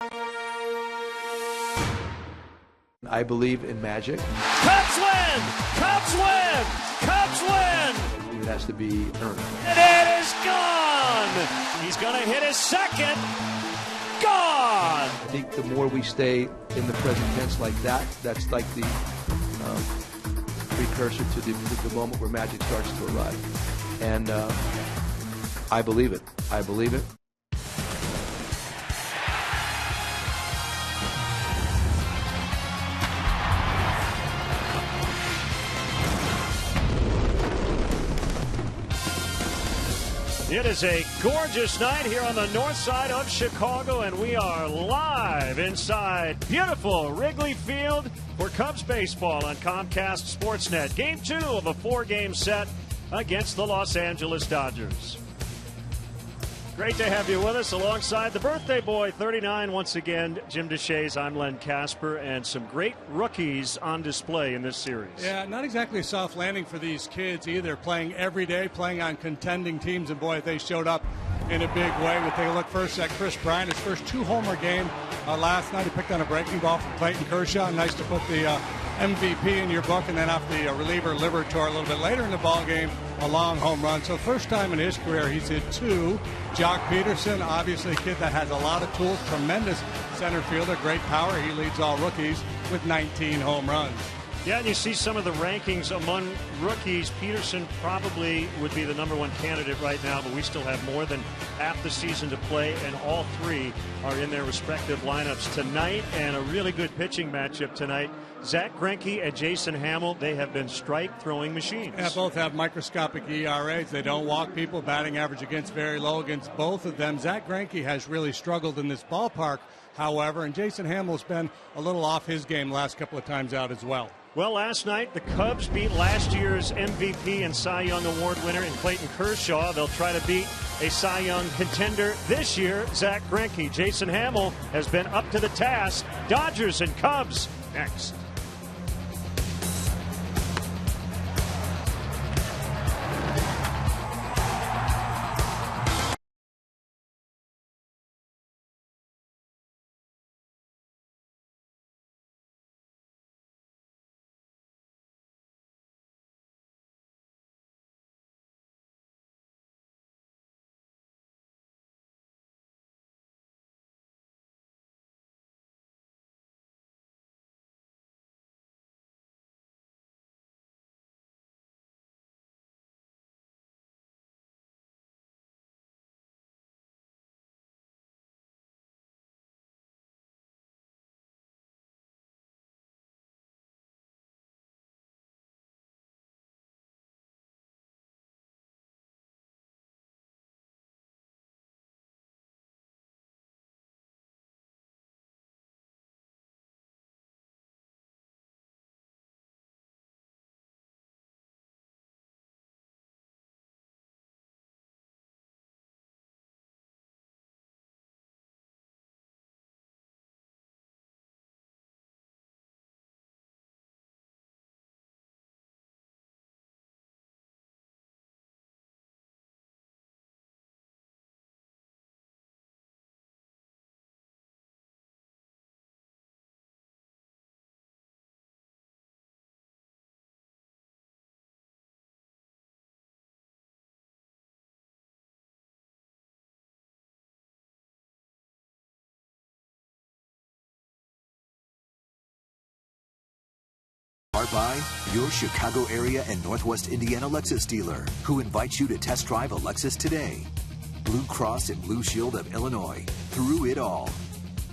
I believe in magic. Cubs win! Cubs win! Cubs win! It has to be earned. And it is gone! He's going to hit his second. Gone! I think the more we stay in the present tense like that, that's like the precursor to the moment where magic starts to arrive. And I believe it. I believe it. It is a gorgeous night here on the north side of Chicago, and we are live inside beautiful Wrigley Field for Cubs baseball on Comcast Sportsnet. Game 2 of a 4-game set against the Los Angeles Dodgers. Great to have you with us alongside the birthday boy, 39 once again, Jim DeShays. I'm Len Casper, and some great rookies on display in this series. Yeah, not exactly a soft landing for these kids either, playing every day, playing on contending teams, and boy, they showed up in a big way. We'll take a look first at Chris Bryant, his first 2-homer game last night. He picked on a breaking ball from Clayton Kershaw. Nice to put the MVP in your book, and then off the reliever Liberatore a little bit later in the ball game, a long home run. So first time in his career he's hit 2. Jock Peterson, obviously a kid that has a lot of tools, tremendous center fielder, great power. He leads all rookies with 19 home runs. Yeah, and you see some of the rankings among rookies. Peterson probably would be the #1 candidate right now, but we still have more than half the season to play, and all 3 are in their respective lineups tonight, and a really good pitching matchup tonight. Zach Greinke and Jason Hamill, they have been strike-throwing machines. Yeah, both have microscopic ERAs. They don't walk people. Batting average against very low against both of them. Zach Greinke has really struggled in this ballpark, however, and Jason Hamill's been a little off his game last couple of times out as well. Well, last night the Cubs beat last year's MVP and Cy Young Award winner in Clayton Kershaw. They'll try to beat a Cy Young contender this year, Zach Greinke. Jason Hamill has been up to the task. Dodgers and Cubs next. Powered by your Chicago area and Northwest Indiana Lexus dealer, who invites you to test drive a Lexus today. Blue Cross and Blue Shield of Illinois. Through it all.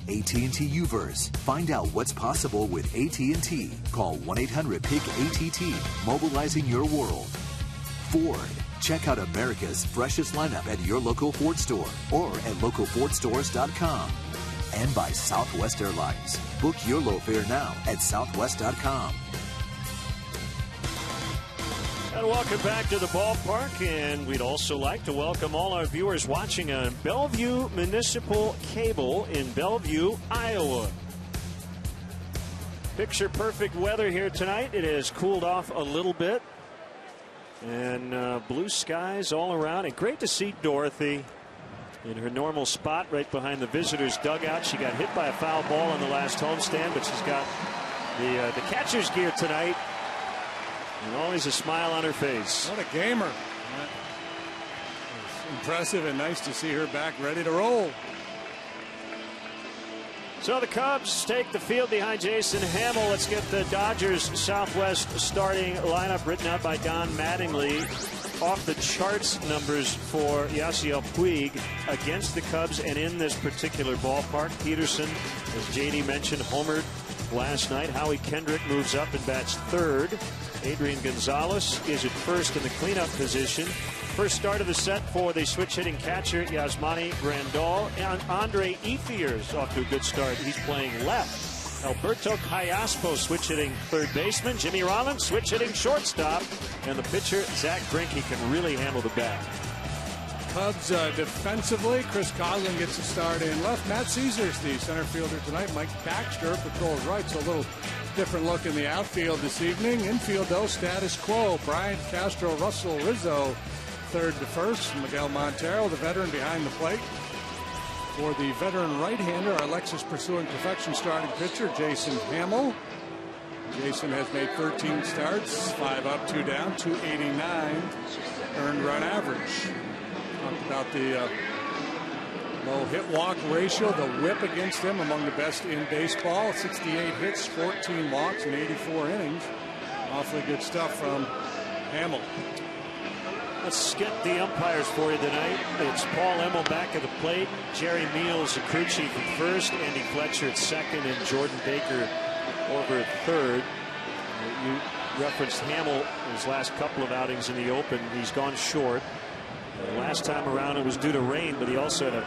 AT&T Uverse. Find out what's possible with AT&T. Call 1-800-PIC-ATT. Mobilizing your world. Ford. Check out America's freshest lineup at your local Ford store or at localfordstores.com. And by Southwest Airlines. Book your low fare now at southwest.com. And welcome back to the ballpark, and we'd also like to welcome all our viewers watching on Bellevue Municipal Cable in Bellevue, Iowa. Picture perfect weather here tonight. It has cooled off a little bit, and blue skies all around, and great to see Dorothy in her normal spot right behind the visitors' dugout. She got hit by a foul ball on the last homestand, but she's got the catcher's gear tonight and always a smile on her face. What a gamer. Impressive and nice to see her back ready to roll. So the Cubs take the field behind Jason Hamill. Let's get the Dodgers Southwest starting lineup written out by Don Mattingly. Off the charts numbers for Yasiel Puig against the Cubs and in this particular ballpark. Peterson, as JD mentioned, homered last night. Howie Kendrick moves up and bats third. Adrian Gonzalez is at first in the cleanup position. First start of the set for the switch-hitting catcher, Yasmani Grandal. And Andre Ethier's off to a good start. He's playing left. Alberto Callaspo switch-hitting third baseman. Jimmy Rollins switch-hitting shortstop. And the pitcher, Zach Greinke, can really handle the bat. Cubs defensively, Chris Coughlin gets a start in left. Matt Caesar's the center fielder tonight. Mike Baxter patrols right, so a little different look in the outfield this evening. Infield, though, status quo. Bryant, Castro, Russell, Rizzo, third to first. Miguel Montero, the veteran, behind the plate. For the veteran right-hander, our Lexus pursuing perfection starting pitcher, Jason Hamill. Jason has made 13 starts, 5 up, 2 down, 289 earned run average. Talked about the low hit-walk ratio, the whip against him among the best in baseball. 68 hits, 14 walks, and 84 innings. Awfully good stuff from Hamill. Let's get the umpires for you tonight. It's Paul Emmel back at the plate, Jerry Meals, the crew chief at first, Andy Fletcher at second, and Jordan Baker over at third. You referenced Hamill his last couple of outings in the open. He's gone short. Last time around it was due to rain, but he also had a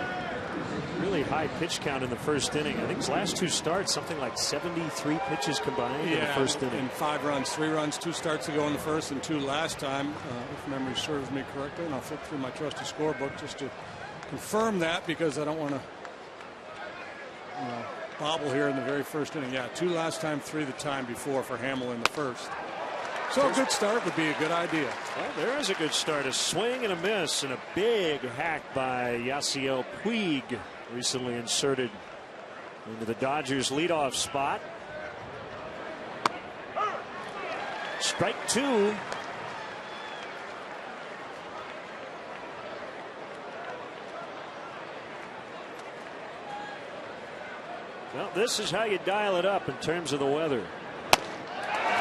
really high pitch count in the first inning. I think his last 2 starts, something like 73 pitches combined in the first inning. And 5 runs, 3 runs, 2 starts ago in the first and 2 last time, if memory serves me correctly. And I'll flip through my trusty scorebook just to confirm that, because I don't want to bobble here in the very first inning. Yeah, 2 last time, 3 the time before for Hamill in the first. So a good start would be a good idea. Well, there is a good start. A swing and a miss and a big hack by Yasiel Puig, recently inserted into the Dodgers leadoff spot. Strike 2. Well, this is how you dial it up in terms of the weather.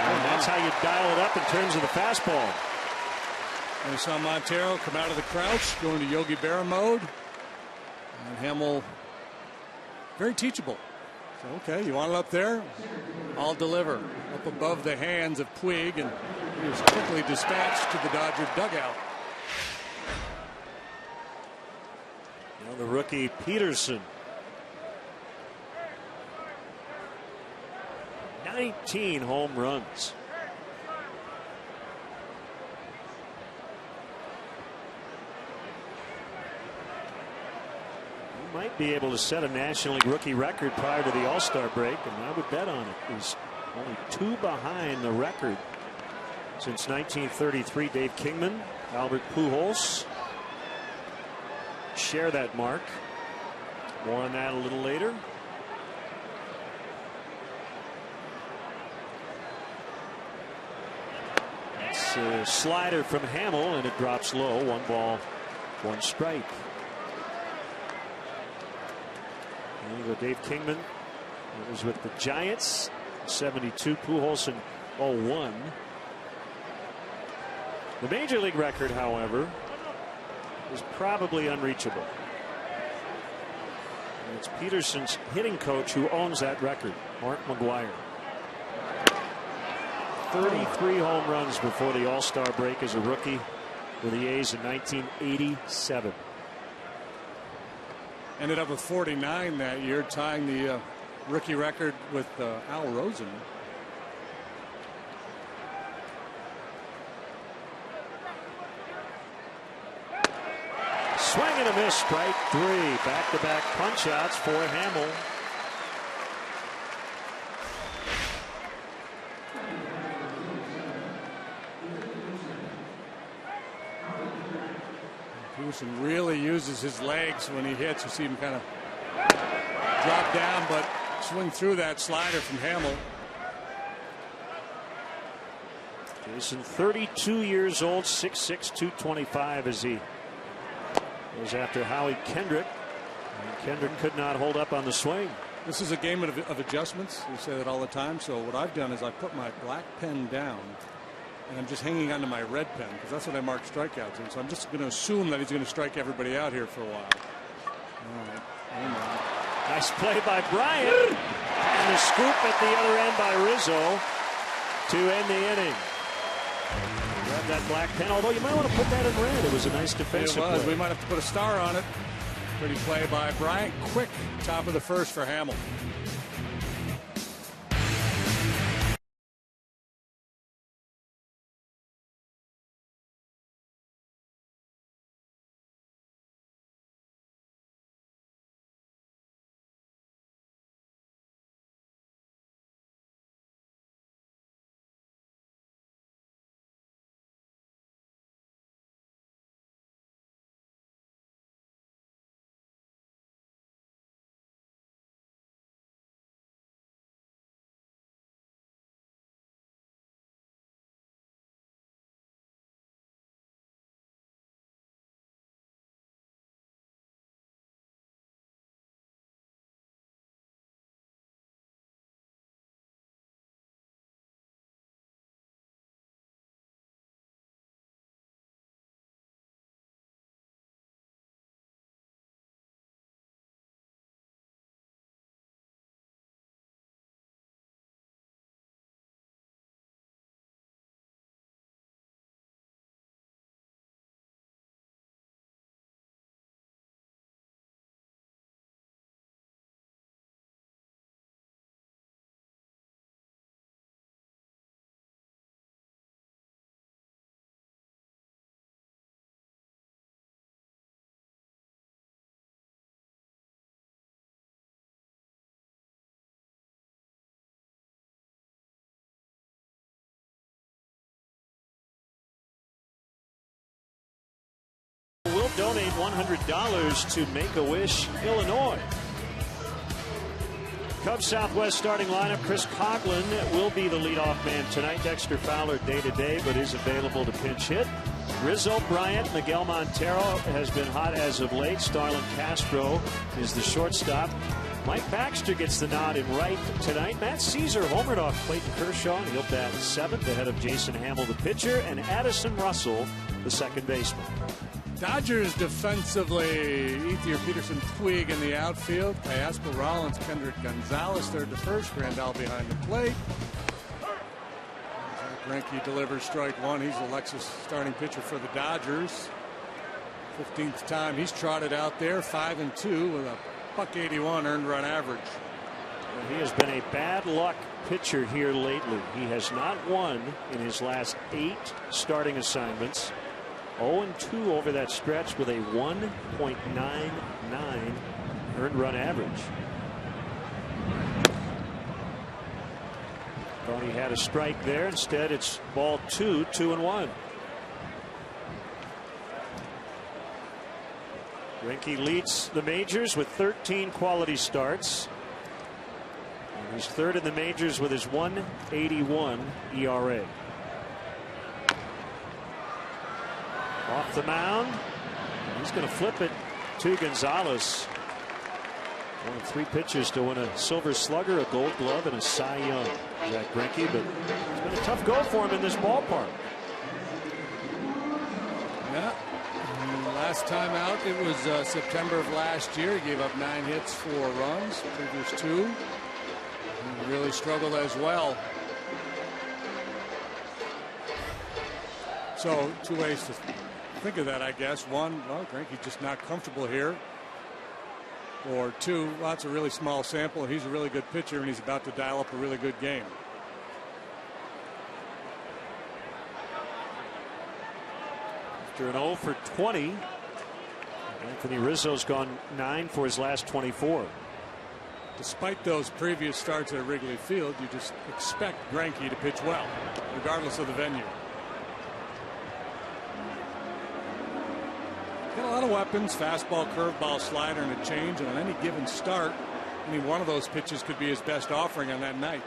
And that's how you dial it up in terms of the fastball. And we saw Montero come out of the crouch, go into Yogi Berra mode. And Hamill, very teachable. So, okay, you want it up there? I'll deliver. Up above the hands of Puig, and he was quickly dispatched to the Dodger dugout. Now the rookie Peterson. 19 home runs. He might be able to set a National League rookie record prior to the All-Star break, and I would bet on it. He's only 2 behind the record since 1933. Dave Kingman, Albert Pujols share that mark. More on that a little later. It's a slider from Hamill, and it drops low. 1 ball, 1 strike. There you go, Dave Kingman. It was with the Giants. 72. Pujols in 01. The major league record, however, is probably unreachable. And it's Peterson's hitting coach who owns that record, Mark McGwire. 33 home runs before the All-Star break as a rookie with the A's in 1987. Ended up with 49 that year, tying the rookie record with Al Rosen. Swing and a miss, strike 3. Back-to-back punch-outs for Hamill. Anderson really uses his legs when he hits. You see him kind of drop down, but swing through that slider from Hamill. Jason, 32 years old, 6'6", 225 as he goes after Howie Kendrick. And Kendrick could not hold up on the swing. This is a game of adjustments. We say that all the time. So what I've done is I put my black pen down and I'm just hanging onto my red pen because that's what I mark strikeouts in. So I'm just going to assume that he's going to strike everybody out here for a while. All right. Nice play by Bryant. And the scoop at the other end by Rizzo to end the inning. Grab that black pen, although you might want to put that in red. It was a nice defensive play. We might have to put a star on it. Pretty play by Bryant. Quick top of the first for Hamill. We'll donate $100 to Make-A-Wish, Illinois. Cubs Southwest starting lineup. Chris Coughlin will be the leadoff man tonight. Dexter Fowler day-to-day, but is available to pinch hit. Rizzo, Bryant, Miguel Montero has been hot as of late. Starlin Castro is the shortstop. Mike Baxter gets the nod in right tonight. Matt Caesar homered off Clayton Kershaw, and he'll bat seventh ahead of Jason Hamill, the pitcher, and Addison Russell, the second baseman. Dodgers defensively, Ethier, Peterson, Puig in the outfield. Teoscar, Rollins, Kendrick, Gonzalez third to first. Grandal behind the plate. Greinke delivers strike one. He's the Lexus starting pitcher for the Dodgers. 15th time he's trotted out there, 5-2 with a .181 earned run average. Well, he has been a bad luck pitcher here lately. He has not won in his last 8 starting assignments. 0-2 over that stretch with a 1.99 earned run average. Thought he had a strike there. Instead, it's ball 2, 2-1. Greinke leads the majors with 13 quality starts. And he's third in the majors with his 1.81 ERA. Off the mound. He's going to flip it to Gonzalez. One of 3 pitchers to win a Silver Slugger, a Gold Glove, and a Cy Young. Zach Greinke, but it's been a tough go for him in this ballpark. Yeah. Last time out, it was September of last year. He gave up 9 hits, 4 runs. Previous 2. He really struggled as well. So 2 ways to think of that, I guess. 1, well, Greinke's just not comfortable here. Or 2, well, that's a really small sample, and he's a really good pitcher, and he's about to dial up a really good game. After an 0 for 20, Anthony Rizzo's gone 9 for his last 24. Despite those previous starts at Wrigley Field, you just expect Greinke to pitch well, regardless of the venue. Got a lot of weapons: fastball, curveball, slider, and a change. And on any given start, any one of those pitches could be his best offering on that night.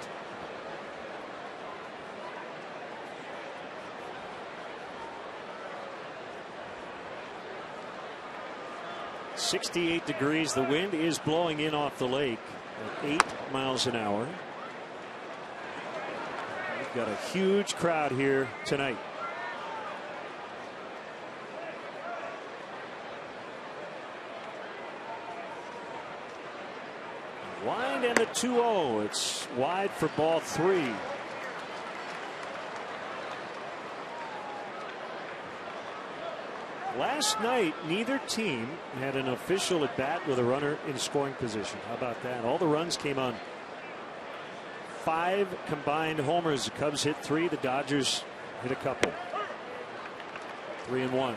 .68 degrees. The wind is blowing in off the lake at 8 miles an hour. We've got a huge crowd here tonight. Wide and a 2-0. It's wide for ball 3. Last night, neither team had an official at bat with a runner in scoring position. How about that? All the runs came on 5 combined homers. The Cubs hit 3. The Dodgers hit a couple. 3-1.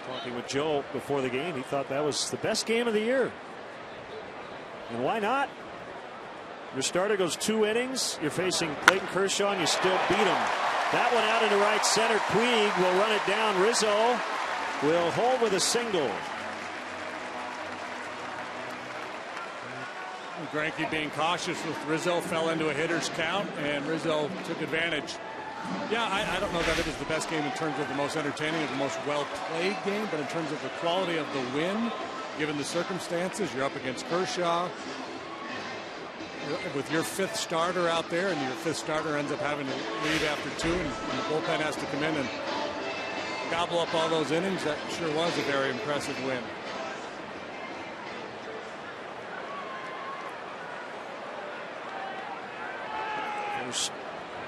Talking with Joe before the game, he thought that was the best game of the year. And why not? Your starter goes 2 innings. You're facing Clayton Kershaw, and you still beat him. That one out into right center. Puig will run it down. Rizzo will hold with a single. Greinke being cautious with Rizzo, fell into a hitter's count, and Rizzo took advantage. Yeah, I don't know that it was the best game in terms of the most entertaining or the most well-played game, but in terms of the quality of the win, given the circumstances, you're up against Kershaw. With your 5th starter out there, and your 5th starter ends up having to leave after 2, and the bullpen has to come in and gobble up all those innings, that sure was a very impressive win. First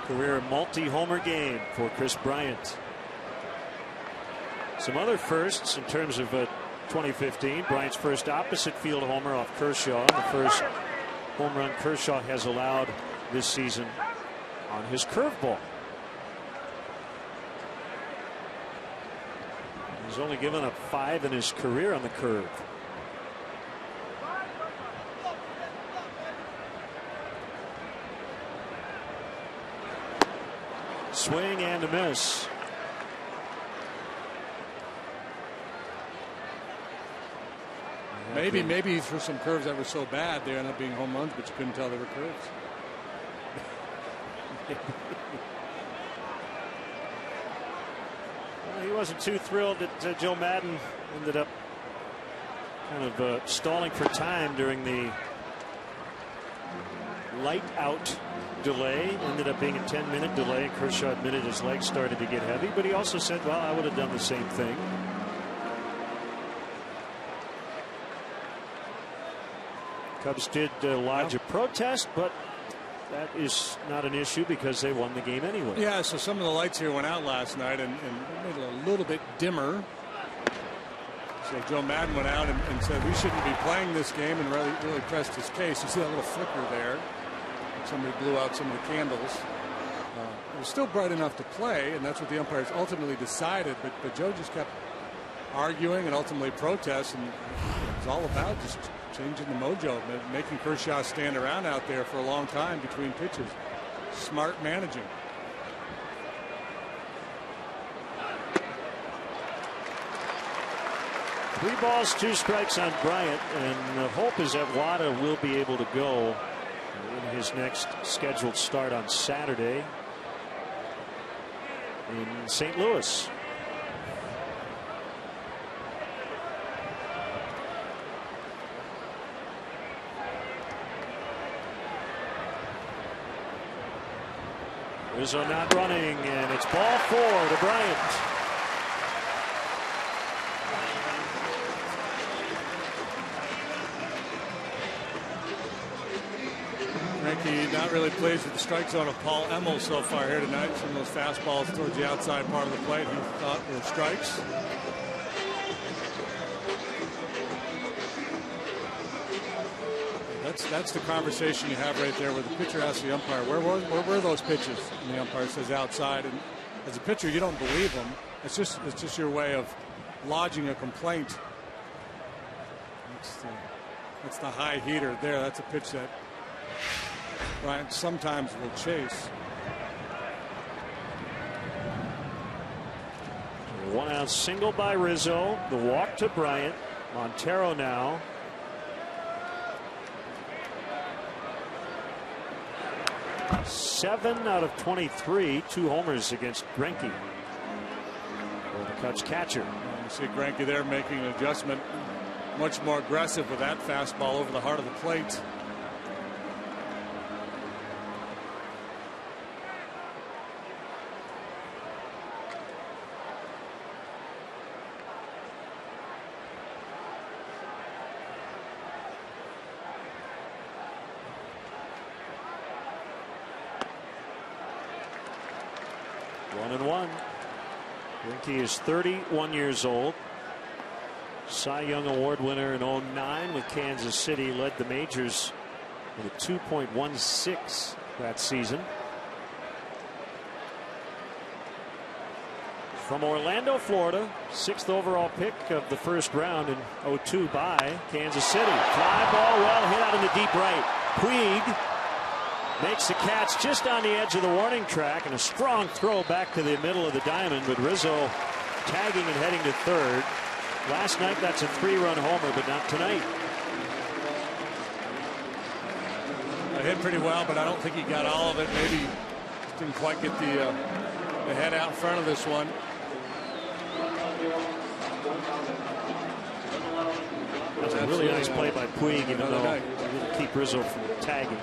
career multi-homer game for Chris Bryant. Some other firsts in terms of 2015. Bryant's first opposite field homer off Kershaw, the first home run Kershaw has allowed this season on his curveball. He's only given up 5 in his career on the curve. Swing and a miss. Maybe for some curves that were so bad they ended up being home runs, but you couldn't tell they were curves. Well, he wasn't too thrilled that Joe Madden ended up kind of stalling for time during the light out delay. Ended up being a 10-minute delay. Kershaw admitted his legs started to get heavy, but he also said, well, I would have done the same thing. Cubs did lodge a protest, but that is not an issue because they won the game anyway. Yeah, so some of the lights here went out last night and made it a little bit dimmer. So Joe Madden went out and said we shouldn't be playing this game, and really pressed his case. You see that little flicker there. Somebody blew out some of the candles. It was still bright enough to play, and that's what the umpires ultimately decided. But Joe just kept arguing and ultimately protests, and it was all about just changing the mojo, making Kershaw stand around out there for a long time between pitches. Smart managing. Three balls, 2 strikes on Bryant, and the hope is that Wada will be able to go in his next scheduled start on Saturday in St. Louis. Rizzo not running, and it's ball 4 to Bryant. Greinke not really pleased with the strike zone of Paul Emmel so far here tonight. Some of those fastballs towards the outside part of the plate he thought were strikes. That's the conversation you have right there where the pitcher asks the umpire, where were those pitches? And the umpire says outside. And as a pitcher, you don't believe them. It's just your way of lodging a complaint. That's the high heater there. That's a pitch that Bryant sometimes will chase. 1-out single by Rizzo. The walk to Bryant. Montero now. Seven out of 23, 2 homers against Greinke. For the Cubs catcher. You see Greinke there making an adjustment, much more aggressive with that fastball over the heart of the plate. One and one. Greinke is 31 years old. Cy Young Award winner in 09 with Kansas City. Led the majors with a 2.16 that season. From Orlando, Florida, 6th overall pick of the first round in 02 by Kansas City. Fly ball well hit out in the deep right. Puig makes the catch just on the edge of the warning track, and a strong throw back to the middle of the diamond, with Rizzo tagging and heading to third. Last night that's a 3-run homer, but not tonight. I hit pretty well, but I don't think he got all of it. Maybe just didn't quite get the head out in front of this one. That was a really nice play by Puig, even though he didn't keep Rizzo from tagging.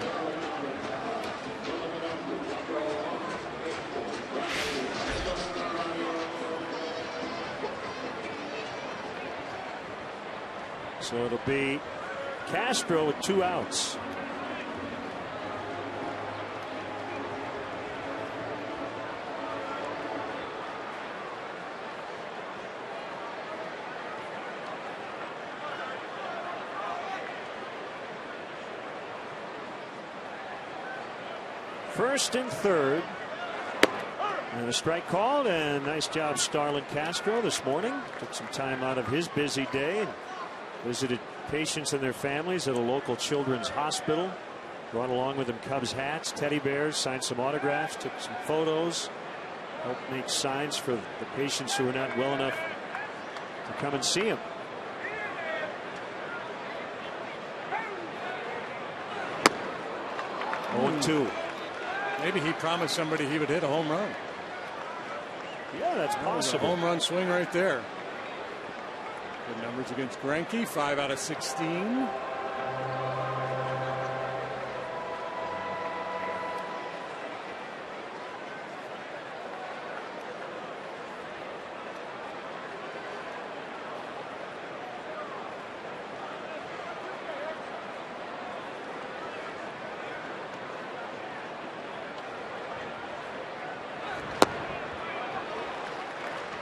So it'll be Castro with 2 outs. First and third. And a strike called, and nice job Starlin Castro this morning. Took some time out of his busy day and visited patients and their families at a local children's hospital. Brought along with him Cubs hats, teddy bears, signed some autographs, took some photos, helped make signs for the patients who were not well enough to come and see him. Oh, 2. Maybe he promised somebody he would hit a home run. Yeah, that's possible. A home run swing right there. Good numbers against Greinke, 5 out of 16.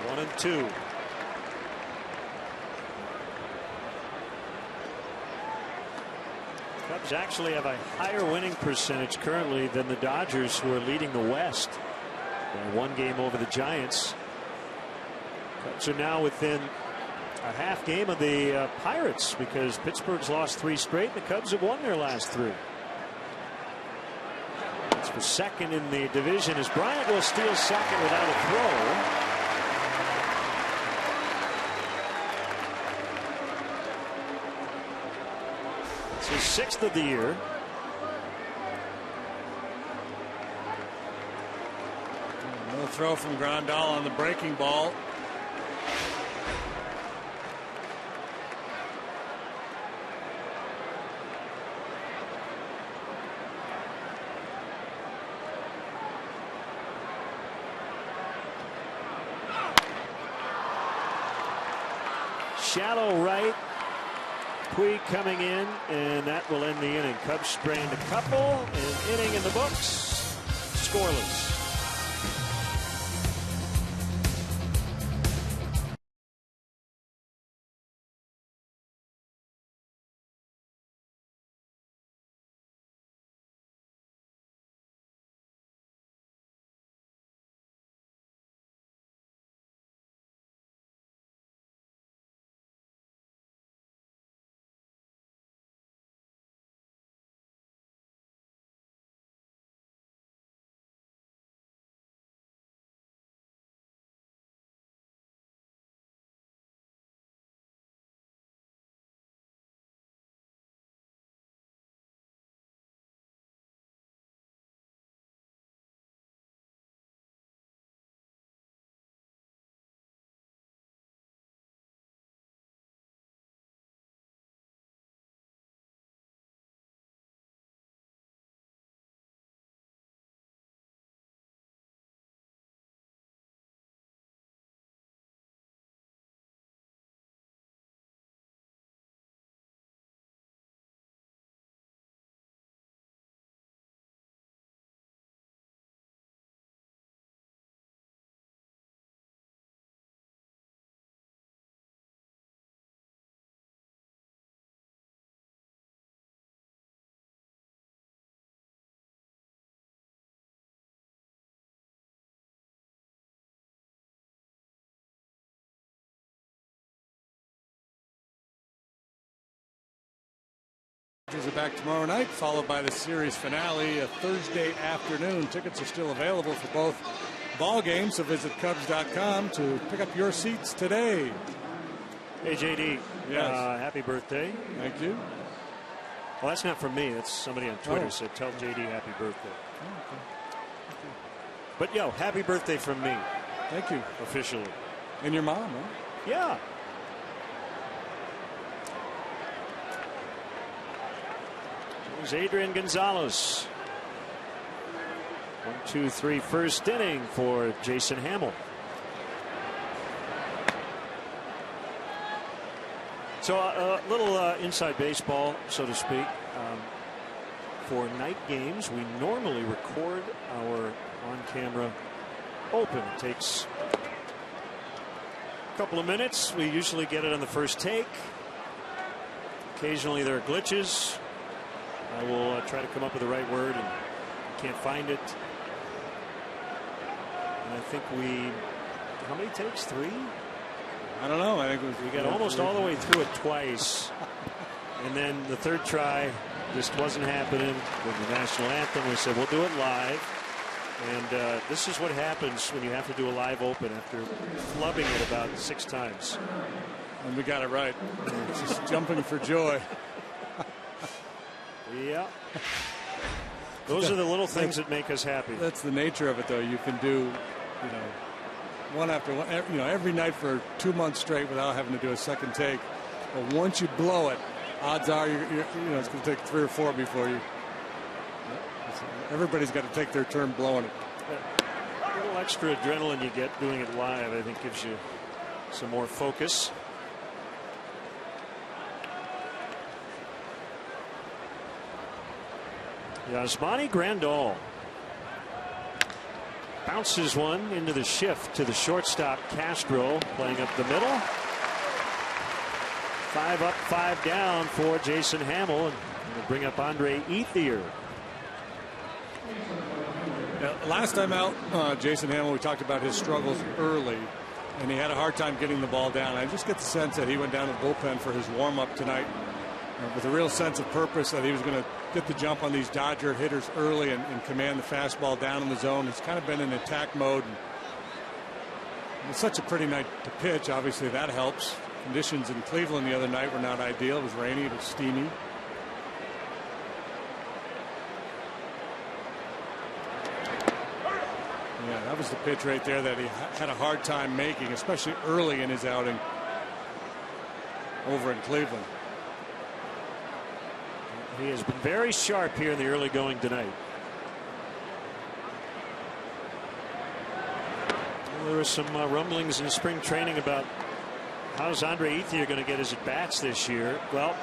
One and two. Cubs actually have a higher winning percentage currently than the Dodgers, who are leading the West. They're 1 game over the Giants. Cubs are now within a half game of the Pirates, because Pittsburgh's lost 3 straight and the Cubs have won their last 3. It's for second in the division as Bryant will steal second without a throw. It's his 6th of the year. No throw from Grandal on the breaking ball. Shallow right. Puig coming in, and that will end the inning. Cubs strained a couple, an inning in the books, scoreless. Is it back tomorrow night, followed by the series finale a Thursday afternoon. Tickets are still available for both ball games, so visit Cubs.com to pick up your seats today. Hey, JD. Yes. Happy birthday. Thank you. Well, that's not from me. That's somebody on Twitter said, tell JD happy birthday. Oh, okay. But, yo, happy birthday from me. Thank you. Officially. And your mom, huh? Yeah. Here's Adrian Gonzalez. 1-2-3 first inning for Jason Hamill. So a little inside baseball, so to speak. For night games, we normally record our on-camera open. It takes a couple of minutes. We usually get it on the first take. Occasionally there are glitches. I will try to come up with the right word and can't find it. And I think how many takes? 3? I don't know. I think we got almost all the way through it twice. And then the third try just wasn't happening with the national anthem. We said, we'll do it live. And this is what happens when you have to do a live open after flubbing it about 6 times. And we got it right. Just jumping for joy. Yeah. Those are the little things that make us happy. That's the nature of it, though. You can do, one after one, every night for 2 months straight without having to do a second take. But once you blow it, odds are it's going to take 3 or 4 before you. Everybody's got to take their turn blowing it. A little extra adrenaline you get doing it live, I think, gives you some more focus. Yasmani Grandal bounces one into the shift to the shortstop Castro, playing up the middle. 5 up, 5 down for Jason Hamill, and will bring up Andre Ethier. Last time out, Jason Hamill, we talked about his struggles early, and he had a hard time getting the ball down. I just get the sense that he went down to the bullpen for his warm-up tonight with a real sense of purpose that he was going to get the jump on these Dodger hitters early and command the fastball down in the zone. He's kind of been in attack mode. It's such a pretty night to pitch. Obviously, that helps. Conditions in Cleveland the other night were not ideal. It was rainy. It was steamy. Yeah, that was the pitch right there that he had a hard time making, especially early in his outing over in Cleveland. He has been very sharp here in the early going tonight. Well, there were some rumblings in spring training about how's Andre Ethier going to get his at-bats this year. Well,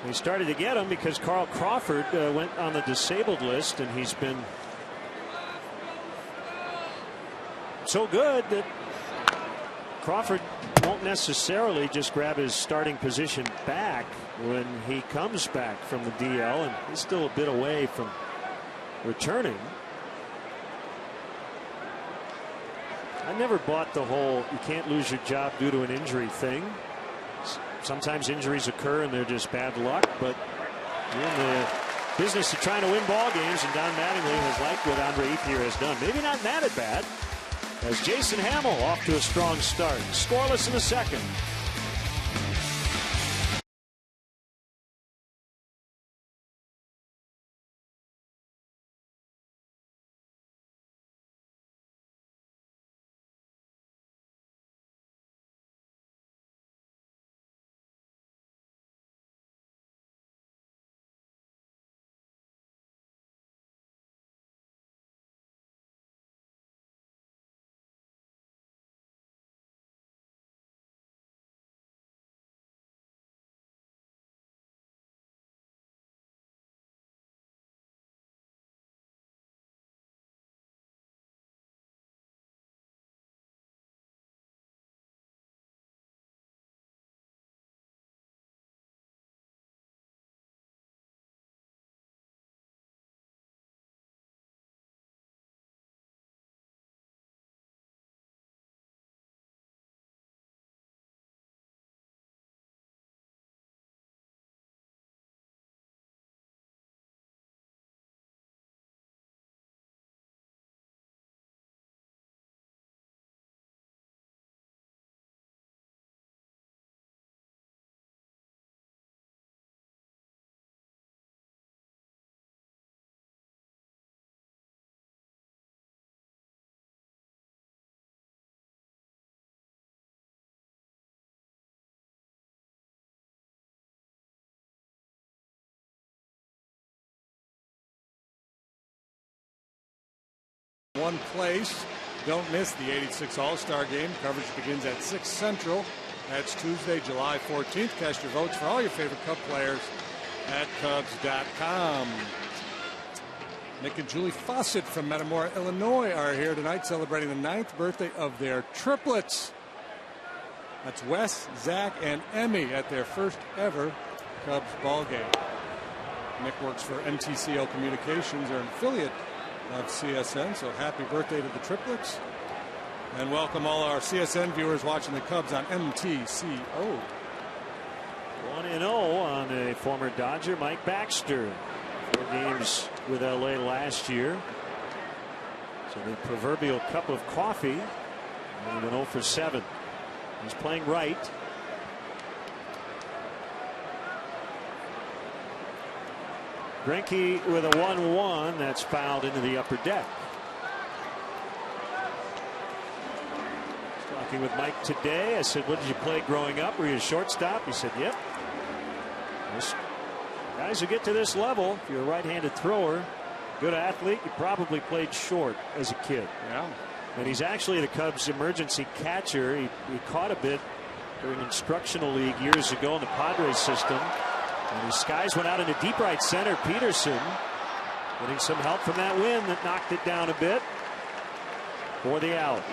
he started to get them because Carl Crawford went on the disabled list, and he's been so good that Crawford won't necessarily just grab his starting position back when he comes back from the DL, and he's still a bit away from returning. I never bought the whole you can't lose your job due to an injury thing. Sometimes injuries occur and they're just bad luck, but you're in the business of trying to win ball games, and Don Mattingly has liked what Andre Ethier has done. Maybe not that bad, as Jason Hamill off to a strong start. Scoreless in the second. one place. Don't miss the 86 All-Star Game. Coverage begins at 6 Central. That's Tuesday, July 14th. Cast your votes for all your favorite Cub players at Cubs.com. Nick and Julie Fawcett from Metamora, Illinois are here tonight celebrating the 9th birthday of their triplets. That's Wes, Zach, and Emmy at their first ever Cubs ball game. Nick works for MTCO Communications, or an affiliate of CSN, so happy birthday to the triplets. And welcome all our CSN viewers watching the Cubs on MTCO. 1-0 on a former Dodger, Mike Baxter. 4 games with LA last year. So the proverbial cup of coffee. And an 0 for 7. He's playing right. Greinke with a 1-1 that's fouled into the upper deck. Talking with Mike today. I said, what did you play growing up? Were you a shortstop? He said, yep. Guys who get to this level, if you're a right-handed thrower, good athlete, you probably played short as a kid. Yeah. And he's actually the Cubs' emergency catcher. He caught a bit during instructional league years ago in the Padres system. And his skies went out into deep right center. Peterson getting some help from that wind that knocked it down a bit for the out.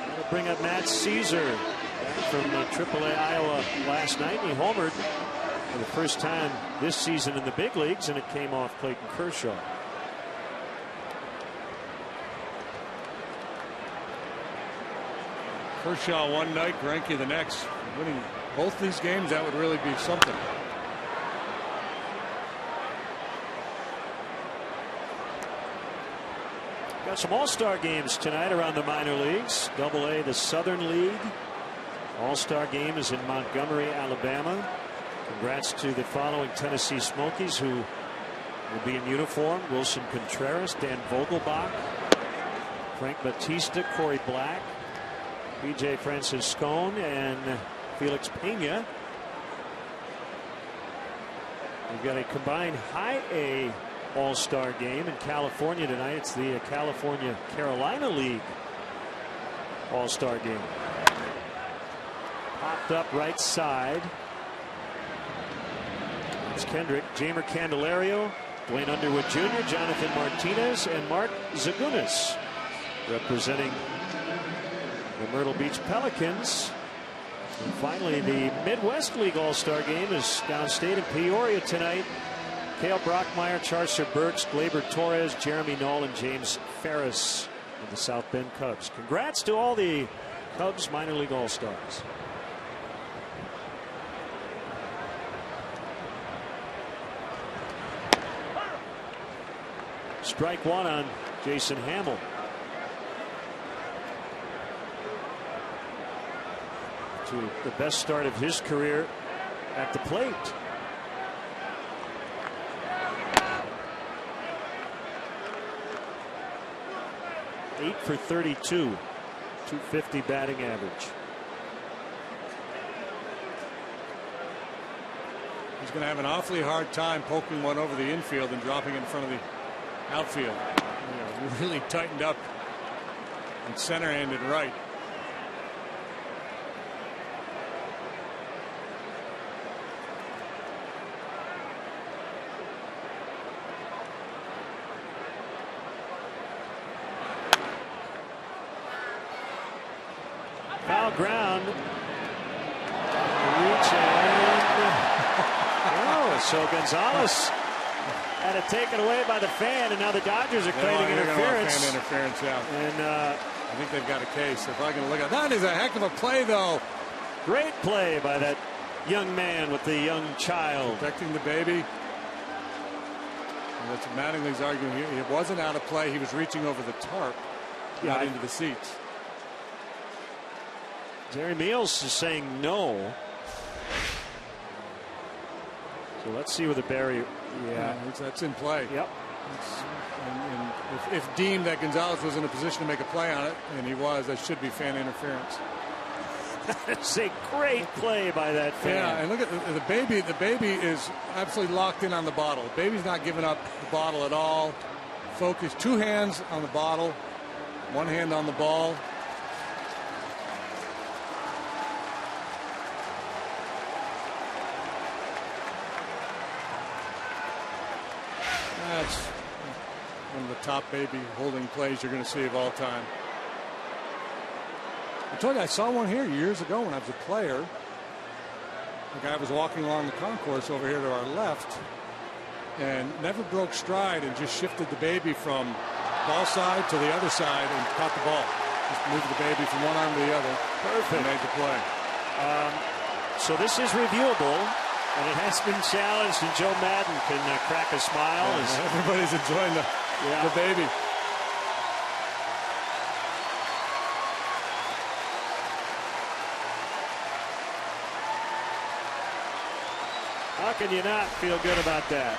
That'll bring up Matt Caesar from AAA Iowa last night. He homered for the first time this season in the big leagues, and it came off Clayton Kershaw. Kershaw one night, Greinke the next. Winning both these games, that would really be something. Got some all-star games tonight around the minor leagues. AA, the Southern League. All-star game is in Montgomery, Alabama. Congrats to the following Tennessee Smokies who will be in uniform: Wilson Contreras, Dan Vogelbach, Frank Batista, Corey Black, B.J. Franciscone, and Felix Pena. We've got a combined high A all-star game in California tonight. It's the California Carolina League all-star game. Popped up right side. It's Kendrick, Jamer Candelario, Dwayne Underwood Jr., Jonathan Martinez, and Mark Zagunis representing the Myrtle Beach Pelicans. And finally, the Midwest League All-Star Game is downstate in Peoria tonight. Cale Brockmeyer, Charcer Burks, Gleyber Torres, Jeremy Knoll, and James Ferris of the South Bend Cubs. Congrats to all the Cubs minor league All-Stars. Strike one on Jason Hamill. To the best start of his career at the plate. Eight for 32, 250 batting average. He's going to have an awfully hard time poking one over the infield and dropping it in front of the outfield. Really tightened up in center and in right. Foul ground. Reach and so Gonzalez had it taken away by the fan, and now the Dodgers are claiming interference. Fan interference, yeah. And I think they've got a case. They're probably going to look at that. Is a heck of a play, though. Great play by that young man with the young child. Protecting the baby. And that's what Mattingly's arguing here. It wasn't out of play. He was reaching over the tarp, not into the seats. Jerry Meals is saying no. So let's see with the barrier. Yeah, that's in play. Yep. And if deemed that Gonzalez was in a position to make a play on it, and he was, that should be fan interference. It's a great play by that fan. Yeah, and look at the baby. The baby is absolutely locked in on the bottle. The baby's not giving up the bottle at all. Focus. 2 hands on the bottle, 1 hand on the ball. That's one of the top baby holding plays you're going to see of all time. I told you I saw one here years ago when I was a player. The guy was walking along the concourse over here to our left and never broke stride and just shifted the baby from ball side to the other side and caught the ball. Just moved the baby from one arm to the other. Perfect. And made the play. So this is reviewable, and it has been challenged, and Joe Madden can crack a smile. Yeah, everybody's enjoying the baby. How can you not feel good about that?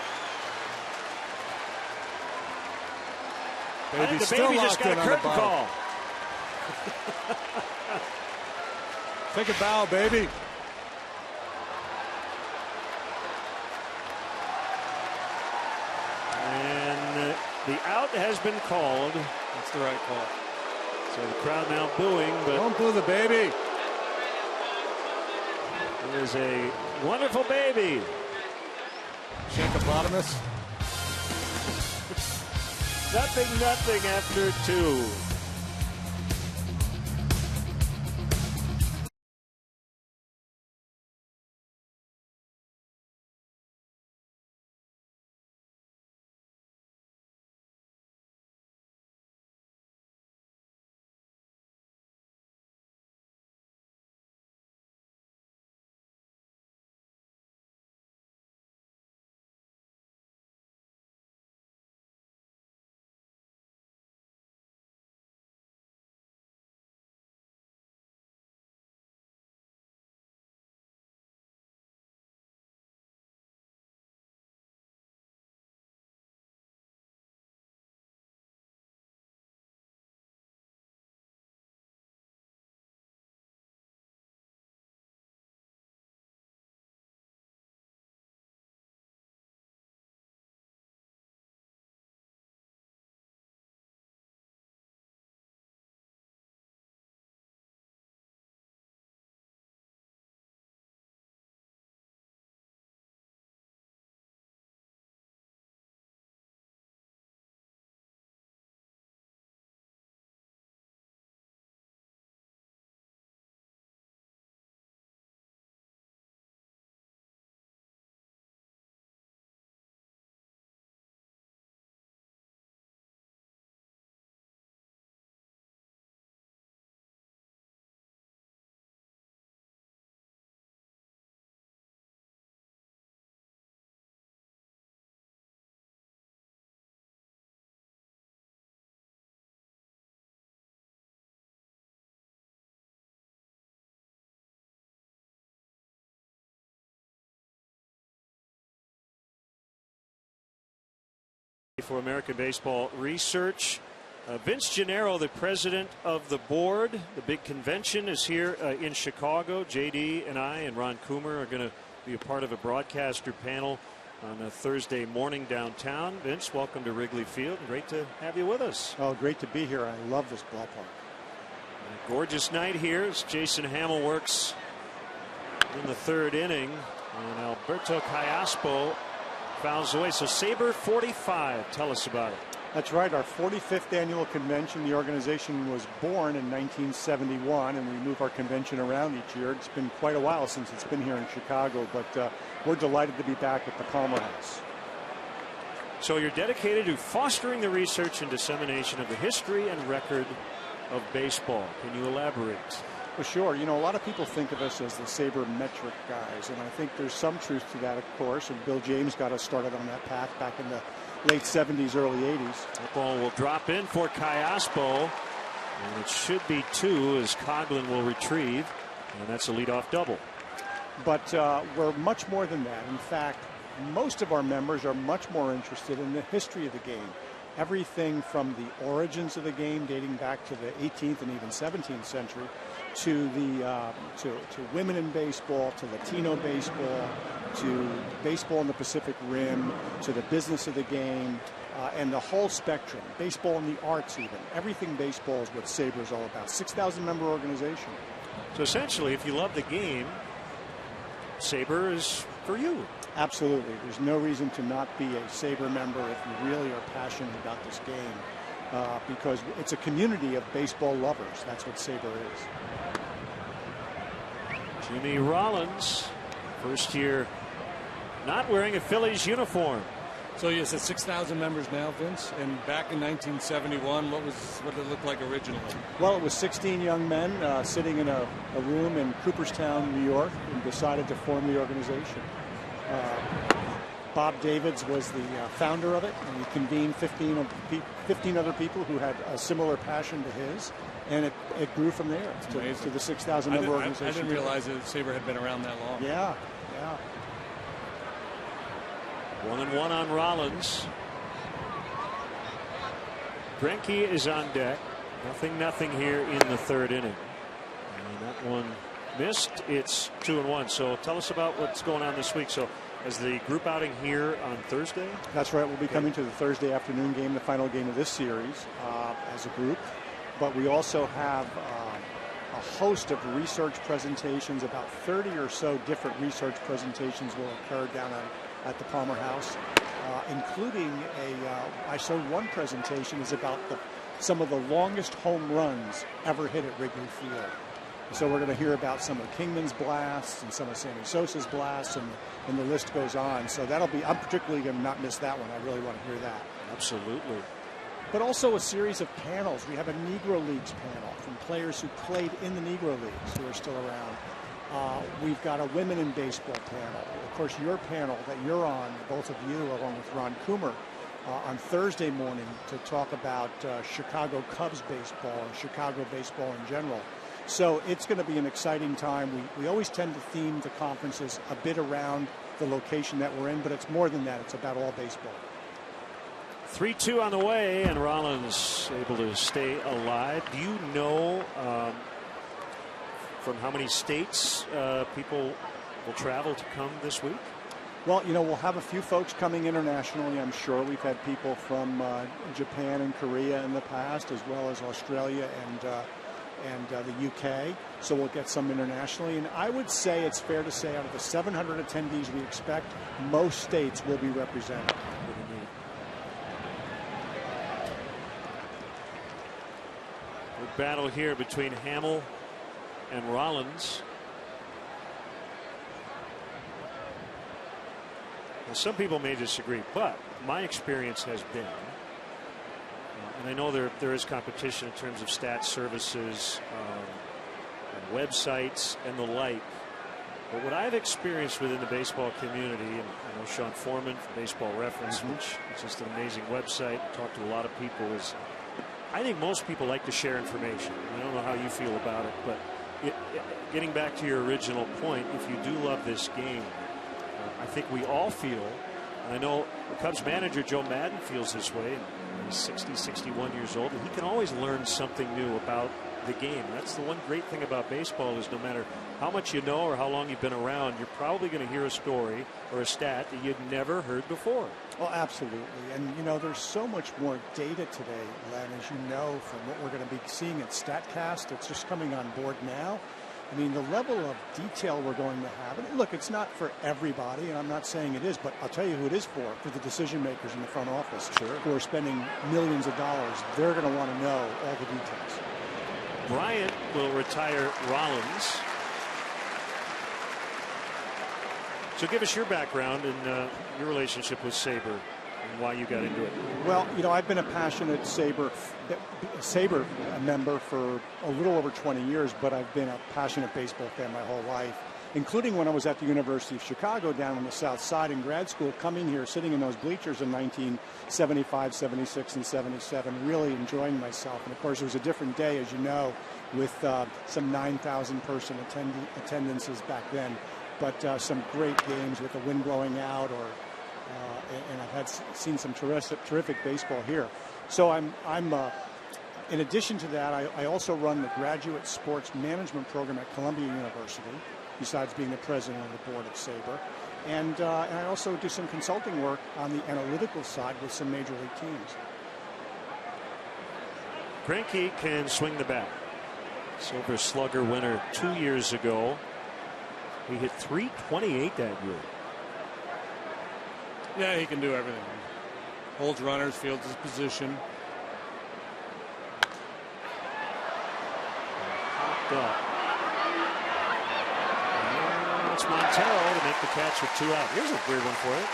I think the baby just got a curtain call. Take a bow, baby. And the out has been called. That's the right call. So the crowd now booing, but don't boo the baby. It is a wonderful baby. Shankopotamus. Nothing after 2. For American Baseball Research, Vince Gennaro, the president of the board. The big convention is here in Chicago. JD and I and Ron Coomer are going to be a part of a broadcaster panel on a Thursday morning downtown. Vince, welcome to Wrigley Field. Great to have you with us. Oh, great to be here. I love this ballpark. A gorgeous night here as Jason Hamill works in the 3rd inning, and Alberto Callaspo fouls away. So SABR 45. Tell us about it. That's right. Our 45th annual convention. The organization was born in 1971, and we move our convention around each year. It's been quite a while since it's been here in Chicago, but we're delighted to be back at the Palmer House. So you're dedicated to fostering the research and dissemination of the history and record of baseball. Can you elaborate? Well, sure. You know, a lot of people think of us as the sabermetric guys, and I think there's some truth to that, of course. And Bill James got us started on that path back in the late 70s, early 80s. That ball will drop in for Callaspo, and it should be 2 as Coughlin will retrieve, and that's a leadoff double. But we're much more than that. In fact, most of our members are much more interested in the history of the game. Everything from the origins of the game dating back to the 18th and even 17th century to the to women in baseball, to Latino baseball, to baseball in the Pacific Rim, to the business of the game, and the whole spectrum. Baseball and the arts, even everything baseball is what SABR is all about. 6,000 member organization. So essentially, if you love the game, SABR is for you. Absolutely. There's no reason to not be a SABR member if you really are passionate about this game, because it's a community of baseball lovers. That's what SABR is. Jimmy Rollins, first year not wearing a Phillies uniform. So you said 6,000 members now, Vince, and back in 1971, what did it look like originally? Well, it was 16 young men sitting in a room in Cooperstown, New York, and decided to form the organization. Bob Davids was the founder of it, and he convened 15 other people who had a similar passion to his, and it grew from there to the 6,000 member organization. I didn't realize that SABR had been around that long. Yeah. 1-1 on Rollins. Greinke is on deck. Nothing here in the third inning. And that one missed. It's 2-1. So tell us about what's going on this week. So as the group outing here on Thursday? That's right. We'll be coming to the Thursday afternoon game, the final game of this series, as a group. But we also have a host of research presentations. About 30 or so different research presentations will occur down at the Palmer House, including I showed one presentation is about some of the longest home runs ever hit at Wrigley Field. So we're going to hear about some of Kingman's blasts and some of Sammy Sosa's blasts, and the list goes on. So I'm particularly going to not miss that one. I really want to hear that. Absolutely. But also a series of panels. We have a Negro Leagues panel from players who played in the Negro Leagues who are still around. We've got a women in baseball panel. Of course, your panel that you're on, both of you, along with Ron Coomer, on Thursday morning to talk about Chicago Cubs baseball and Chicago baseball in general. So it's going to be an exciting time. We always tend to theme the conferences a bit around the location that we're in, but it's more than that. It's about all baseball. 3-2 on the way, and Rollins able to stay alive. Do you know from how many states people will travel to come this week? Well, we'll have a few folks coming internationally, I'm sure. We've had people from Japan and Korea in the past, as well as Australia and the UK. So we'll get some internationally. And I would say it's fair to say out of the 700 attendees we expect, most states will be represented. Good battle here between Hamill and Rollins. Now, some people may disagree, but my experience has been, and I know there is competition in terms of stats, services, and websites and the like, but what I've experienced within the baseball community, and I know Sean Foreman from Baseball Reference, which is just an amazing website, talked to a lot of people, is I think most people like to share information. I don't know how you feel about it, but getting back to your original point, if you do love this game, I think we all feel, and I know the Cubs manager Joe Maddon feels this way, and he's 60, 61 years old, and he can always learn something new about the game. That's the one great thing about baseball, is no matter how much you know or how long you've been around, you're probably going to hear a story or a stat that you'd never heard before. Well, absolutely. And, there's so much more data today, Len, as you know, from what we're going to be seeing at StatCast. It's just coming on board now. I mean, the level of detail we're going to have. And look, it's not for everybody, and I'm not saying it is, but I'll tell you who it is for the decision makers in the front office, who are spending millions of dollars. They're going to want to know all the details. Bryant will retire Rollins. So give us your background and your relationship with SABR and why you got into it. Well, I've been a passionate SABR member for a little over 20 years, but I've been a passionate baseball fan my whole life, including when I was at the University of Chicago down on the South Side in grad school, coming here, sitting in those bleachers in 1975, 76, and 77, really enjoying myself. And, of course, it was a different day, as you know, with some 9,000 person attendances back then. But some great games with the wind blowing out, and I've seen some terrific baseball here. So I'm In addition to that, I also run the graduate sports management program at Columbia University, besides being the president of the board at Sabre. And I also do some consulting work on the analytical side with some major league teams. Greinke can swing the bat. Silver Slugger winner 2 years ago. He hit .328 that year. Yeah, he can do everything. Holds runners, fields his position. Popped up. And it's Montero to make the catch with 2 out. Here's a weird one for you.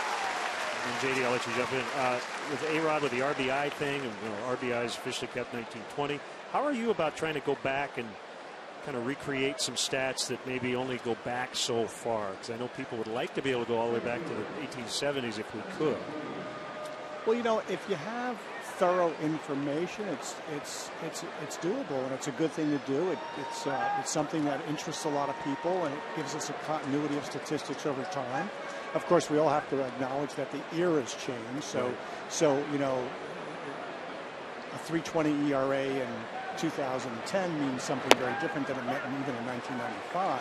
And JD, I'll let you jump in. With A-Rod with the RBI thing, and RBIs officially kept 1920. How are you about trying to go back and kind of recreate some stats that maybe only go back so far? Because I know people would like to be able to go all the way back to the 1870s if we could. Well, you know, if you have thorough information, it's doable, and it's a good thing to do. It's something that interests a lot of people, and it gives us a continuity of statistics over time. Of course, we all have to acknowledge that the era's changed. So you know, a 3.20 ERA in 2010 means something very different than it meant even in 1995.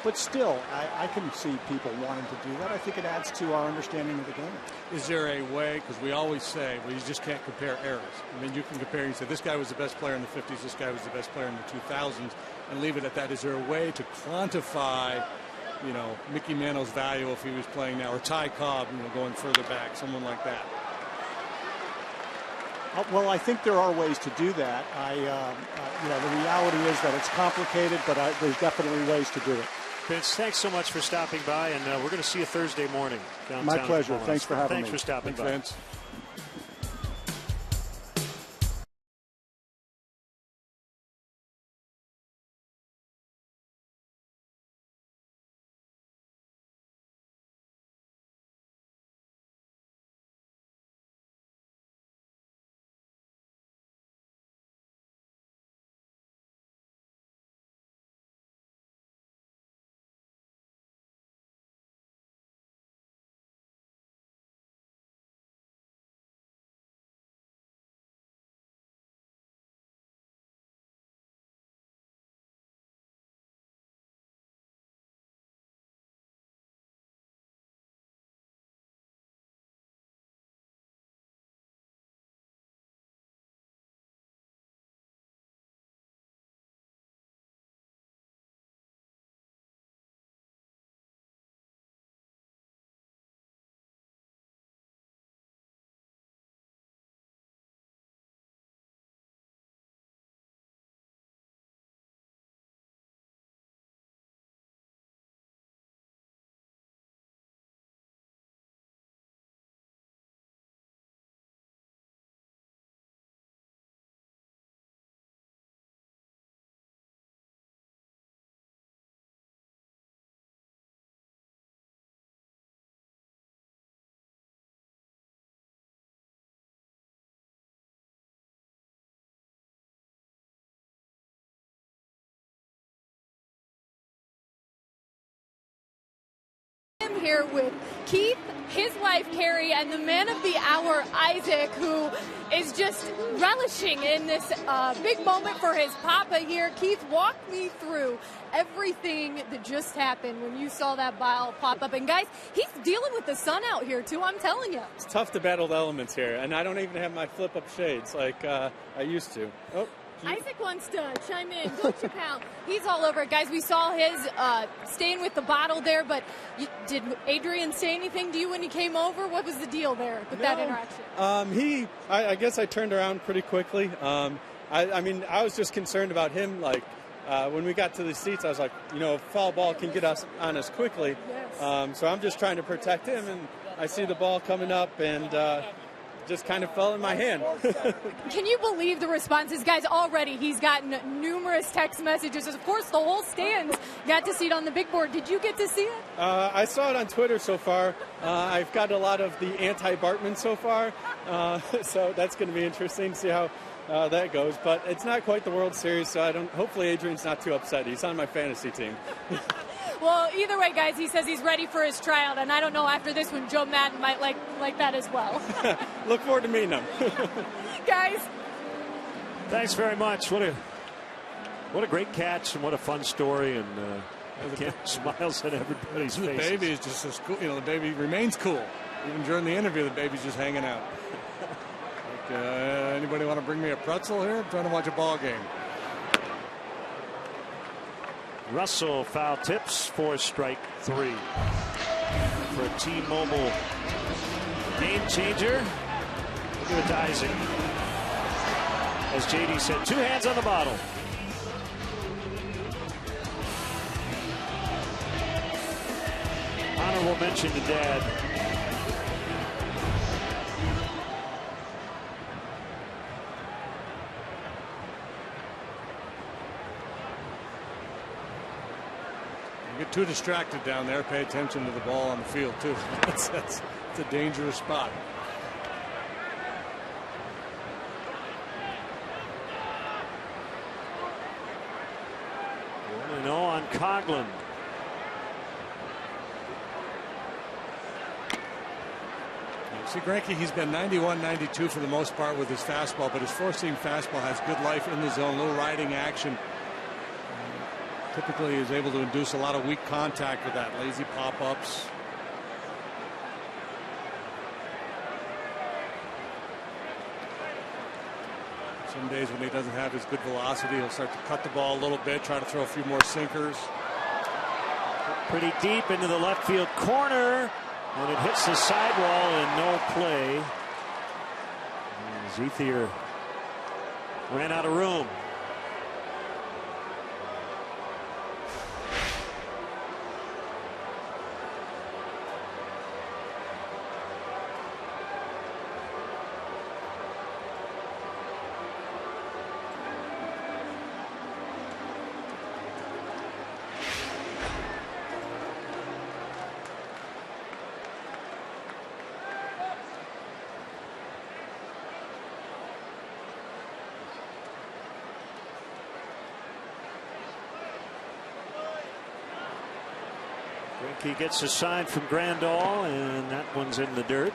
But still, I can see people wanting to do that. I think it adds to our understanding of the game. Is there a way, because we always say, well, you just can't compare eras. I mean, you can compare, you say, this guy was the best player in the 50s, this guy was the best player in the 2000s, and leave it at that. Is there a way to quantify, you know, Mickey Mantle's value if he was playing now, or Ty Cobb, you know, going further back, someone like that? Well, I think there are ways to do that. You know, the reality is that it's complicated, but there's definitely ways to do it. Vince, thanks so much for stopping by, and we're going to see you Thursday morning downtown. My pleasure. Thanks for having me. Thanks for stopping by. Vince. Here with Keith, his wife Carrie, and the man of the hour Isaac, who is just relishing in this big moment for his papa here. Keith, walk me through everything that just happened when you saw that ball pop up. And guys, he's dealing with the sun out here too, I'm telling you. It's tough to battle the elements here, and I don't even have my flip-up shades like I used to. Oh. Isaac wants to chime in. Don't you, pal? He's all over it. Guys, we saw his staying with the bottle there, but did Adrian say anything to you when he came over? What was the deal there with that interaction? I guess I turned around pretty quickly. I mean, I was just concerned about him. Like, when we got to the seats, I was like, you know, foul ball can get us on us quickly. Yes. So I'm just trying to protect him, and I see the ball coming up, and just kind of fell in my hand. Can you believe the responses? Guys, already he's gotten numerous text messages. Of course, the whole stands got to see it on the big board. Did you get to see it? I saw it on Twitter so far. I've got a lot of the anti-Bartman so far, so that's going to be interesting to see how that goes. But it's not quite the World Series, so hopefully Adrian's not too upset. He's on my fantasy team. Well, either way, guys, he says he's ready for his tryout, and I don't know, after this one, Joe Madden might like that as well. Look forward to meeting him. Guys, Thanks very much. What a great catch and what a fun story, and again, smiles on everybody's face. The baby is just as cool. You know, the baby remains cool even during the interview. The baby's just hanging out. Like, anybody want to bring me a pretzel here? I'm trying to watch a ball game. Russell foul tips for strike 3 for a T-Mobile game changer. Give it to Isaac. As JD said, 2 hands on the bottle. Honorable mention to Dad. You get too distracted down there. Pay attention to the ball on the field, too. It's a dangerous spot. 1-0 on Coughlin. See, Greinke, he's been 91, 92 for the most part with his fastball, but his four-seam fastball has good life in the zone, little riding action. Typically is able to induce a lot of weak contact with that, lazy pop-ups. Some days when he doesn't have his good velocity, he'll start to cut the ball a little bit, try to throw a few more sinkers. Pretty deep into the left field corner, and it hits the sidewall and no play. Zethier ran out of room. He gets a sign from Grandal, and that one's in the dirt.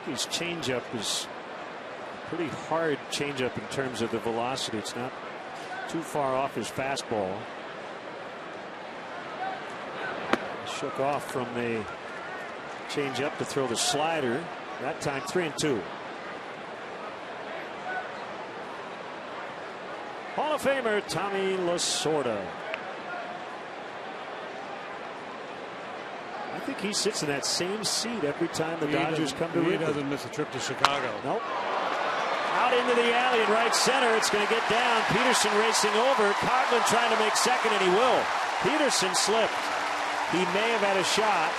His changeup is a pretty hard changeup in terms of the velocity. It's not too far off his fastball. Shook off from the changeup to throw the slider. That time 3-2. Hall of Famer Tommy Lasorda. I think he sits in that same seat every time the Dodgers come to Wrigley. He doesn't miss a trip to Chicago. Nope. Out into the alley in right center. It's going to get down. Peterson racing over. Coughlin trying to make second, and he will. Peterson slipped. He may have had a shot,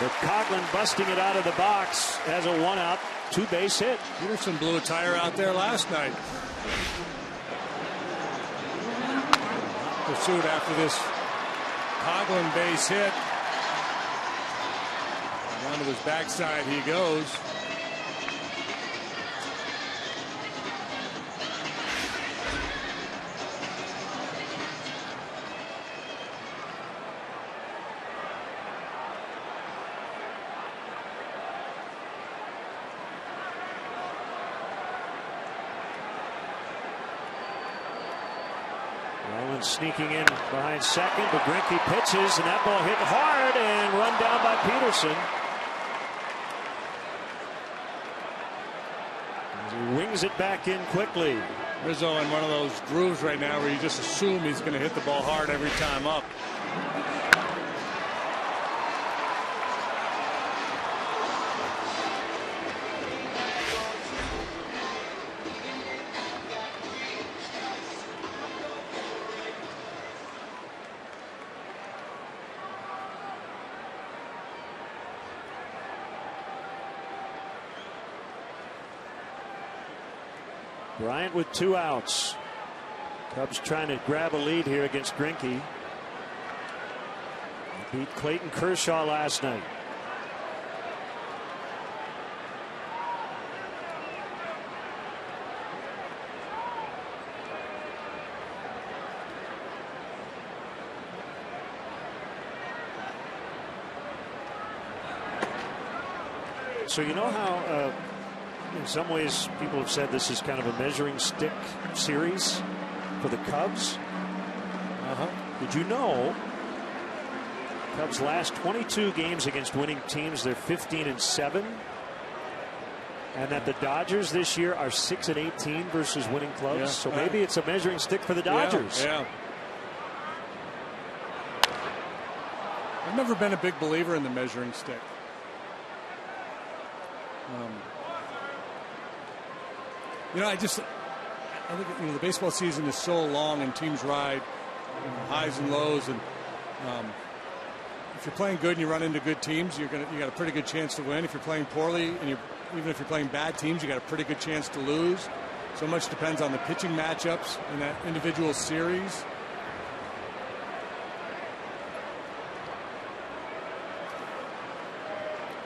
but Coughlin busting it out of the box as a 1-out, 2-base hit. Peterson blew a tire out there last night. Pursued after this Coughlin base hit. And onto his backside he goes. Sneaking in behind second, but Greinke pitches, and that ball hit hard and run down by Peterson. As he wings it back in quickly. Rizzo in one of those grooves right now where you just assume he's going to hit the ball hard every time up. Bryant with 2 outs. Cubs trying to grab a lead here against Greinke. Beat Clayton Kershaw last night. So you know how in some ways people have said this is kind of a measuring stick series for the Cubs? Did you know Cubs last 22 games against winning teams, they're 15-7, and that the Dodgers this year are 6-18 versus winning clubs? Yeah. So maybe it's a measuring stick for the Dodgers. Yeah. I've never been a big believer in the measuring stick. I think the baseball season is so long and teams ride highs and lows, and if you're playing good and you run into good teams, you got a pretty good chance to win. If you're playing poorly and even if you're playing bad teams, you got a pretty good chance to lose. So much depends on the pitching matchups in that individual series.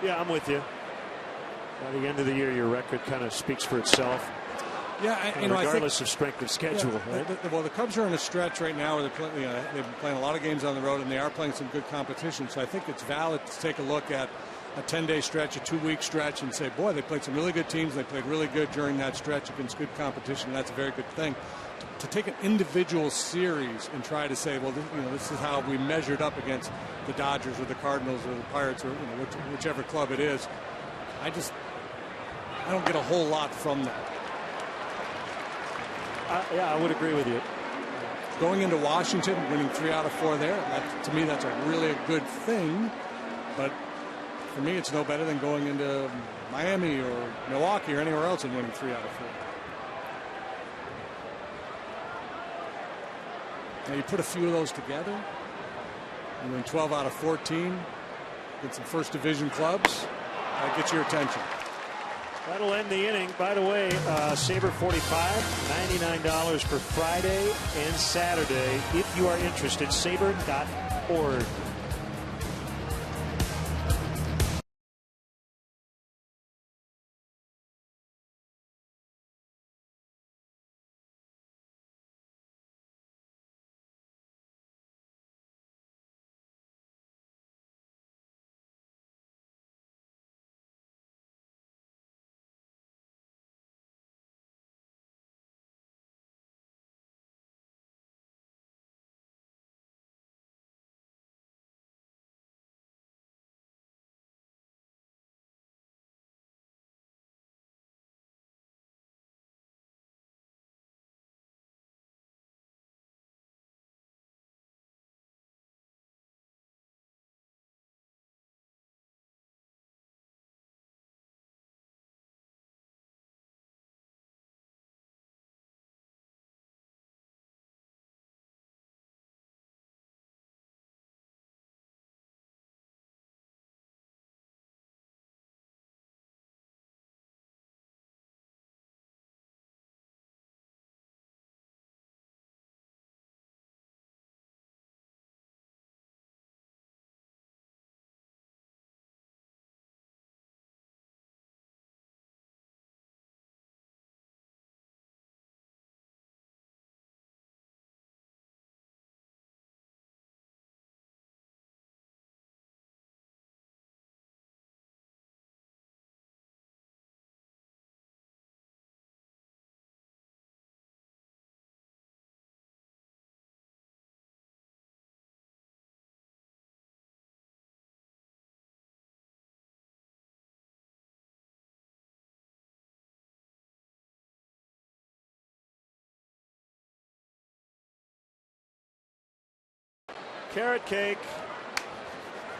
Yeah, I'm with you. By the end of the year, your record kind of speaks for itself. Yeah, regardless of strength of schedule. Yeah, right? Well, the Cubs are in a stretch right now where they've been playing a lot of games on the road, and they are playing some good competition. So I think it's valid to take a look at a 10-day stretch, a 2-week stretch, and say, boy, they played some really good teams. They played really good during that stretch against good competition. That's a very good thing. To take an individual series and try to say, well, this is how we measured up against the Dodgers or the Cardinals or the Pirates or whichever club it is, I don't get a whole lot from that. Yeah, I would agree with you. Going into Washington, winning 3 out of 4 there, to me, that's a good thing. But for me, it's no better than going into Miami or Milwaukee or anywhere else and winning 3 out of 4. Now, you put a few of those together, you win 12 out of 14, get some first division clubs, that gets your attention. That'll end the inning. By the way, Sabre 45, $99 for Friday and Saturday. If you are interested, sabre.org. Carrot cake.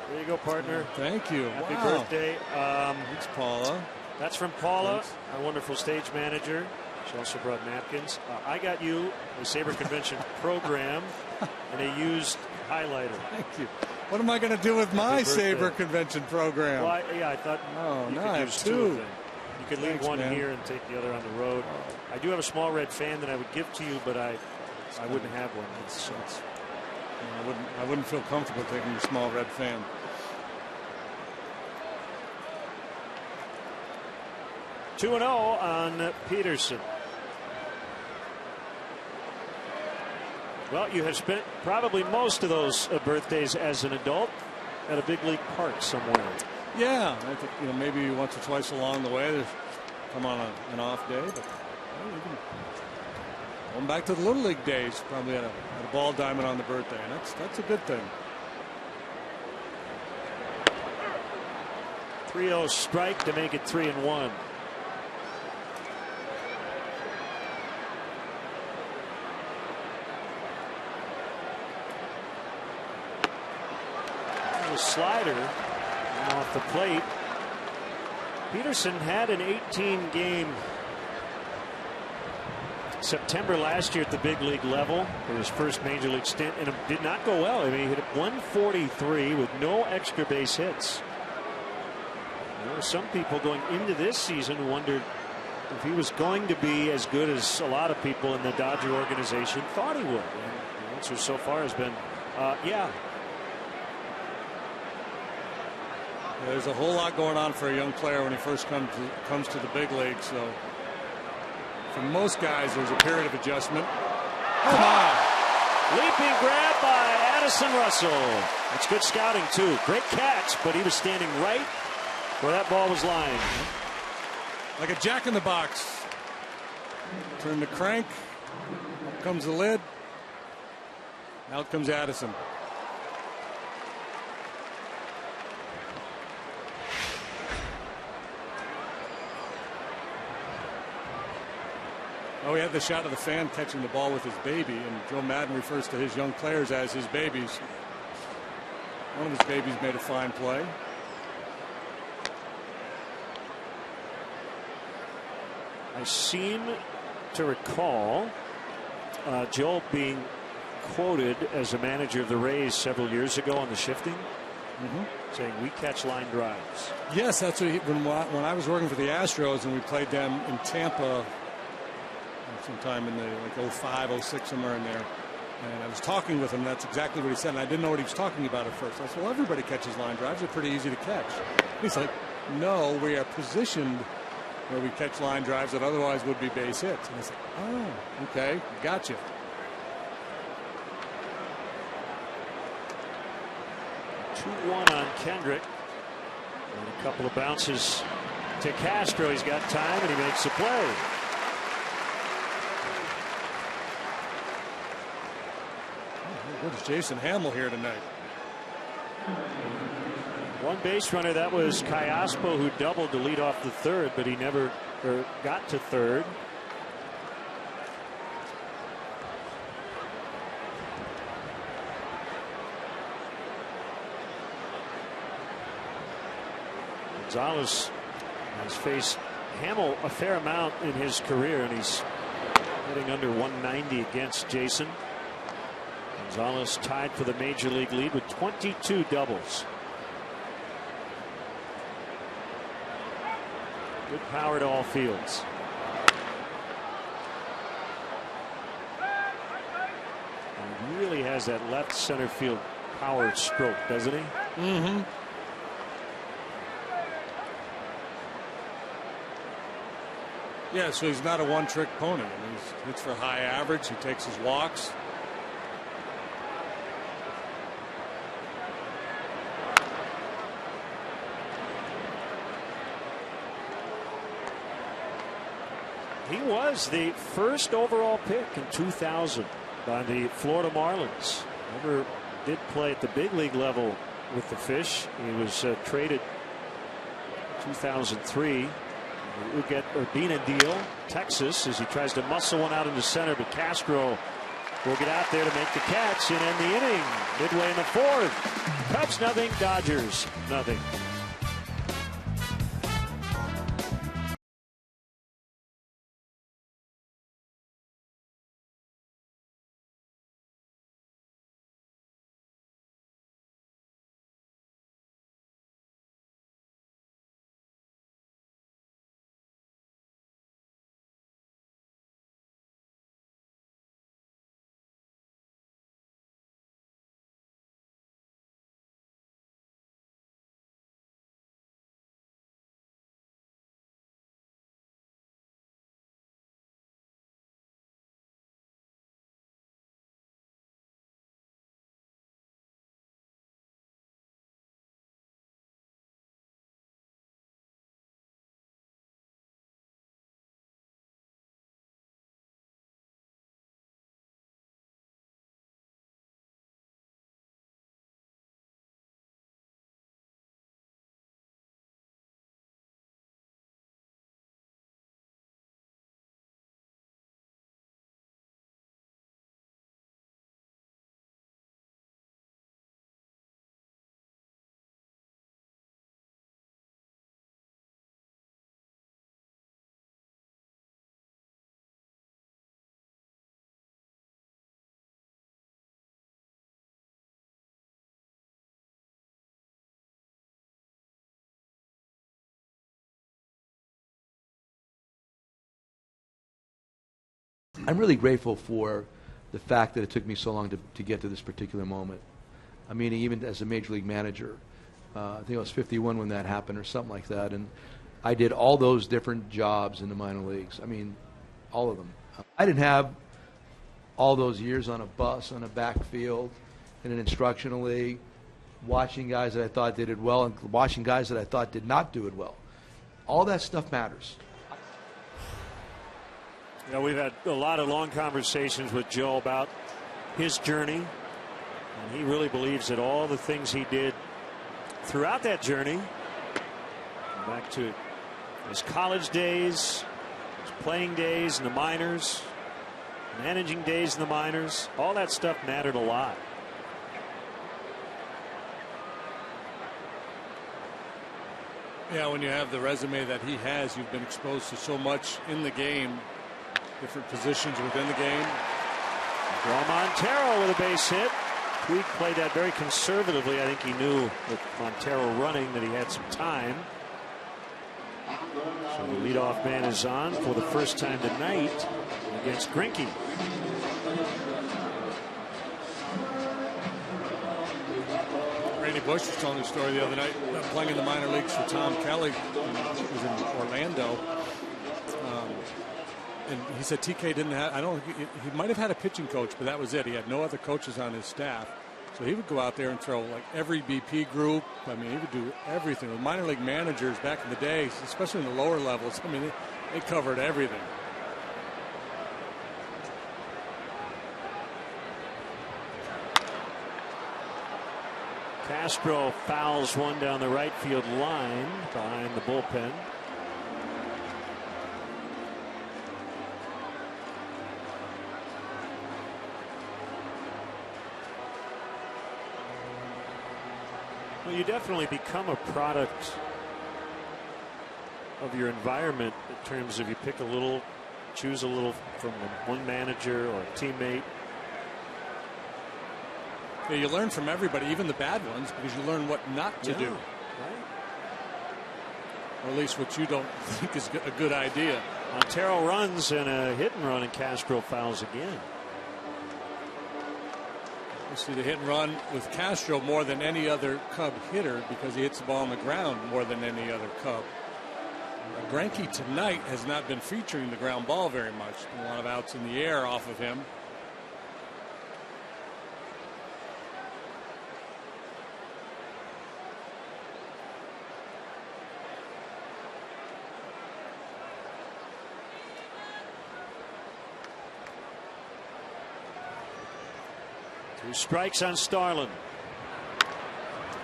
There you go, partner. Thank you. Happy birthday. It's Paula. That's from Paula, our wonderful stage manager. She also brought napkins. I got you a Sabre Convention program and a used highlighter. Thank you. What am I going to do with my Sabre Convention program? Well, I thought you could use two of them. You could leave one here and take the other on the road. I do have a small red fan that I would give to you, but I wouldn't have one. I wouldn't feel comfortable taking the small red fan. (2-0) on Peterson. Well, you have spent probably most of those birthdays as an adult at a big league park somewhere. Yeah, I think maybe once or twice along the way, there's come on an off day, but going back to the Little League days, probably had a ball diamond on the birthday, and that's a good thing. 3-0 strike to make it 3-1. A slider off the plate. Peterson had an 18-game September last year at the big league level for his first major league stint, and it did not go well. I mean, he hit 143 with no extra base hits. There were some people going into this season who wondered if he was going to be as good as a lot of people in the Dodger organization thought he would. And the answer so far has been, yeah. There's a whole lot going on for a young player when he first comes to the big league. So for most guys, there's a period of adjustment. Oh my! Leaping grab by Addison Russell. It's good scouting too. Great catch, but he was standing right where that ball was lying. Like a jack in the box. Turn the crank. Up comes the lid. Out comes Addison. Oh, he had the shot of the fan catching the ball with his baby, and Joe Madden refers to his young players as his babies. One of his babies made a fine play. I seem to recall Joe being quoted as a manager of the Rays several years ago on the shifting, saying we catch line drives. Yes, that's what when I was working for the Astros and we played them in Tampa sometime in the 05, 06, somewhere in there. And I was talking with him. That's exactly what he said. And I didn't know what he was talking about at first. I said, well, everybody catches line drives. They're pretty easy to catch. He's like, no, we are positioned where we catch line drives that otherwise would be base hits. And I said, oh, okay, gotcha. Two-1 on Kendrick. And a couple of bounces to Castro. He's got time and he makes the play. What is Jason Hamill here tonight? One base runner, that was Cayaspo, who doubled to lead off the third, but he never got to third. Gonzalez has faced Hamill a fair amount in his career, and he's hitting under 190 against Jason. Gonzalez tied for the major league lead with 22 doubles. Good power to all fields. He really has that left center field power stroke, doesn't he? Mm-hmm. Yeah, so he's not a one-trick pony. I mean, he hits for high average. He takes his walks. He was the first overall pick in 2000 by the Florida Marlins. Never did play at the big league level with the Fish. He was traded in 2003. The Urbina deal, Texas, as he tries to muscle one out into center, but Castro will get out there to make the catch and end the inning. Midway in the fourth. Cubs nothing, Dodgers nothing. I'm really grateful for the fact that it took me so long to get to this particular moment. I mean, even as a major league manager, I think I was 51 when that happened or something like that. And I did all those different jobs in the minor leagues. I mean, all of them. I didn't have all those years on a bus, on a backfield, in an instructional league, watching guys that I thought did it well and watching guys that I thought did not do it well. All that stuff matters. You know, we've had a lot of long conversations with Joe about his journey, and he really believes that all the things he did throughout that journey, back to his college days, his playing days in the minors, managing days in the minors, all that stuff mattered a lot. Yeah, when you have the resume that he has, you've been exposed to so much in the game, different positions within the game. Well, Montero with a base hit. Puig played that very conservatively. I think he knew with Montero running that he had some time. So the leadoff man is on for the first time tonight against Greinke. Randy Bush was telling the story the other night, playing in the minor leagues for Tom Kelly. He was in Orlando. And he said TK didn't have, he might have had a pitching coach, but that was it. He had no other coaches on his staff. So he would go out there and throw like every BP group. I mean, he would do everything. With minor league managers back in the day, especially in the lower levels, I mean, they covered everything. Castro fouls one down the right field line behind the bullpen. Well, you definitely become a product of your environment in terms of you pick a little, choose a little from one manager or a teammate. Yeah, you learn from everybody, even the bad ones, because you learn what not to do. Right. Or at least what you don't think is a good idea. Montero runs and a hit and run, and Castro fouls again. You see the hit and run with Castro more than any other Cub hitter because he hits the ball on the ground more than any other Cub. Greinke tonight has not been featuring the ground ball very much. A lot of outs in the air off of him. Two strikes on Starlin.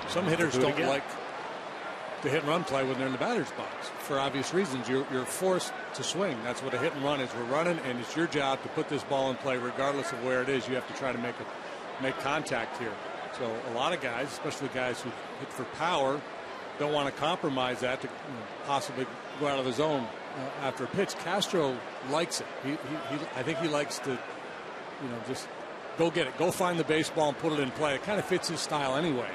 Some hitters don't like the hit and run play when they're in the batter's box for obvious reasons. You're forced to swing. That's what a hit and run is. We're running, and it's your job to put this ball in play regardless of where it is. You have to try to make contact here. So a lot of guys, especially guys who hit for power, don't want to compromise that to possibly go out of the zone after a pitch. Castro likes it. I think he likes to, just go get it. Go find the baseball and put it in play. It kind of fits his style anyway.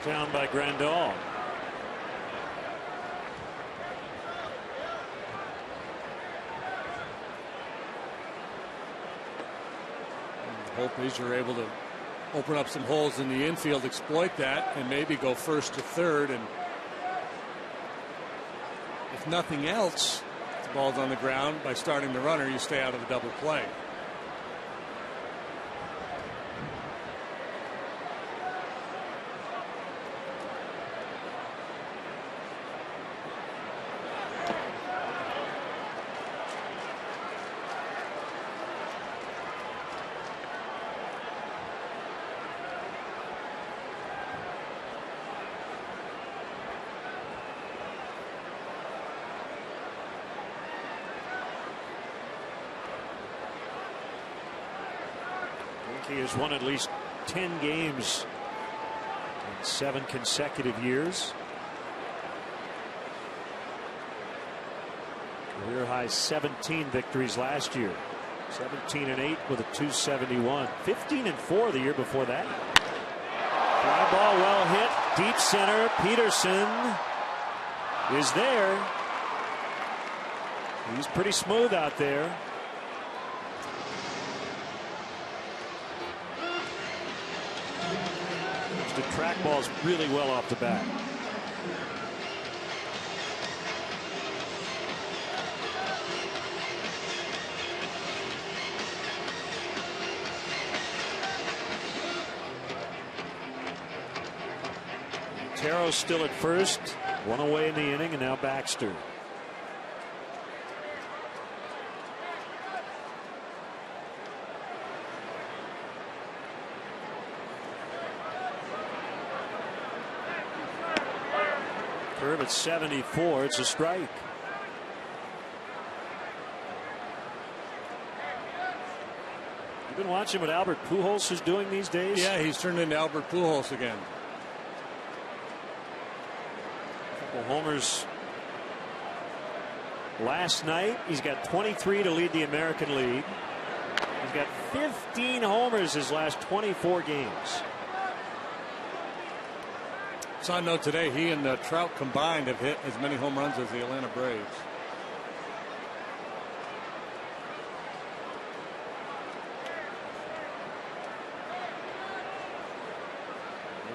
Down by Grandal. The hope is you're able to open up some holes in the infield, exploit that, and maybe go first to third. And if nothing else, the ball's on the ground, by starting the runner, you stay out of the double play. He has won at least 10 games in 7 consecutive years. Career high 17 victories last year. 17-8 with a 271. 15-4 the year before that. Fly ball well hit. Deep center. Peterson is there. He's pretty smooth out there. The track balls really well off the bat. Montero still at first, one away in the inning, and now Baxter. Curve at 74. It's a strike. You've been watching what Albert Pujols is doing these days? Yeah, he's turned into Albert Pujols again. Couple homers last night. He's got 23 to lead the American League. He's got 15 homers his last 24 games. So I know today he and Trout combined have hit as many home runs as the Atlanta Braves.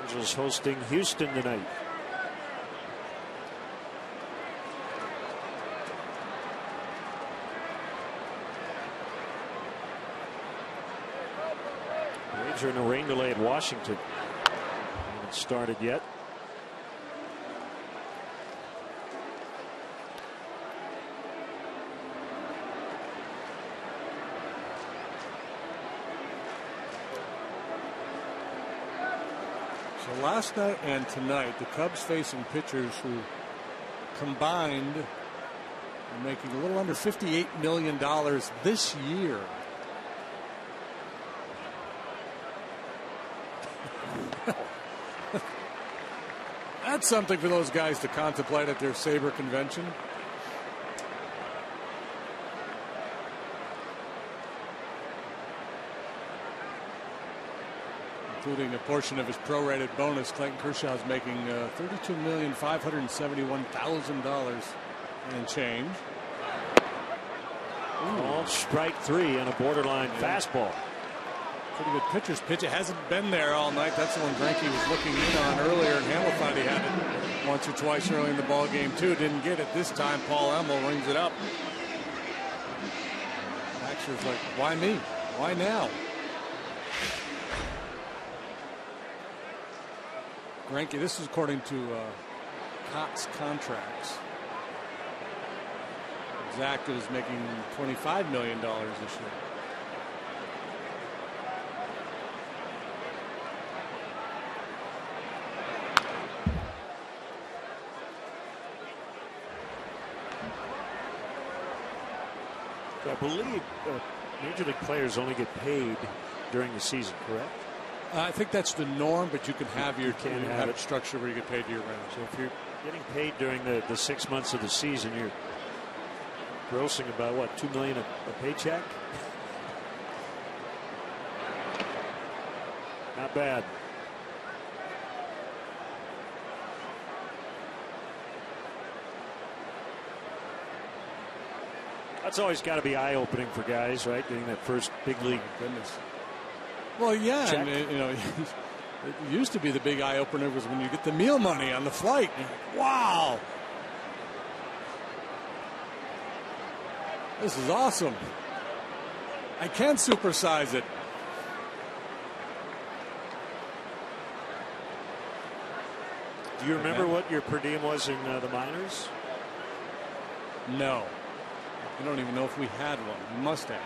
Angels hosting Houston tonight. Braves are in a rain delay at Washington. Haven't started yet. Last night and tonight, the Cubs facing pitchers who combined are making a little under $58 million this year. That's something for those guys to contemplate at their Sabre convention. Including a portion of his prorated bonus. Clayton Kershaw is making $32,571,000 and change. Ball strike three on a borderline fastball. Pretty good pitcher's pitch. It hasn't been there all night. That's the one Greinke was looking in on earlier, and Hamill thought he had it once or twice early in the ball game too. Didn't get it this time. Paul Emmel rings it up. Baxter's like, why me? Why now? Greinke, this is according to Cox contracts. Zach is making $25 million this year. I believe Major League players only get paid during the season, correct? I think that's the norm, but you can have your have it structure where you get paid year round. So if you're getting paid during the 6 months of the season, you're grossing about what, $2 million a paycheck? Not bad. That's always got to be eye-opening for guys, right? Getting that first big league. Goodness. Well, yeah, check. and you know, it used to be the big eye opener was when you get the meal money on the flight. Wow, this is awesome. I can't supersize it. Do you remember what your per diem was in the minors? No, I don't even know if we had one. We must have.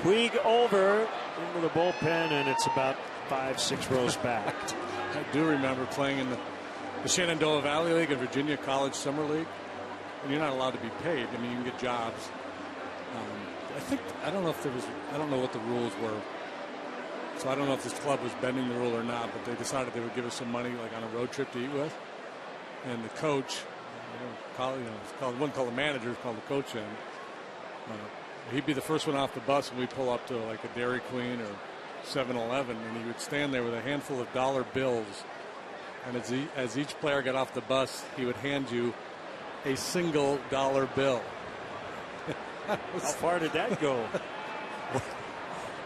Puig over into the bullpen, and it's about 5-6 rows back. I do remember playing in the Shenandoah Valley League and Virginia College Summer League, and you're not allowed to be paid. I mean, you can get jobs. I don't know what the rules were. So I don't know if this club was bending the rule or not, but they decided they would give us some money, like on a road trip to eat with. And the coach, wasn't called the manager, it's called the coach, and He'd be the first one off the bus when we pull up to like a Dairy Queen or 7-Eleven, and he would stand there with a handful of dollar bills. And as each player got off the bus, he would hand you a single dollar bill. How far did that go?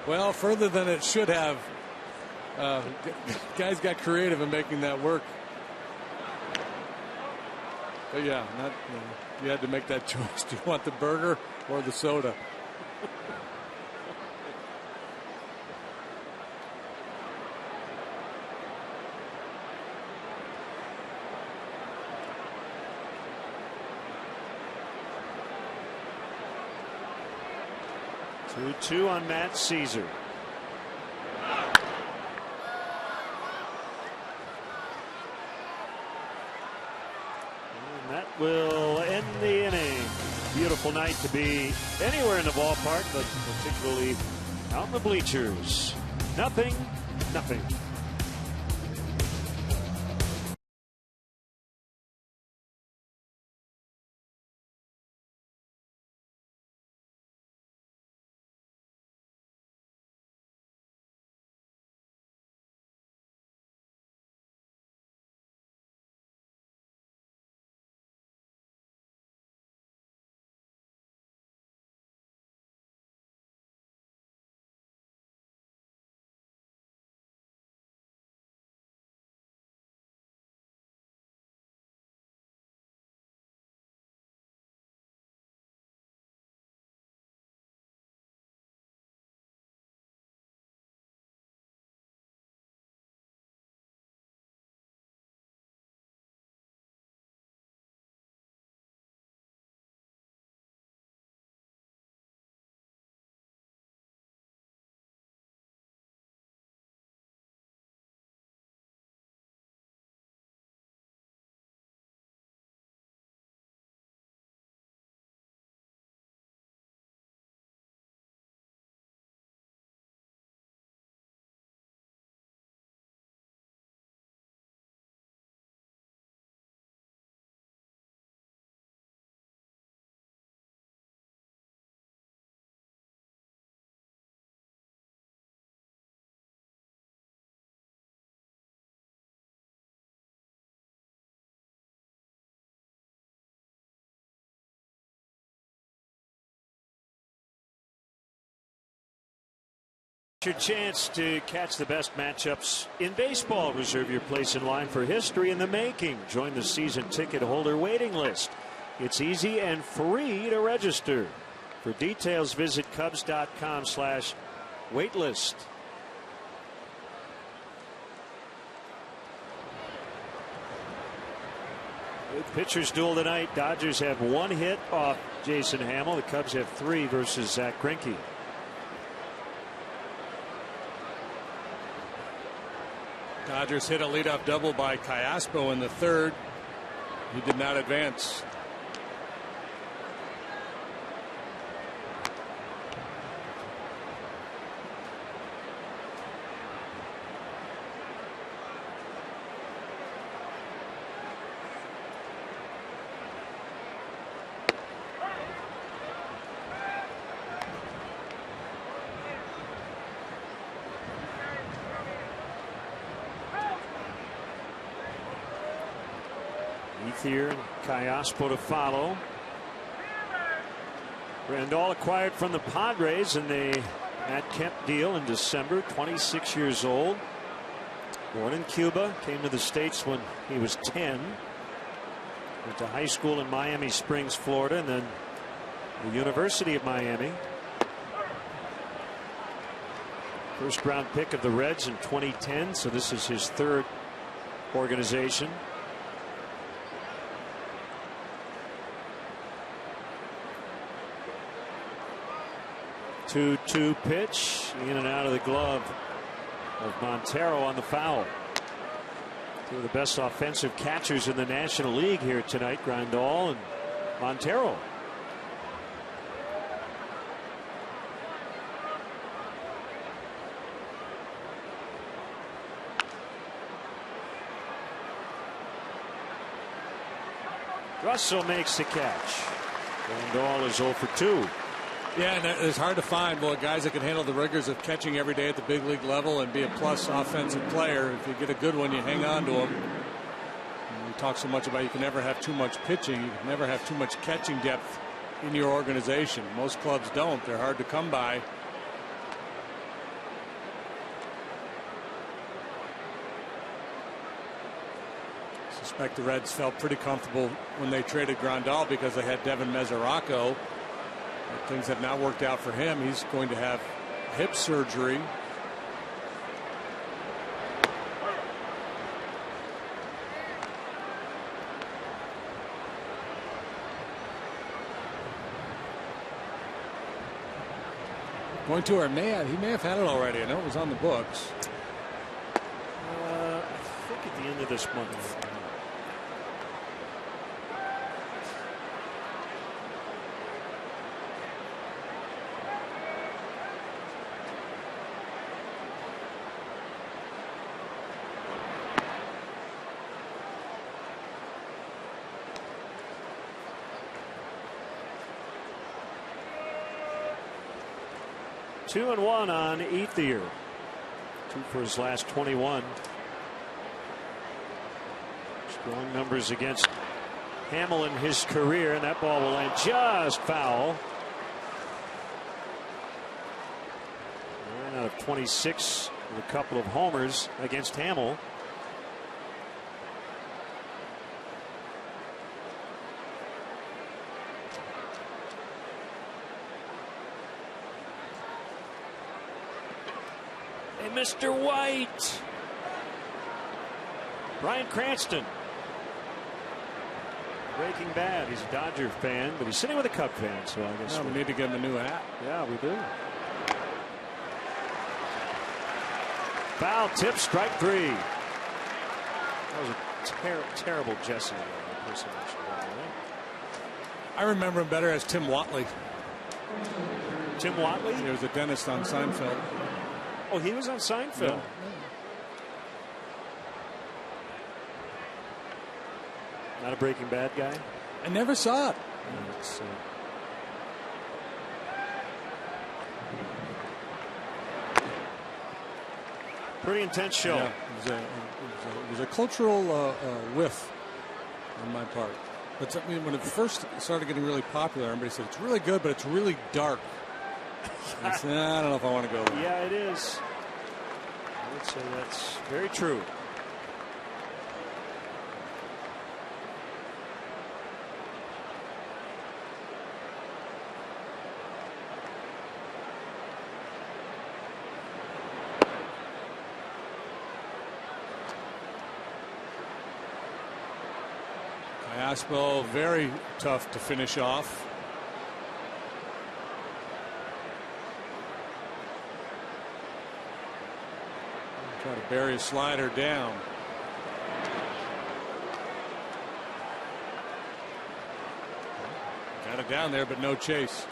Well, further than it should have. Guys got creative in making that work. But yeah, you had to make that choice. Do you want the burger or the soda? Two on Matt Caesar. And that will end the inning. Beautiful night to be anywhere in the ballpark, but particularly out in the bleachers. Nothing. Your chance to catch the best matchups in baseball. Reserve your place in line for history in the making. Join the season ticket holder waiting list. It's easy and free to register. For details, visit Cubs.com/waitlist. Good pitchers duel tonight. Dodgers have one hit off Jason Hamill. The Cubs have 3 versus Zach Greinke. Dodgers hit a leadoff double by Callaspo in the 3rd. He did not advance. Here and Callaspo to follow. Grandal acquired from the Padres in the Matt Kemp deal in December. 26 years old. Born in Cuba. Came to the States when he was 10. Went to high school in Miami Springs, Florida, and then the University of Miami. First round pick of the Reds in 2010. So this is his 3rd organization. 2-2 pitch in and out of the glove of Montero on the foul. 2 of the best offensive catchers in the National League here tonight, Grandal and Montero. Russell makes the catch. Grandal is 0 for 2. Yeah, and it's hard to find guys that can handle the rigors of catching every day at the big league level and be a plus offensive player. If you get a good one, you hang on to them. And we talk so much about you can never have too much pitching. You can never have too much catching depth in your organization. Most clubs don't. They're hard to come by. I suspect the Reds felt pretty comfortable when they traded Grandal because they had Devin Mesoraco. Things have not worked out for him. He's going to have hip surgery. Going to, or he may have had it already. I know it was on the books. I think at the end of this month. Two and one on Ethier. 2 for his last 21. Strong numbers against Hamill in his career, and that ball will land just foul. 9 out of 26 with a couple of homers against Hamill. Mr. White. Bryan Cranston. Breaking Bad. He's a Dodger fan, but he's sitting with a Cub fan, so I guess we need to get him a new hat. Yeah, we do. Foul tip, strike 3. That was a terrible Jesse impersonation. I remember him better as Tim Watley. Tim Watley? He was a dentist on Seinfeld. Oh, he was on Seinfeld. Yeah. Not a Breaking Bad guy? I never saw it. Pretty intense show. Yeah, it was a cultural whiff on my part. But I mean, when it first started getting really popular, everybody said it's really good, but it's really dark. I said, I don't know if I want to go there. Yeah, it is. I would say that's very true. Aspo, very tough to finish off. Try to bury a slider down. Got it down there, but no chase.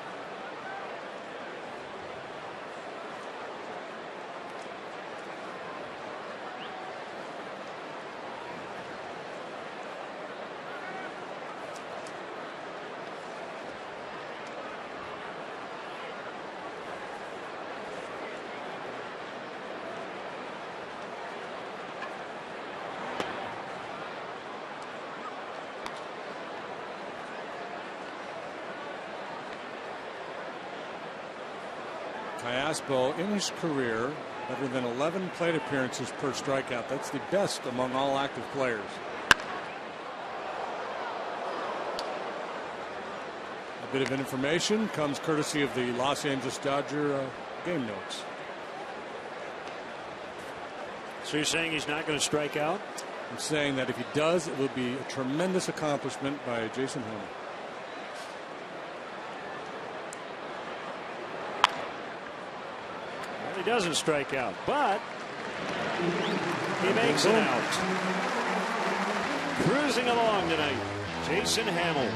Aspo in his career better than 11 plate appearances per strikeout. That's the best among all active players. A bit of information comes courtesy of the Los Angeles Dodger game notes. So you're saying he's not going to strike out? I'm saying that if he does, it will be a tremendous accomplishment by Jason Hamill. He doesn't strike out, but he makes it out. Cruising along tonight, Jason Hamill.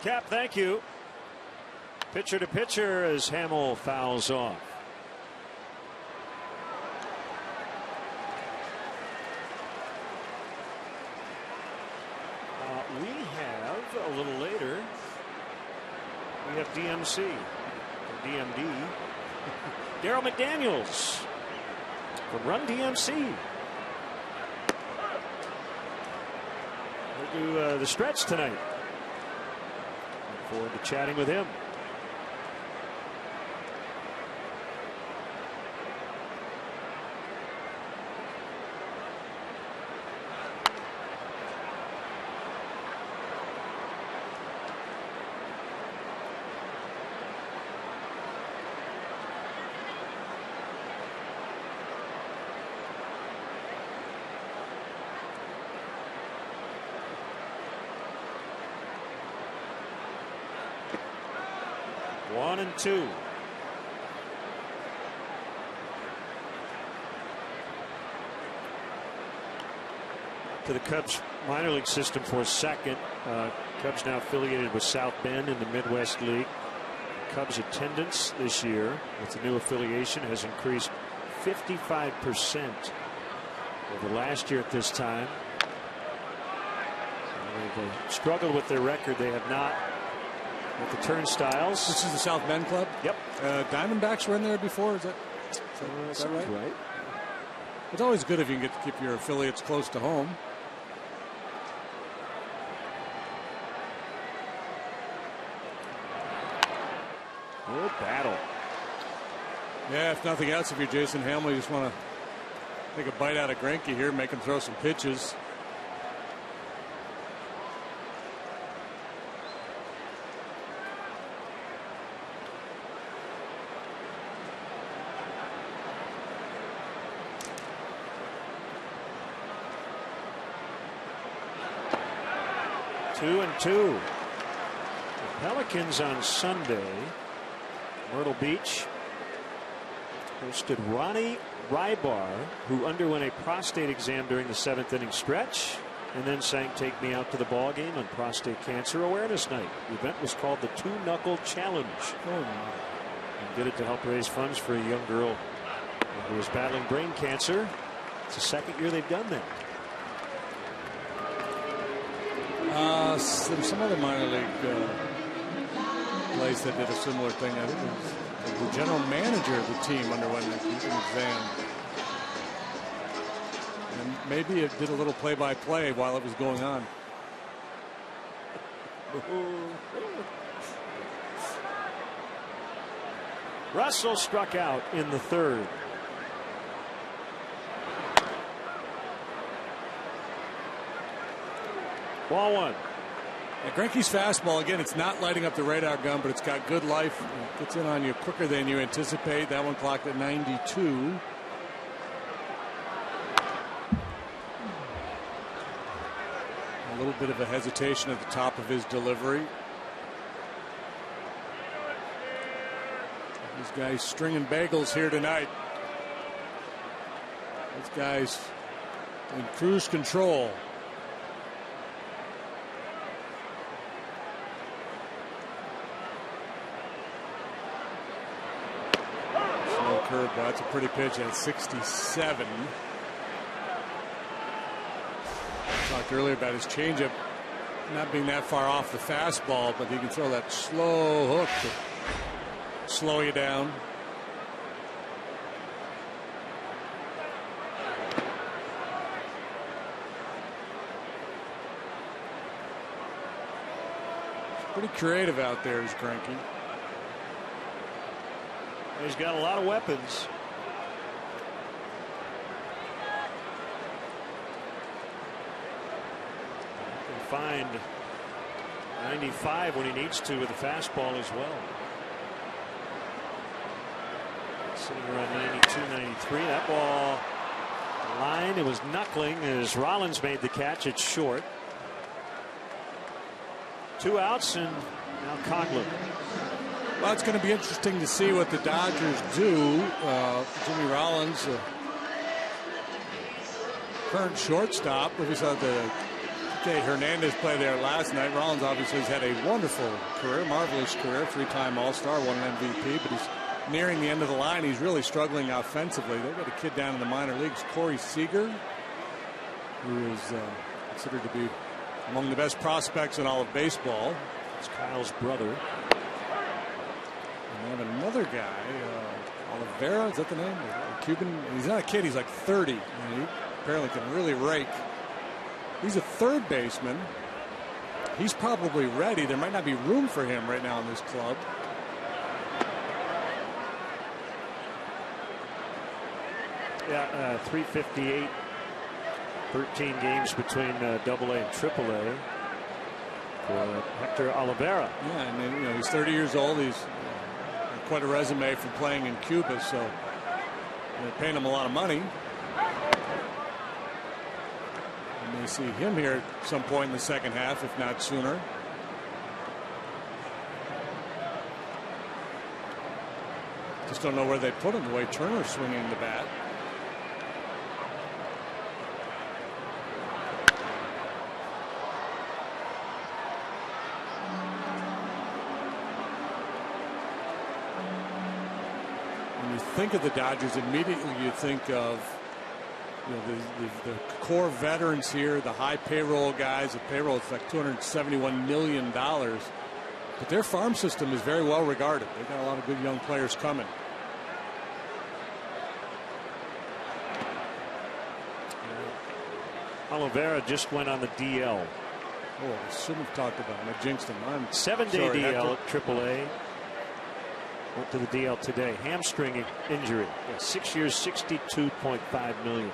Cap, thank you. Pitcher to pitcher as Hamill fouls off. We have a little later. We have DMC, or DMD. Darryl McDaniels from Run DMC. We'll do the stretch tonight. Look forward to chatting with him. One and two. To the Cubs minor league system for a second. Cubs now affiliated with South Bend in the Midwest League. Cubs attendance this year with the new affiliation has increased 55% over last year at this time. They've struggled with their record. They have not with the turnstiles. This is the South Bend Club? Yep. Diamondbacks were in there before? Is that right? It's always good if you can get to keep your affiliates close to home. Good battle. Yeah, if nothing else, if you're Jason Hamill, you just want to take a bite out of Greinke here, make him throw some pitches. Two and two. The Pelicans on Sunday. Myrtle Beach hosted Ronnie Rybar, who underwent a prostate exam during the 7th inning stretch and then sang "Take Me Out to the Ball Game" on Prostate Cancer Awareness Night. The event was called the Two Knuckle Challenge. And did it to help raise funds for a young girl who was battling brain cancer. It's the second year they've done that. There's some other minor league place that did a similar thing. I think it was the general manager of the team underwent an exam. And maybe it did a little play-by-play while it was going on. Russell struck out in the 3rd. Ball one. Yeah, Greinke's fastball, again, it's not lighting up the radar gun, but it's got good life. It gets in on you quicker than you anticipate. That one clocked at 92. A little bit of a hesitation at the top of his delivery. These guys stringing bagels here tonight. These guys in cruise control. Curveball. That's a pretty pitch at 67. I talked earlier about his changeup not being that far off the fastball, but he can throw that slow hook to slow you down. It's pretty creative out there, is Greinke. He's got a lot of weapons. He can find 95 when he needs to with the fastball as well. Sitting around 92, 93. That ball line, it was knuckling as Rollins made the catch. It's short. 2 outs and now Coghlan. Well, it's going to be interesting to see what the Dodgers do. Jimmy Rollins, current shortstop, we saw the Okay, Hernandez played there last night. Rollins obviously has had a wonderful career, marvelous career, 3-time All-Star, won an MVP, but he's nearing the end of the line. He's really struggling offensively. They've got a kid down in the minor leagues, Corey Seager, who is considered to be among the best prospects in all of baseball. It's Kyle's brother. And they have another guy, Oliveira, is that the name? A Cuban. He's not a kid, he's like 30. And he apparently can really rake. He's a third baseman. He's probably ready. There might not be room for him right now in this club. Yeah, 358. 13 games between AA and AAA for Hector Oliveira. Yeah, and then, he's 30 years old. He's quite a resume for playing in Cuba, so they're paying him a lot of money. We may see him here at some point in the second half, if not sooner. Just don't know where they put him, the way Turner's swinging the bat. Think of the Dodgers, immediately you think of the core veterans here, the high payroll guys. The payroll is like $271 million, but their farm system is very well regarded. They've got a lot of good young players coming. Oliveira just went on the DL. Oh, I shouldn't have talked about him. I jinxed him. 7-day DL at AAA. Went to the DL today. Hamstring injury. 6 years, $62.5 million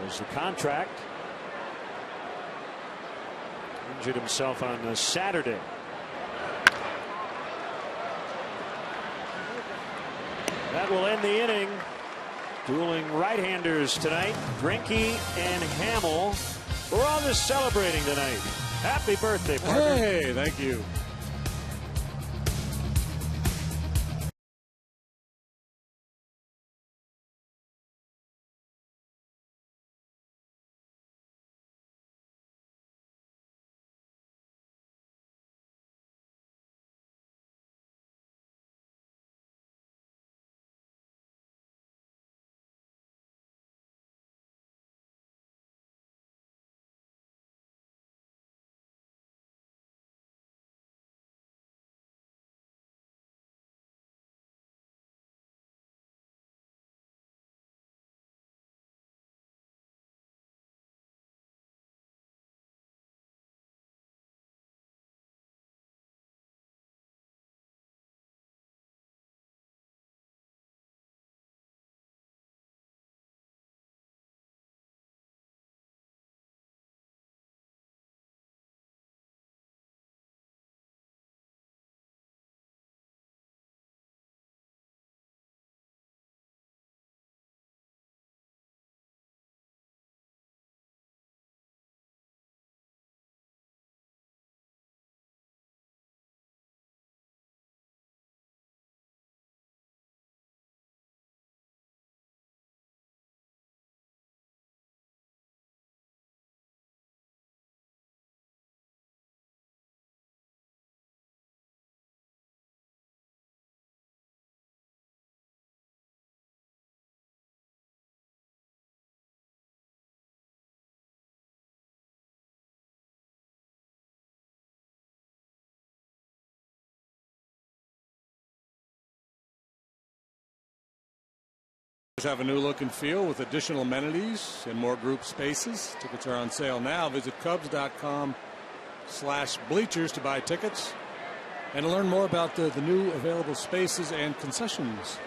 was the contract. Injured himself on Saturday. That will end the inning. Dueling right-handers tonight. Greinke and Hamill. We're all just celebrating tonight. Happy birthday, partner. Hey, thank you. Have a new look and feel with additional amenities and more group spaces. Tickets are on sale now. Visit Cubs.com/bleachers to buy tickets and to learn more about the new available spaces and concessions.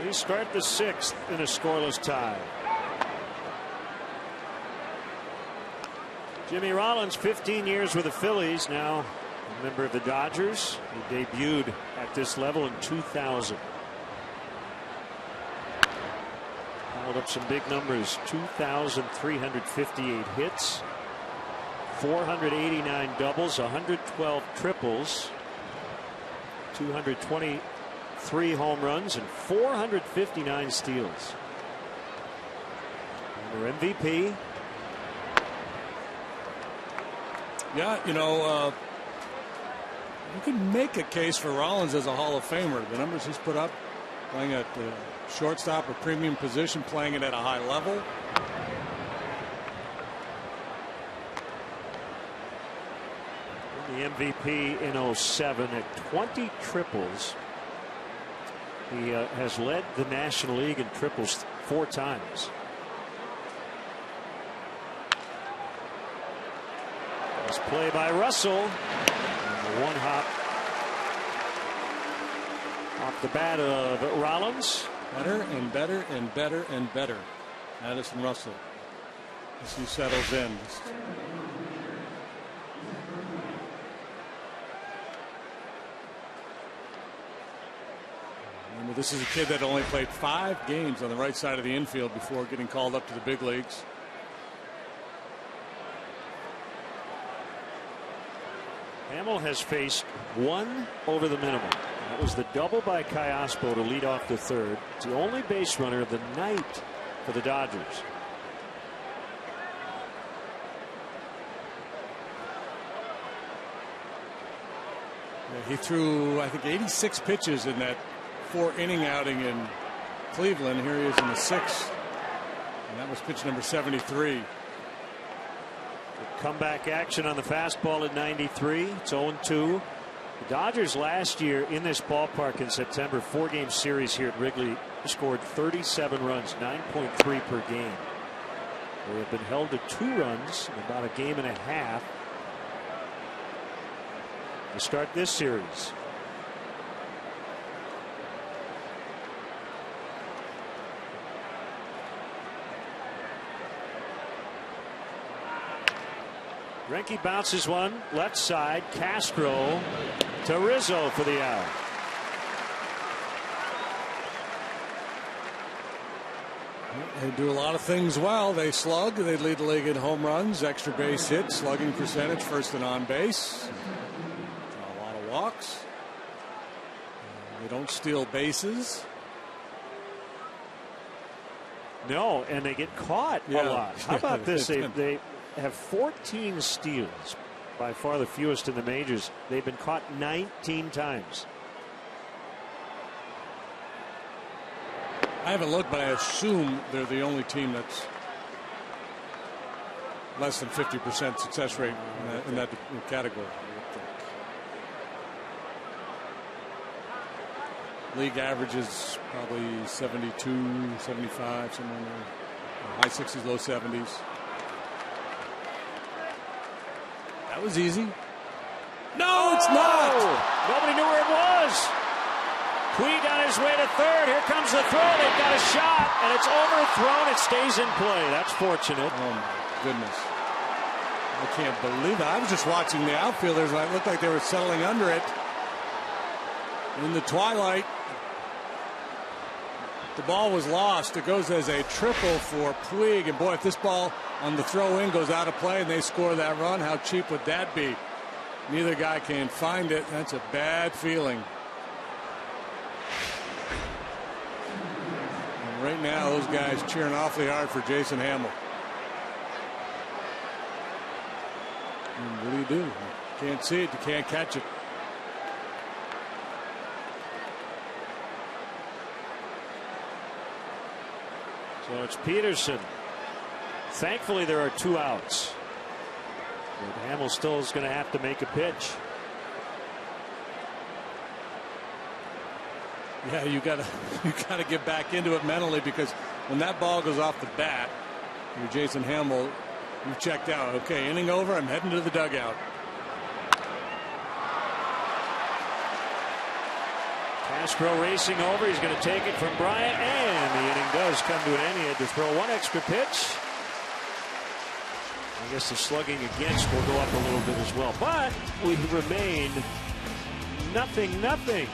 We start the sixth in a scoreless tie. Jimmy Rollins, 15 years with the Phillies, now a member of the Dodgers. He debuted at this level in 2000. Piled up some big numbers. 2,358 hits, 489 doubles, 112 triples, 224 3 home runs and 459 steals. Former MVP. Yeah, you know, you can make a case for Rollins as a Hall of Famer. The numbers he's put up, playing at the shortstop, a premium position, playing it at a high level. The MVP in 07 at 20 triples. He has led the National League in triples 4 times. Nice play by Russell. And the one hop off the bat of Rollins. Better and better and better and better. Addison Russell, as he settles in. Remember, this is a kid that only played 5 games on the right side of the infield before getting called up to the big leagues. Hamill has faced 1 over the minimum. That was the double by Cayaspo to lead off the 3rd. It's the only base runner of the night for the Dodgers. Yeah, he threw, I think, 86 pitches in that 4-inning outing in Cleveland. Here he is in the 6th, and that was pitch number 73. Comeback action on the fastball at 93. It's 0-2. The Dodgers last year in this ballpark in September, 4-game series here at Wrigley, scored 37 runs, 9.3 per game. They have been held to 2 runs in about a game and a half to start this series. Greinke bounces one left side. Castro to Rizzo for the out. They do a lot of things well. They slug. They lead the league in home runs, extra base hits, slugging percentage, first and on base. Draw a lot of walks. They don't steal bases. No, and they get caught a lot. How about this? They have 14 steals, by far the fewest in the majors. They've been caught 19 times. I haven't looked, but I assume they're the only team that's less than 50% success rate in that category. League average is probably 72, 75, somewhere in there. High 60s, low 70s. That was easy. No, it's not. Nobody knew where it was. Puig on his way to 3rd. Here comes the throw. They've got a shot, and it's overthrown. It stays in play. That's fortunate. Oh, my goodness. I can't believe it. I was just watching the outfielders, and it looked like they were settling under it in the twilight. The ball was lost. It goes as a triple for Puig. And boy, if this ball on the throw in goes out of play and they score that run, how cheap would that be? Neither guy can find it. That's a bad feeling. And right now, those guys cheering awfully hard for Jason Hamill. And what do? You can't see it. You can't catch it. So it's Peterson. Thankfully, there are 2 outs. But Hamill still is going to have to make a pitch. Yeah, you gotta get back into it mentally, because when that ball goes off the bat, you're Jason Hamill. You've checked out. Okay, inning over. I'm heading to the dugout. Castro racing over. He's going to take it from Bryant, and the inning does come to an end. He had to throw 1 extra pitch. I guess the slugging against will go up a little bit as well, but we remain 0-0.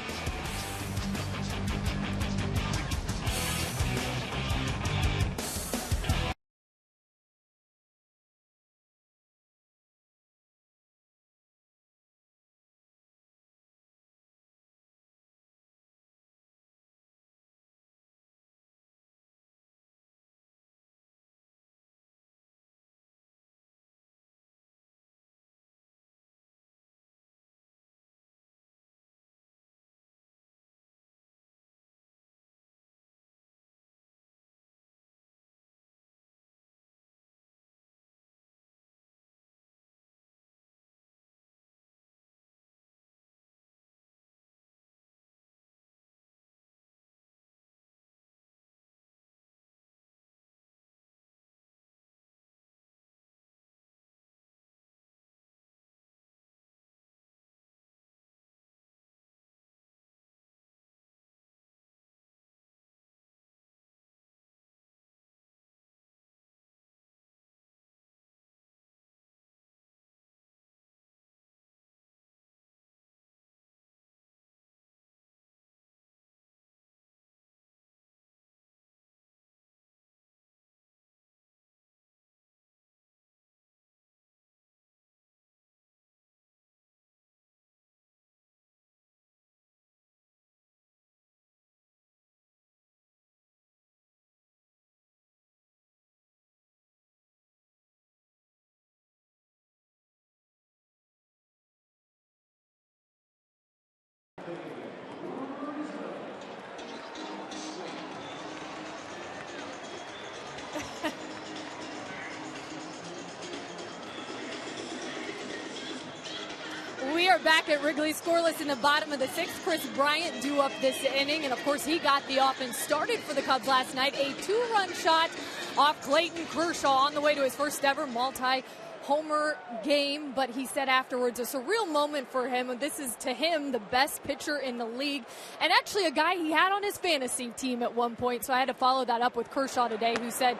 are back at Wrigley, scoreless in the bottom of the 6th. Chris Bryant due up this inning, and of course he got the offense started for the Cubs last night. A 2-run shot off Clayton Kershaw on the way to his first ever multi-homer game, but he said afterwards a surreal moment for him. This is, to him, the best pitcher in the league, and actually a guy he had on his fantasy team at one point, so I had to follow that up with Kershaw today, who said,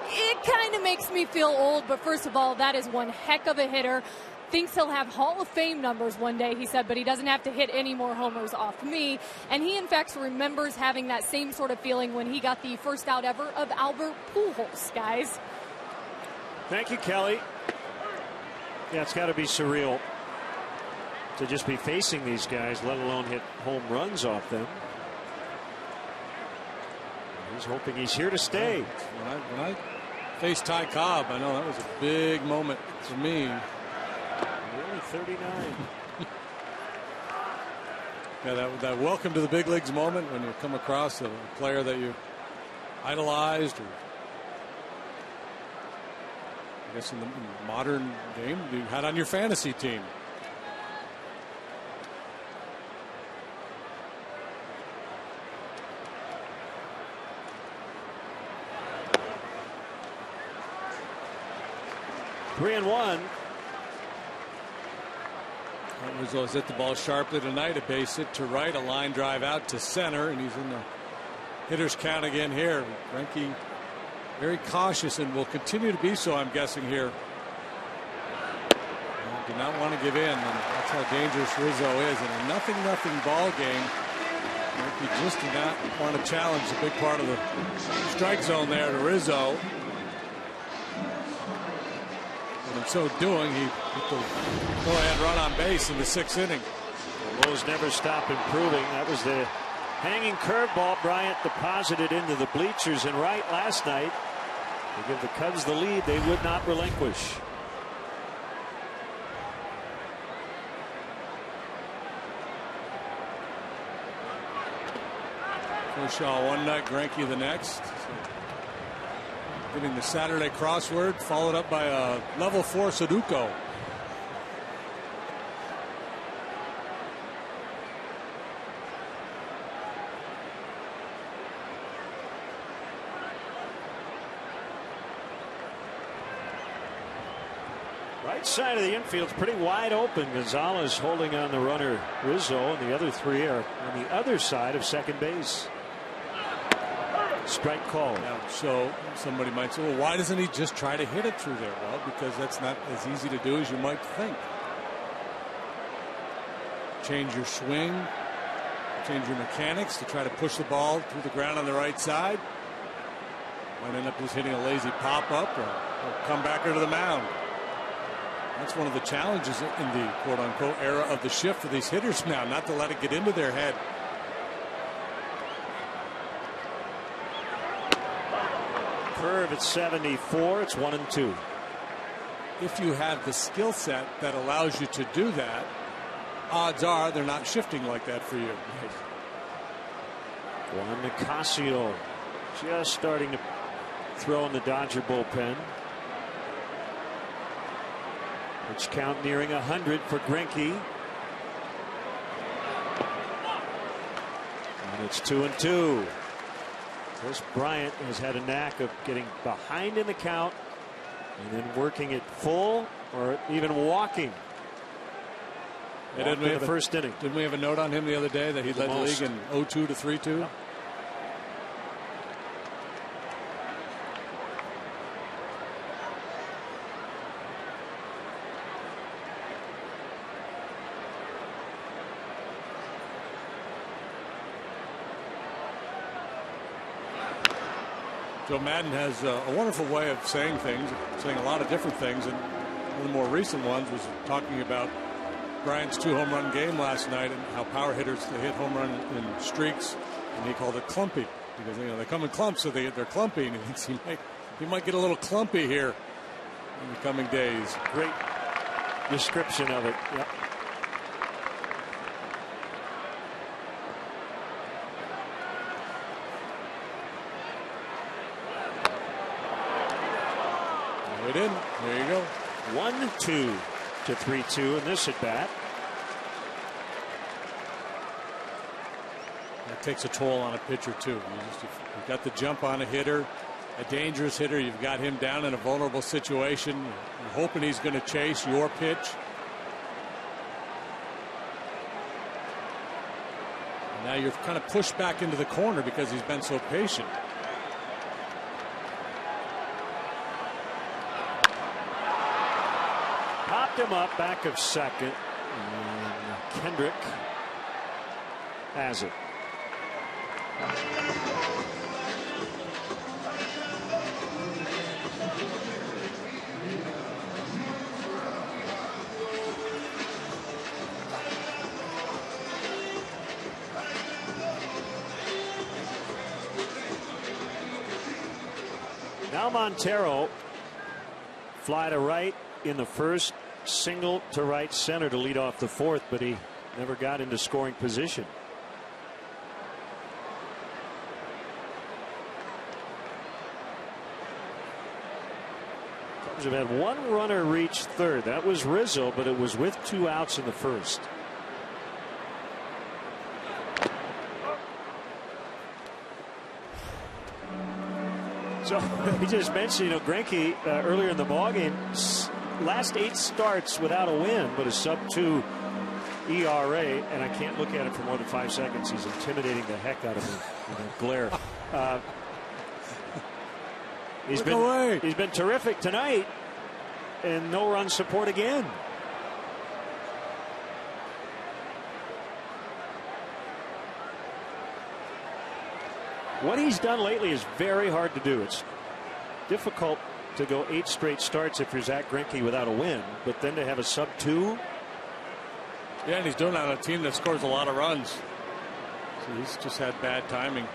it kind of makes me feel old, but first of all, that is one heck of a hitter. Thinks he'll have Hall of Fame numbers one day, he said, but he doesn't have to hit any more homers off me. And he, in fact, remembers having that same sort of feeling when he got the first out ever of Albert Pujols, guys. Thank you, Kelly. Yeah, it's got to be surreal to just be facing these guys, let alone hit home runs off them. He's hoping he's here to stay. When I faced Ty Cobb, I know that was a big moment for me. Really, 39. Yeah, that welcome to the big leagues moment when you come across a player that you idolized, or I guess in the modern game you had on your fantasy team. Three and one. Rizzo's hit the ball sharply tonight. A base hit to right, a line drive out to center, and he's in the hitter's count again here. Greinke very cautious and will continue to be so, I'm guessing, here. Do not want to give in, and that's how dangerous Rizzo is. In a 0-0 ball game, Greinke just did not want to challenge a big part of the strike zone there to Rizzo. In so doing, he put the go-ahead run on base in the 6th inning. The Lows never stop improving. That was the hanging curveball Bryant deposited into the bleachers and right last night to give the Cubs the lead they would not relinquish. Kershaw one night, Greinke the next. Getting the Saturday crossword followed up by a level 4 Sudoku. Right side of the infield is pretty wide open. Gonzalez holding on the runner Rizzo, and the other three are on the other side of second base. Strike call. Yeah, so somebody might say, well, why doesn't he just try to hit it through there? Well, because that's not as easy to do as you might think. Change your swing, change your mechanics to try to push the ball through the ground on the right side. Might end up just hitting a lazy pop-up or come back to the mound. That's one of the challenges in the quote-unquote era of the shift for these hitters now, not to let it get into their head. Curve at 74. It's 1-2. If you have the skill set that allows you to do that, odds are they're not shifting like that for you. Juan Nicasio just starting to throw in the Dodger bullpen. Pitch count nearing 100 for Greinke. And it's 2-2. Chris Bryant has had a knack of getting behind in the count and then working it full or even walking. Didn't we have the first inning? Didn't we have a note on him the other day that he led the league in 0-2 to 3-2? Yep. Joe Madden has a wonderful way of saying things, saying a lot of different things, and one of the more recent ones was talking about Bryant's 2-home run game last night and how power hitters, they hit home run in streaks, and he called it clumpy because they come in clumps, so they're clumpy, and he thinks he might get a little clumpy here in the coming days. Great description of it. Yep. It in. There you go. 1-2 to 3-2 in this at bat. That takes a toll on a pitcher too. You've got the jump on a hitter, a dangerous hitter. You've got him down in a vulnerable situation. You're hoping he's going to chase your pitch. And now you're kind of pushed back into the corner because he's been so patient. Popped him up back of second. And Kendrick has it. Now Montero fly to right in the first, single to right center to lead off the fourth, but he never got into scoring position. Cubs have had one runner reach third. That was Rizzo, but it was with 2 outs in the first. So we just mentioned, Greinke earlier in the ballgame, last 8 starts without a win, but a sub-2 ERA, and I can't look at it for more than 5 seconds. He's intimidating the heck out of me in the glare. He's been terrific tonight, and no run support again. What he's done lately is very hard to do. It's difficult to go 8 straight starts if you're Zach Greinke without a win, but then to have a sub-2. Yeah, and he's doing that on a team that scores a lot of runs. So he's just had bad timing.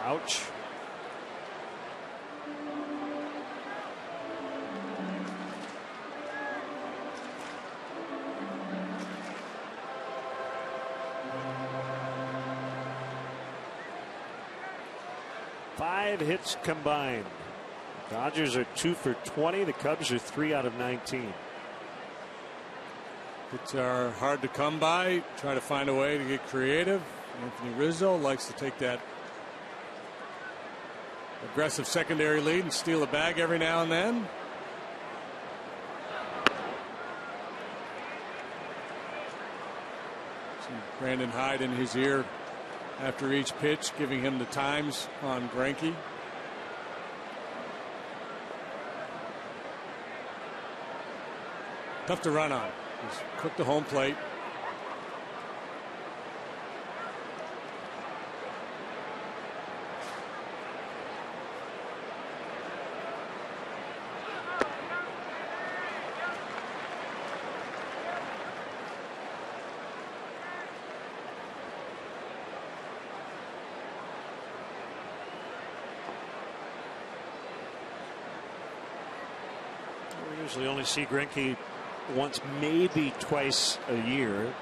Ouch. Five hits combined. Dodgers are 2 for 20. The Cubs are 3 out of 19. Hits are hard to come by. Try to find a way to get creative. Anthony Rizzo likes to take that aggressive secondary lead and steal a bag every now and then. Some Brandon Hyde in his ear after each pitch, giving him the times on Greinke. Tough to run on. He's cooked the home plate. Usually only see Greinke once, maybe twice a year.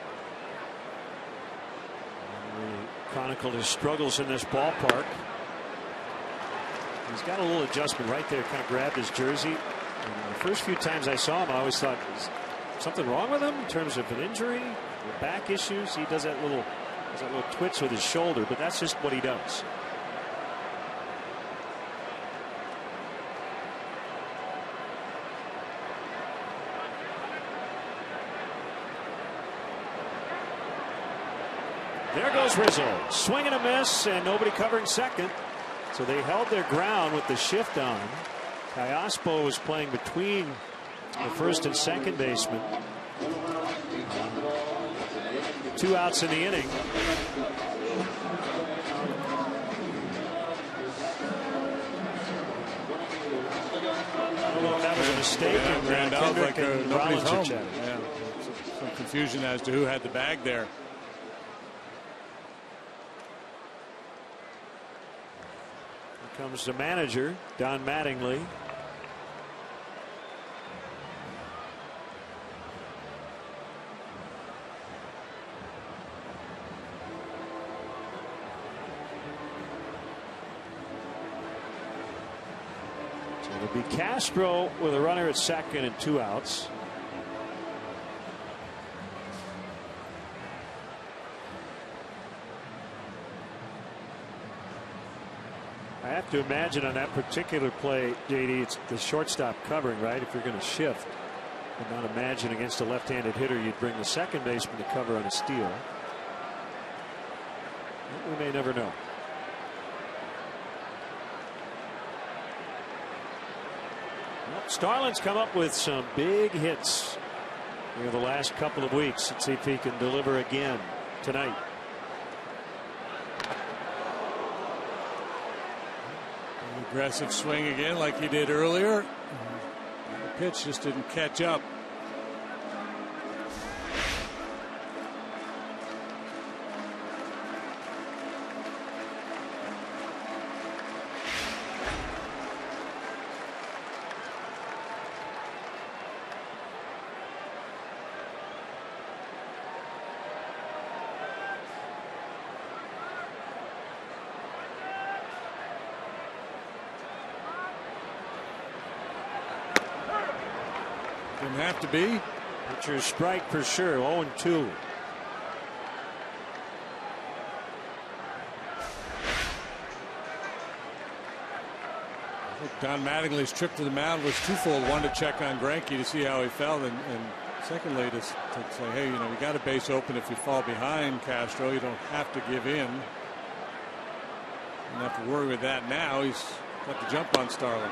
We chronicled his struggles in this ballpark. He's got a little adjustment right there, kind of grabbed his jersey. And the first few times I saw him, I always thought, is something wrong with him in terms of an injury, back issues? He does that little twitch with his shoulder, but that's just what he does. There goes Rizzo. Swing and a miss, and nobody covering second. So they held their ground with the shift on. Kayaspo was playing between the first and second baseman. 2 outs in the inning. Well, that was a mistake. Yeah, Kendrick like and nobody's Rollins are home. chatting. Yeah. Some confusion as to who had the bag there. Here comes the manager, Don Mattingly. So it'll be Castro with a runner at second and 2 outs. I have to imagine on that particular play, JD, it's the shortstop covering, right? If you're going to shift, and not imagine against a left-handed hitter you'd bring the second baseman to cover on a steal. We may never know. Well, Starlin's come up with some big hits here the last couple of weeks. Let's see if he can deliver again tonight. An aggressive swing again like he did earlier. The pitch just didn't catch up. Didn't have to be. Pitcher's strike for sure. 0-2. Don Mattingly's trip to the mound was twofold. One, to check on Greinke to see how he felt, and secondly to say, hey, you got a base open. If you fall behind Castro, you don't have to give in. You don't have to worry with that now. He's got the jump on Starlin.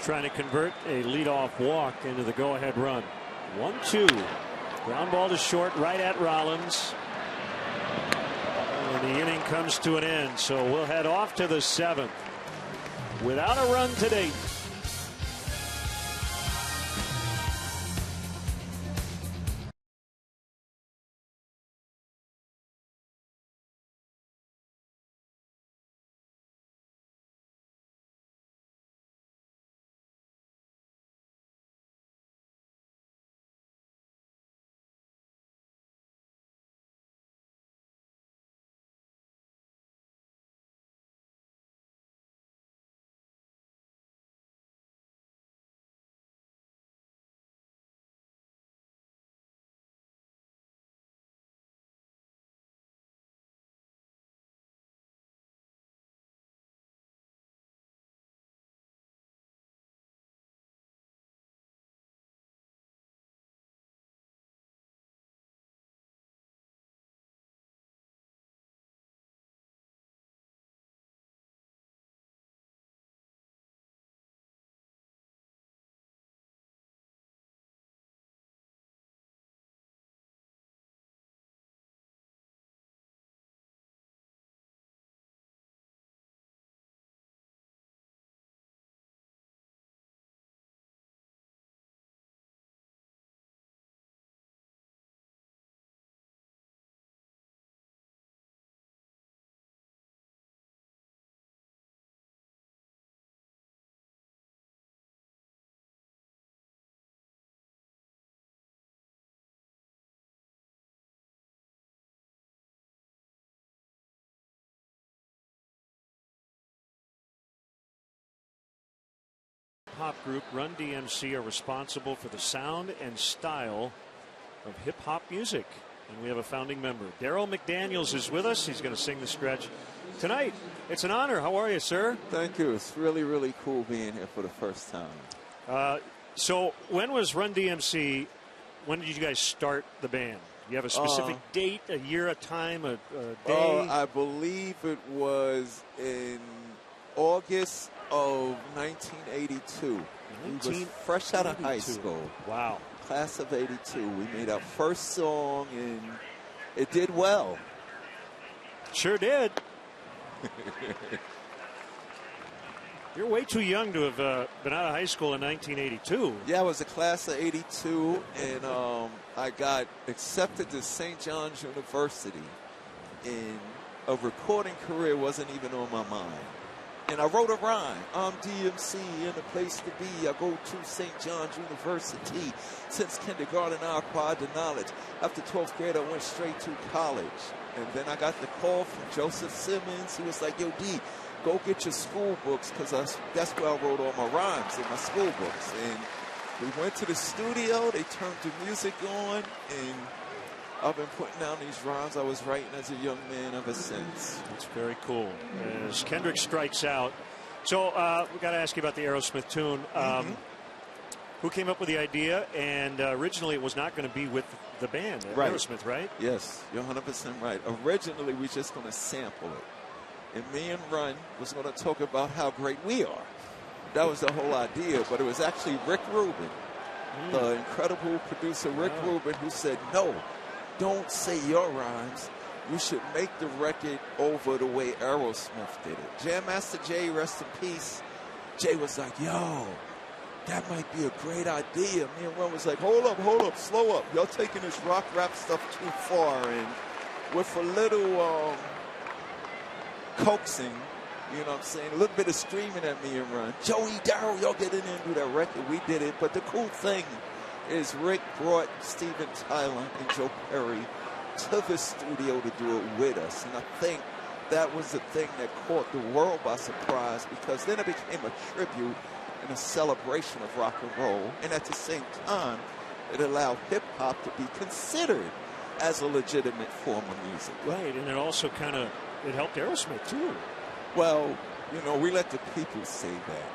Trying to convert a leadoff walk into the go-ahead run. 1-2. Ground ball to short, right at Rollins. And the inning comes to an end. So we'll head off to the 7th without a run to date. Hop group Run DMC are responsible for the sound and style of hip hop music, and we have a founding member. Daryl McDaniels is with us. He's going to sing the stretch tonight. It's an honor. How are you, sir? Thank you. It's really, really cool being here for the first time. So when was Run DMC? When did you guys start the band? You have a specific date, a year, a time, a day? I believe it was in August of 1982. We was fresh out of high school. Wow. Class of 82. We made our first song, and it did well. Sure did. You're way too young to have been out of high school in 1982. Yeah, I was a class of '82, and I got accepted to St. John's University, and a recording career wasn't even on my mind. And I wrote a rhyme. I'm DMC and the place to be. I go to St. John's University. Since kindergarten, I acquired the knowledge. After 12th grade, I went straight to college. And then I got the call from Joseph Simmons. He was like, yo, D, go get your school books, because that's where I wrote all my rhymes, in my school books. And we went to the studio. They turned the music on, and I've been putting down these rhymes I was writing as a young man ever since. That's very cool. As Kendrick strikes out. So we got to ask you about the Aerosmith tune. Who came up with the idea? And originally it was not going to be with the band, Aerosmith, right? Yes, you're 100% right. Originally we were just going to sample it. And me and Run was going to talk about how great we are. That was the whole idea. But it was actually Rick Rubin, the incredible producer Rick Rubin, who said, no, don't say your rhymes. You should make the record over the way Aerosmith did it. Jam Master Jay, rest in peace. Jay was like, yo, that might be a great idea. Me and Ron was like, hold up, slow up. Y'all taking this rock rap stuff too far. And with a little coaxing, you know what I'm saying, a little bit of screaming at me and Ron, Joey, Darryl, y'all get in there and do that record. We did it. But the cool thing is Rick brought Steven Tyler and Joe Perry to the studio to do it with us. And I think that was the thing that caught the world by surprise, because then it became a tribute and a celebration of rock and roll. And at the same time, it allowed hip-hop to be considered as a legitimate form of music. Right, and it also kind of, it helped Aerosmith too. Well, you know, we let the people say that.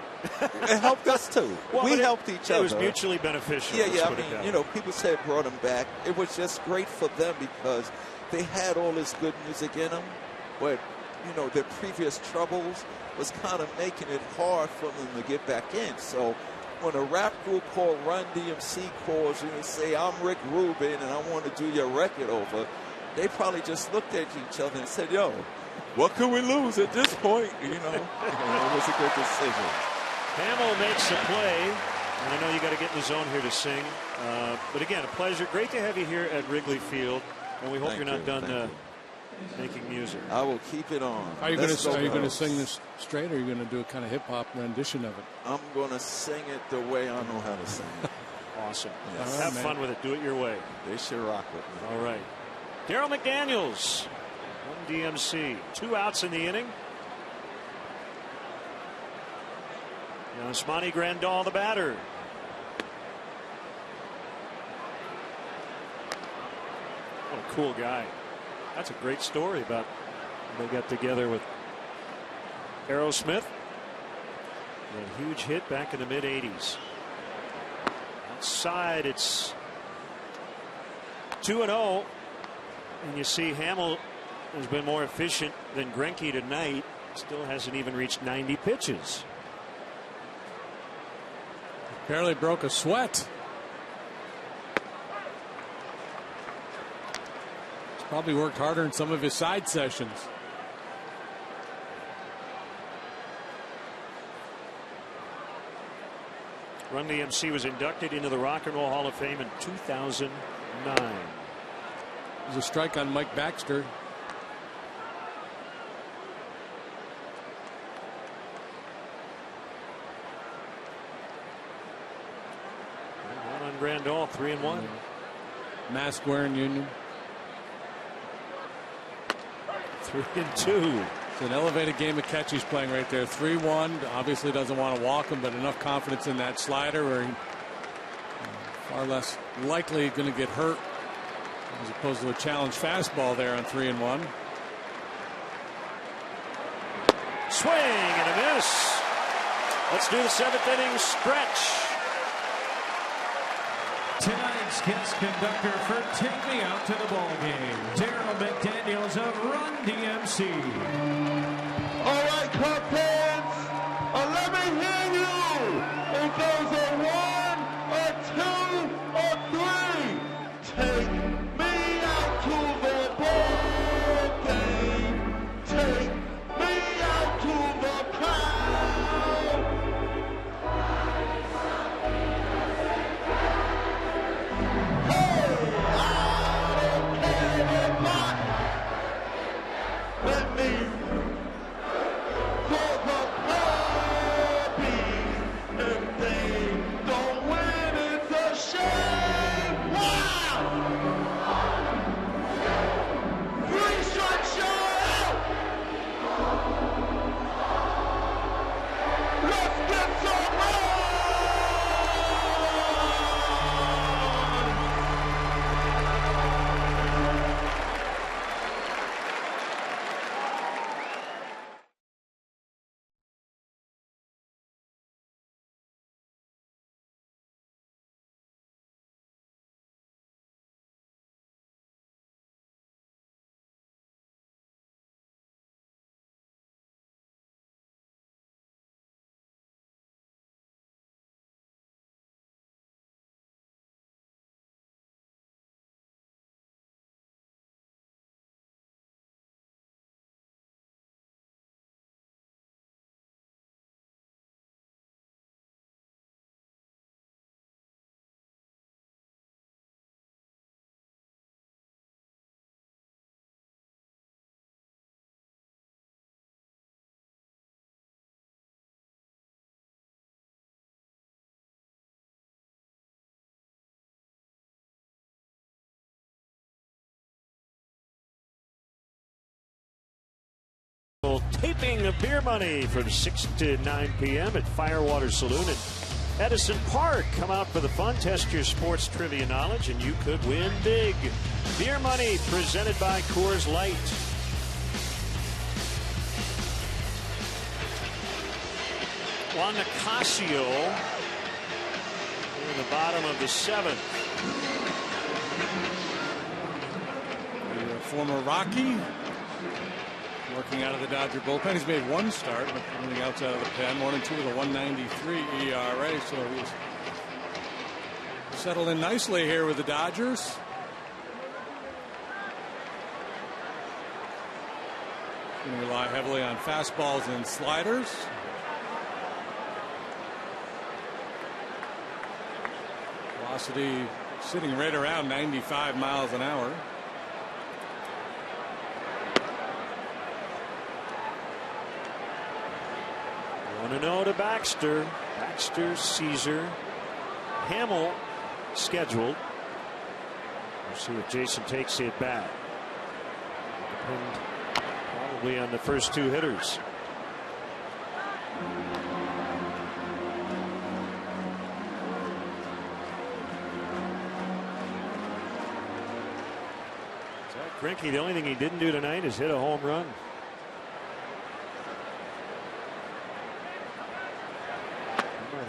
It helped us too. Well, we helped each other. It was mutually beneficial. Yeah. I mean, you know, people say it brought them back. It was just great for them because they had all this good music in them, but you know, their previous troubles was kind of making it hard for them to get back in. So when a rap group called Run DMC calls you and say, I'm Rick Rubin and I want to do your record over, they probably just looked at each other and said, yo, what could we lose at this point? You know, it was a good decision. Hamill makes the play, and I know you got to get in the zone here to sing. But again, a pleasure. Great to have you here at Wrigley Field, and we hope you're not done making music. I will keep it on. Are you going to sing this straight, or are you going to do a kind of hip hop rendition of it? I'm going to sing it the way I know how to sing it. Awesome. Yes. Have fun with it. Do it your way. They should rock with me. All right. Darryl McDaniels, 1 DMC, 2 outs in the inning. Now Yasmani Grandal, the batter. What a cool guy. That's a great story about when they got together with Aerosmith. A huge hit back in the mid-'80s. Outside, it's 2-0. And you see Hamill has been more efficient than Greinke tonight. Still hasn't even reached 90 pitches. Barely broke a sweat. He's probably worked harder in some of his side sessions. Run DMC was inducted into the Rock and Roll Hall of Fame in 2009. There's a strike on Mike Baxter. One on Grandal, 3-1. Mask wearing Union. 3-2. It's an elevated game of catch he's playing right there. 3-1. Obviously doesn't want to walk him, but enough confidence in that slider where he far less likely going to get hurt as opposed to a challenge fastball there on 3-1. Swing and a miss. Let's do the 7th inning stretch. Tonight's guest conductor for Take Me Out to the Ball Game, Darryl McDaniels of Run DMC. All right, Cub fans, let me hear you. It goes a 1, a 2, a 3. Take me out to the ball game. Take me out to the crowd. taping of Beer Money from 6 to 9 p.m. at Firewater Saloon in Edison Park. Come out for the fun, test your sports trivia knowledge, and you could win big. Beer Money presented by Coors Light. Juan Nicasio in the bottom of the 7th. The former Rocky working out of the Dodger bullpen. He's made one start, but everything else out of the pen. 1-2 with a 1.93 ERA. So he's settled in nicely here with the Dodgers. Going to rely heavily on fastballs and sliders. Velocity sitting right around 95 miles an hour. 1-0 to Baxter. Baxter, Caesar, Hamill scheduled. We'll see if Jason takes it back. Depend probably on the first 2 hitters. Zach Greinke, the only thing he didn't do tonight is hit a home run.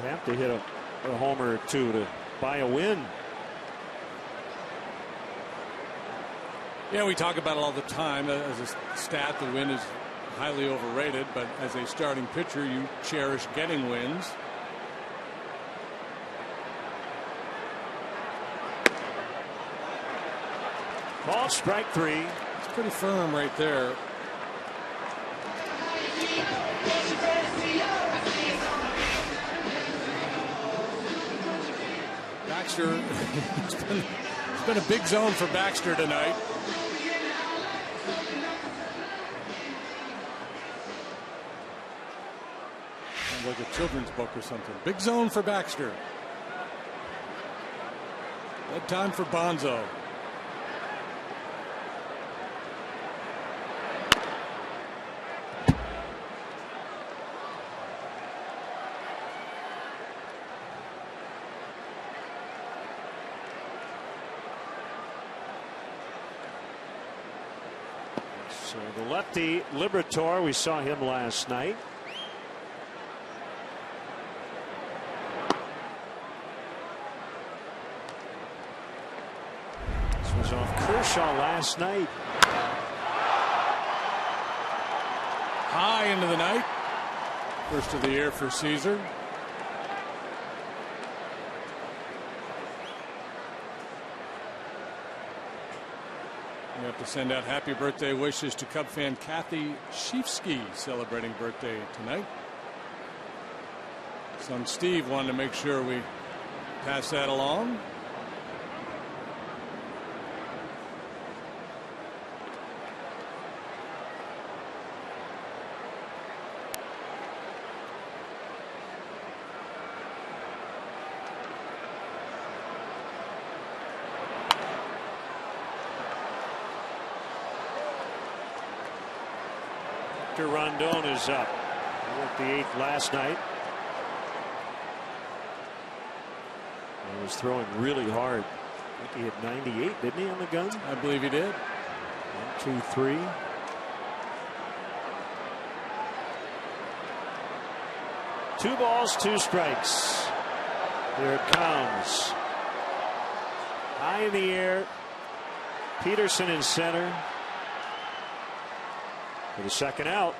Have to hit a homer or 2 to buy a win. Yeah, we talk about it all the time as a stat. The win is highly overrated, but as a starting pitcher, you cherish getting wins. Ball strike 3. It's pretty firm right there. Baxter, it's been a big zone for Baxter tonight. Sounds like a children's book or something. Big zone for Baxter. Bedtime for Bonzo. So the lefty Liberatore, we saw him last night. This was off Kershaw last night. High into the night. First of the year for Caesar. We have to send out happy birthday wishes to Cub fan Kathy Schiefsky, celebrating birthday tonight. Son Steve wanted to make sure we pass that along. Rondon is up. He worked the 8th last night. He was throwing really hard. I think he hit 98, didn't he, on the gun? I believe he did. 1, 2, 3. Two balls, 2 strikes. Here it comes. High in the air. Peterson in center. For the second out.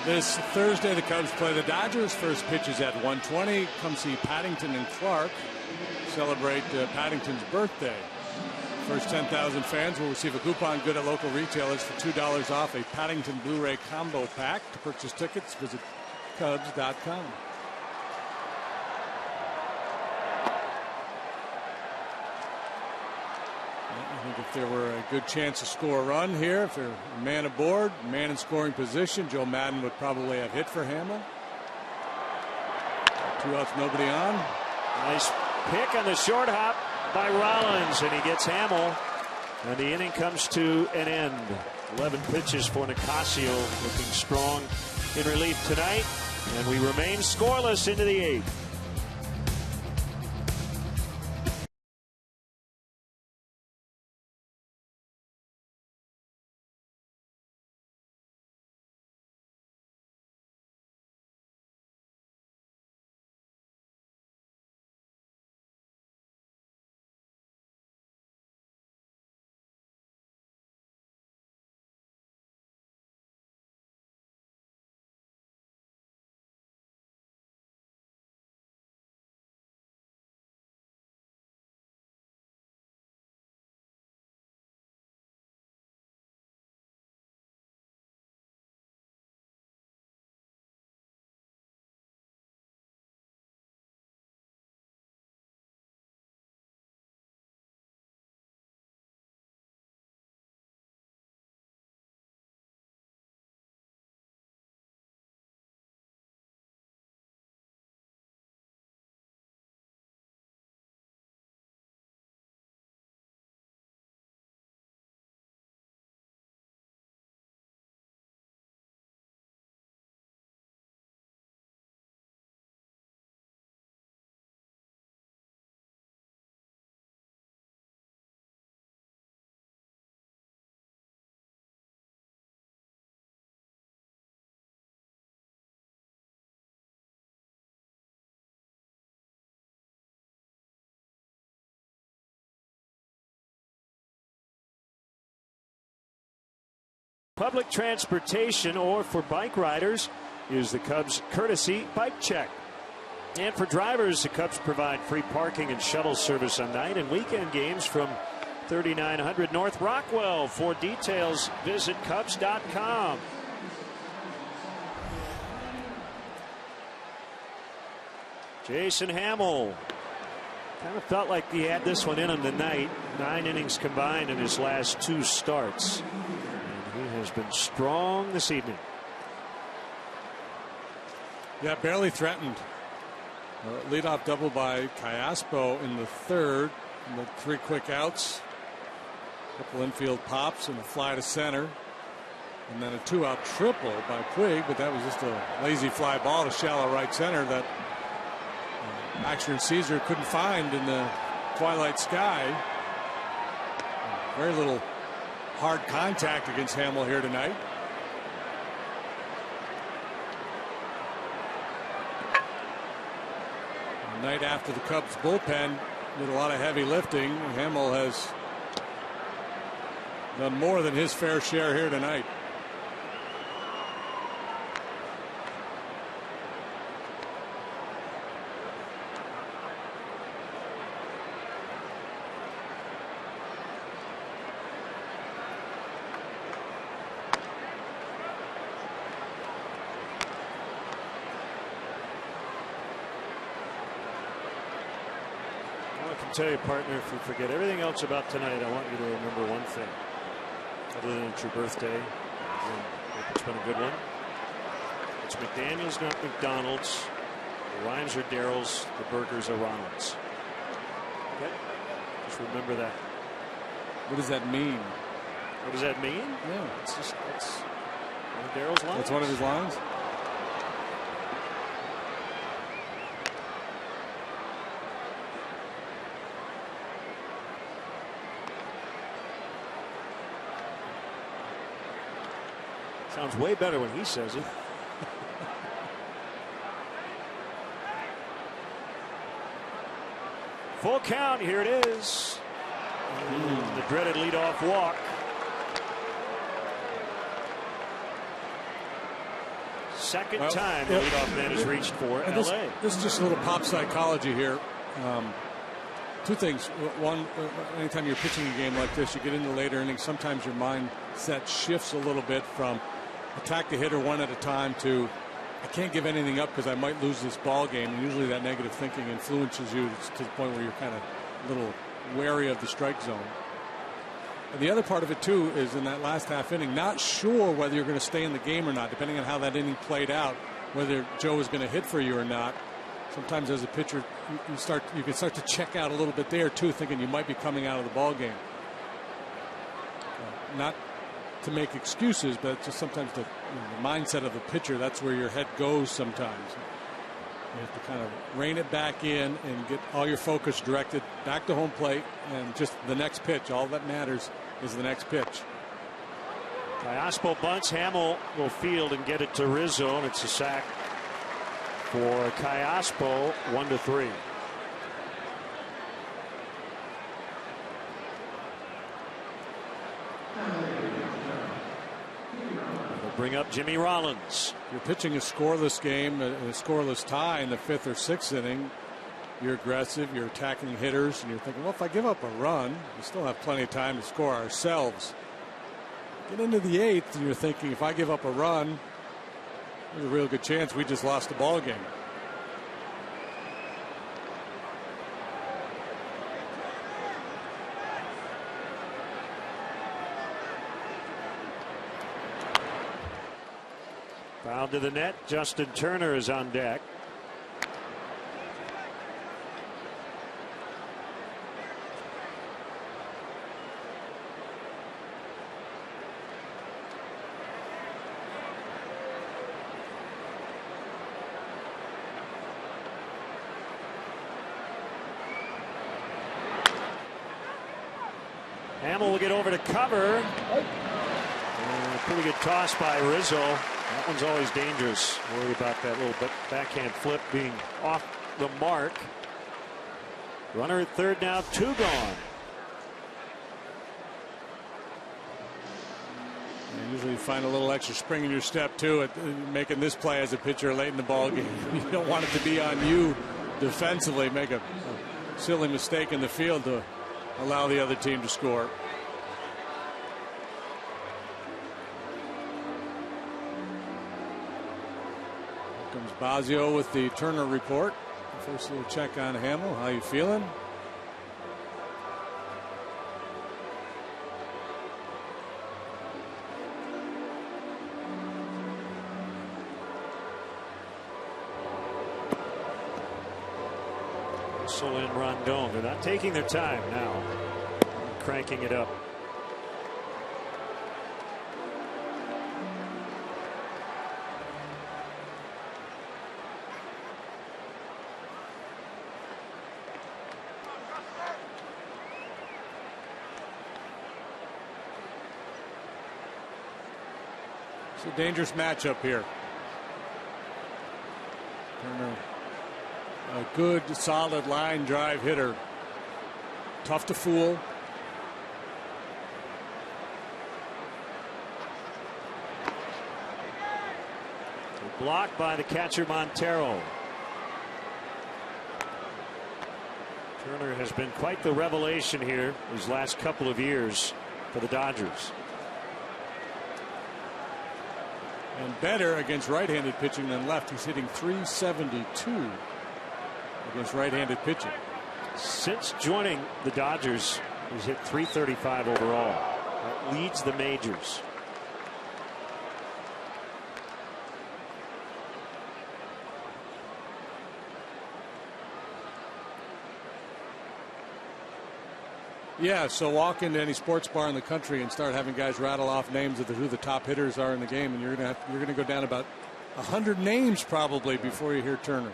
This Thursday, the Cubs play the Dodgers. First pitch is at 1:20. Come see Paddington and Clark celebrate Paddington's birthday. First 10,000 fans will receive a coupon good at local retailers for $2 off a Paddington Blu-ray combo pack. To purchase tickets, visit Cubs.com. I think if there were a good chance to score a run here, if they're a man aboard, man in scoring position, Joe Madden would probably have hit for Hamill. 2 outs, nobody on. Nice pick on the short hop by Rollins, and he gets Hamill And the inning comes to an end. 11 pitches for Nicasio, looking strong in relief tonight. And we remain scoreless into the 8th. Public transportation, or for bike riders, is the Cubs courtesy bike check. And for drivers, the Cubs provide free parking and shuttle service on night and weekend games from 3900 North Rockwell. For details, visit Cubs.com. Jason Hamill kind of felt like he had this one in him tonight. 9 innings combined in his last 2 starts. And he has been strong this evening. Yeah, barely threatened. Leadoff double by Callaspo in the 3rd. And the 3 quick outs. A couple infield pops and a fly to center. And then a 2-out triple by Puig, but that was just a lazy fly ball to shallow right center that Axer and Caesar couldn't find in the twilight sky. Very little hard contact against Hamill here tonight. The night after the Cubs bullpen did a lot of heavy lifting, Hamill has done more than his fair share here tonight. Tell you, partner, if you forget everything else about tonight, I want you to remember one thing. Other than it's your birthday, hope it's been a good one. It's McDaniel's, not McDonald's. The Rhymes are Daryl's. The burgers are Ronald's. Okay? Just remember that. What does that mean? What does that mean? Yeah. It's just, that's one of Daryl's lines. That's one of his lines? Sounds way better when he says it. Full count. Here it is. The dreaded leadoff walk. Second time the leadoff man has reached for LA. This is just a little pop psychology here. 2 things. One, anytime you're pitching a game like this, you get into later innings, sometimes your mindset shifts a little bit from attack the hitter one at a time to I can't give anything up because I might lose this ball game. And usually that negative thinking influences you to the point where you're kind of a little wary of the strike zone. And the other part of it too is in that last half inning, not sure whether you're going to stay in the game or not, depending on how that inning played out, whether Joe is going to hit for you or not. Sometimes as a pitcher you can start to check out a little bit there too, thinking you might be coming out of the ball game. not to make excuses, but just sometimes the mindset of the pitcher, that's where your head goes sometimes. You have to kind of rein it back in and get all your focus directed back to home plate and just the next pitch. All that matters is the next pitch. Iaspo bunts. Hamill will field and get it to Rizzo, and it's a sack for Iaspo. 1-3. Bring up Jimmy Rollins. You're pitching a scoreless game, a scoreless tie in the 5th or 6th inning. You're aggressive, you're attacking hitters, and you're thinking, well, if I give up a run, we still have plenty of time to score ourselves. Get into the 8th, and you're thinking, if I give up a run, there's a real good chance we just lost the ball game. Foul to the net. Justin Turner is on deck. Hamill will get over to cover. And a pretty good toss by Rizzo. That one's always dangerous. Worry about that little backhand flip being off the mark. Runner at third now, 2 gone. You usually find a little extra spring in your step too at making this play as a pitcher late in the ball game. You don't want it to be on you defensively. Make a silly mistake in the field to allow the other team to score. Comes Bazio with the Turner report. First little check on Hamill. How you feeling? Whistle in Rondon. They're not taking their time now. Cranking it up. It's a dangerous matchup here. Turner, a good, solid line drive hitter. Tough to fool. Blocked by the catcher Montero. Turner has been quite the revelation here these last couple of years for the Dodgers. And better against right-handed pitching than left. He's hitting .372 against right-handed pitching. Since joining the Dodgers, he's hit .335 overall. That leads the majors. Yeah, so walk into any sports bar in the country and start having guys rattle off names of who the top hitters are in the game, and you're gonna go down about 100 names probably before you hear Turner.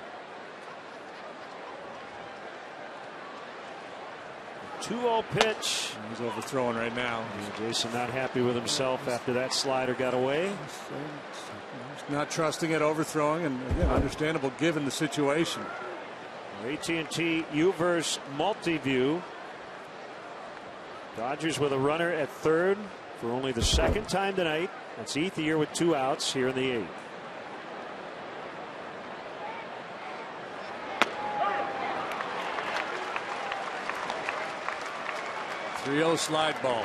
2-0 pitch. He's overthrowing right now. Jason not happy with himself after that slider got away. He's not trusting it, overthrowing, and again, understandable given the situation. AT&T UVerse Multiview. Dodgers with a runner at third for only the second time tonight. That's Ethier with 2 outs here in the 8th. .30 slide ball.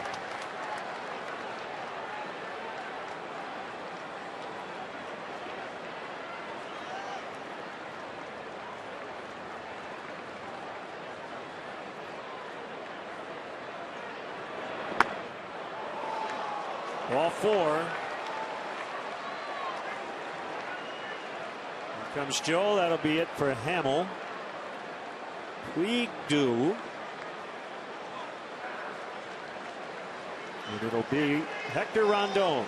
Ball 4. Here comes Joe. That'll be it for Hamill. Puig do. And it'll be Hector Rondon.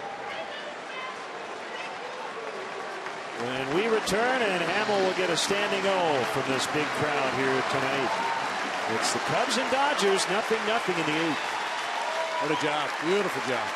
When we return, and Hamill will get a standing O from this big crowd here tonight. It's the Cubs and Dodgers, 0-0 in the 8th. What a job. Beautiful job.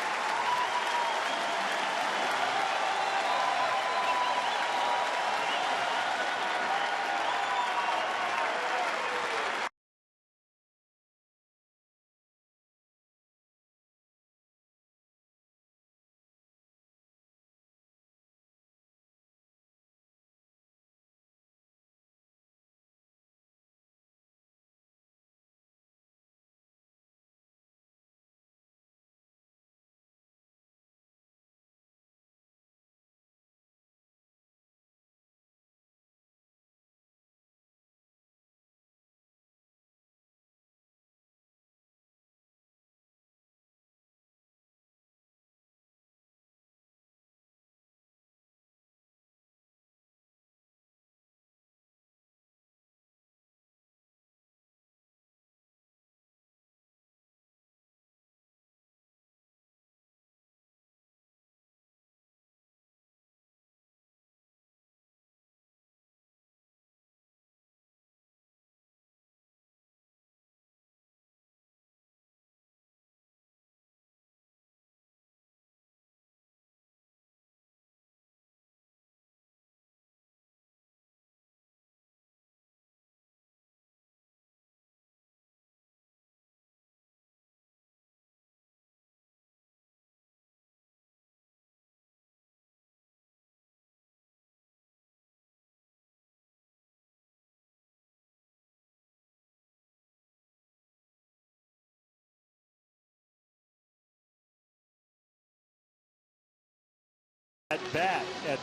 At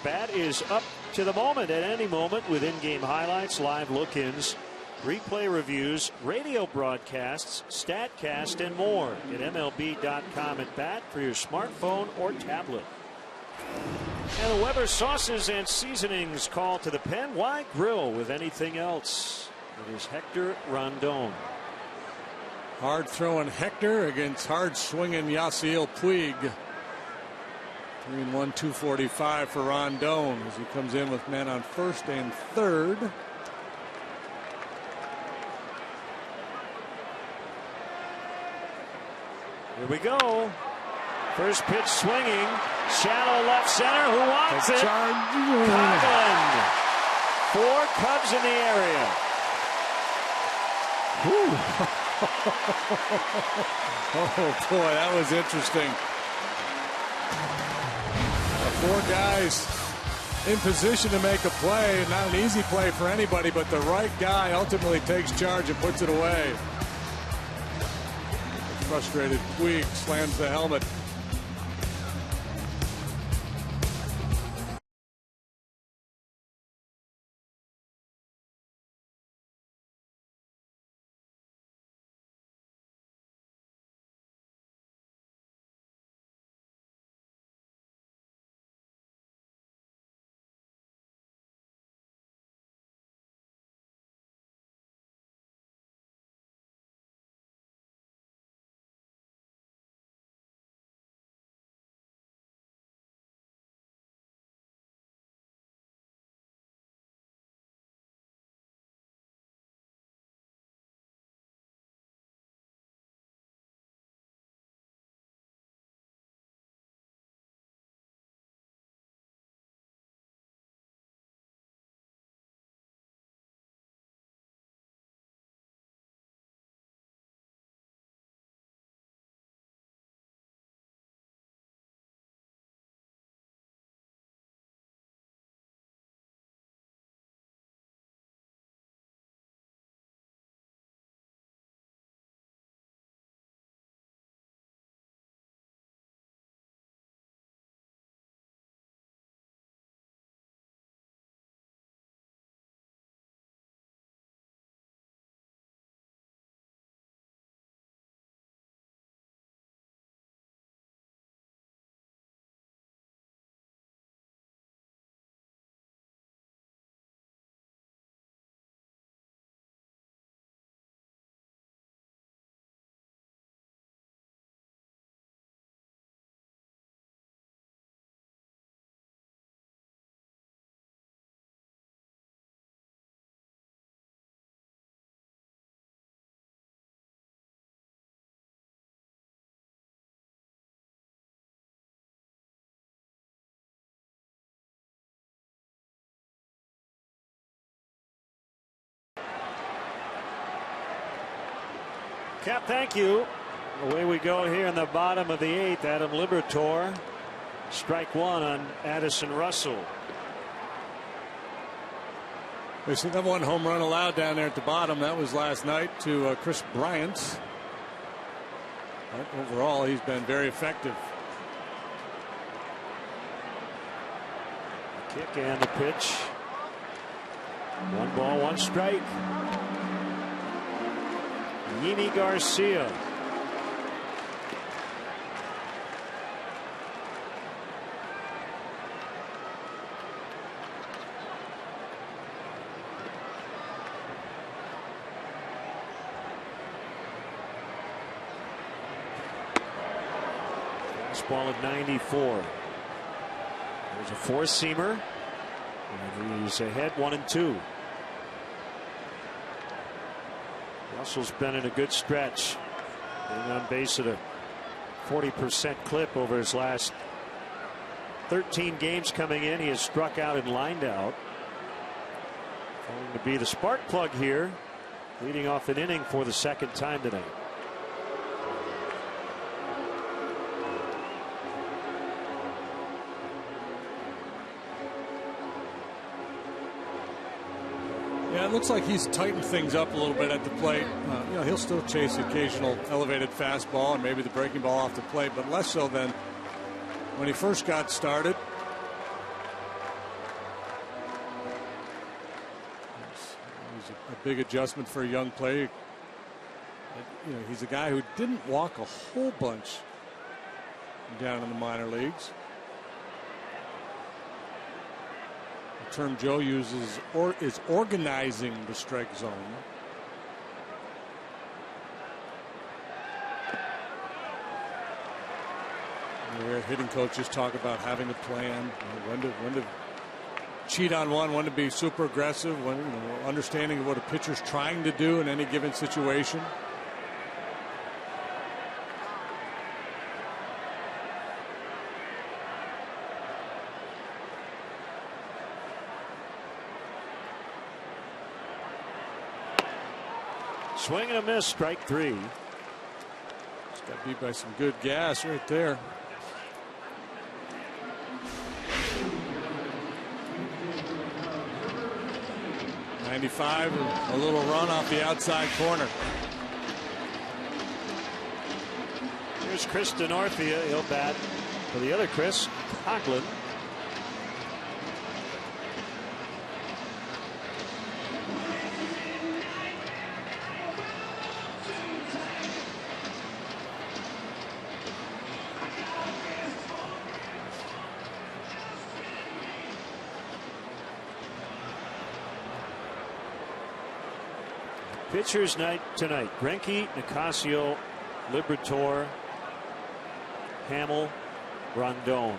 bat is up to the moment, at any moment, with in-game highlights, live look-ins, replay reviews, radio broadcasts, StatCast, and more at MLB.com at bat for your smartphone or tablet. And the Weber sauces and seasonings call to the pen. Why grill with anything else? It is Hector Rondon. Hard throwing Hector against hard swinging Yasiel Puig. 3-1, 245 for Rondon as he comes in with men on first and third. Here we go. First pitch swinging. Shallow left center. Who wants it? Coughlin. 4 Cubs in the area. Oh boy, that was interesting. 4 guys in position to make a play. Not an easy play for anybody, but the right guy ultimately takes charge and puts it away. Frustrated Puig slams the helmet. Cap, thank you. Away we go here in the bottom of the 8th. Adam Liberatore. Strike one on Addison Russell. There's another one home run allowed down there at the bottom. That was last night to Chris Bryant. But overall, he's been very effective. Kick and the pitch. 1 ball, 1 strike. Yimi Garcia. Fastball at 94. There's a 4-seamer. And he's ahead 1-2. Russell's been in a good stretch. Being on base at a 40% clip over his last 13 games coming in. He has struck out and lined out. Going to be the spark plug here, leading off an inning for the 2nd time tonight. Yeah, it looks like he's tightened things up a little bit at the plate. You know, he'll still chase the occasional elevated fastball and maybe the breaking ball off the plate, but less so than when he first got started. It's a big adjustment for a young player. You know, he's a guy who didn't walk a whole bunch down in the minor leagues. The term Joe uses is organizing the strike zone. We hear hitting coaches talk about having a plan, when to cheat on one, when to be super aggressive, when, understanding what a pitcher's trying to do in any given situation. Swing and a miss, strike 3. Just got beat by some good gas right there. .95, a little run off the outside corner. Here's Chris Denorfia. He'll bat for the other Chris, Oakland. Pitchers night tonight. Greinke, Nicasio, Liberatore, Hamill, Rondon.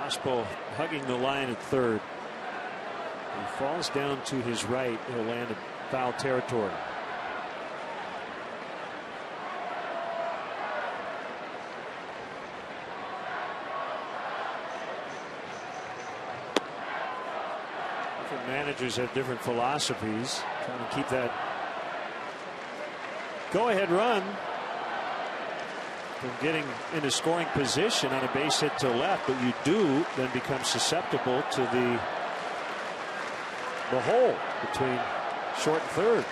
Ospo hugging the line at third. He falls down to his right. He'll land in foul territory. Managers have different philosophies, trying to keep that go-ahead run from getting into scoring position on a base hit to left, but you do then become susceptible to the hole between short and third.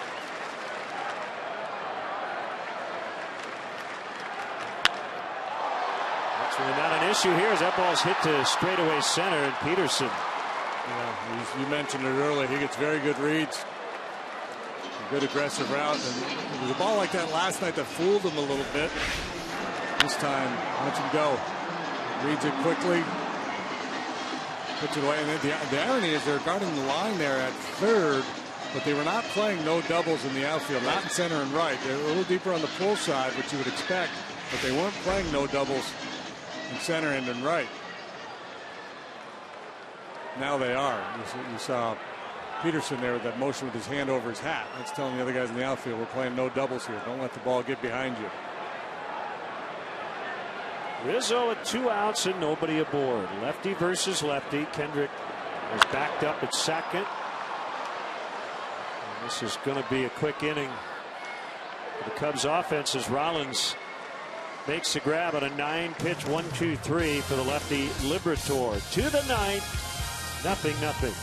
That's really not an issue here as that ball's hit to straightaway center, and Peterson. Yeah, you mentioned it earlier. He gets very good reads. A good aggressive route. And it was a ball like that last night that fooled him a little bit. This time, lets him go. Reads it quickly. Puts it away. And the irony is they're guarding the line there at third, but they were not playing no doubles in the outfield, not in center and right. They're a little deeper on the pull side, which you would expect, but they weren't playing no doubles in center and in right. Now they are. You saw Peterson there with that motion with his hand over his hat. That's telling the other guys in the outfield, we're playing no doubles here. Don't let the ball get behind you. Rizzo with 2 outs and nobody aboard. Lefty versus lefty. Kendrick is backed up at second. And this is going to be a quick inning for the Cubs offense as Rollins makes the grab on a 9-pitch 1-2-3 for the lefty Liberator. To the 9th, 0-0.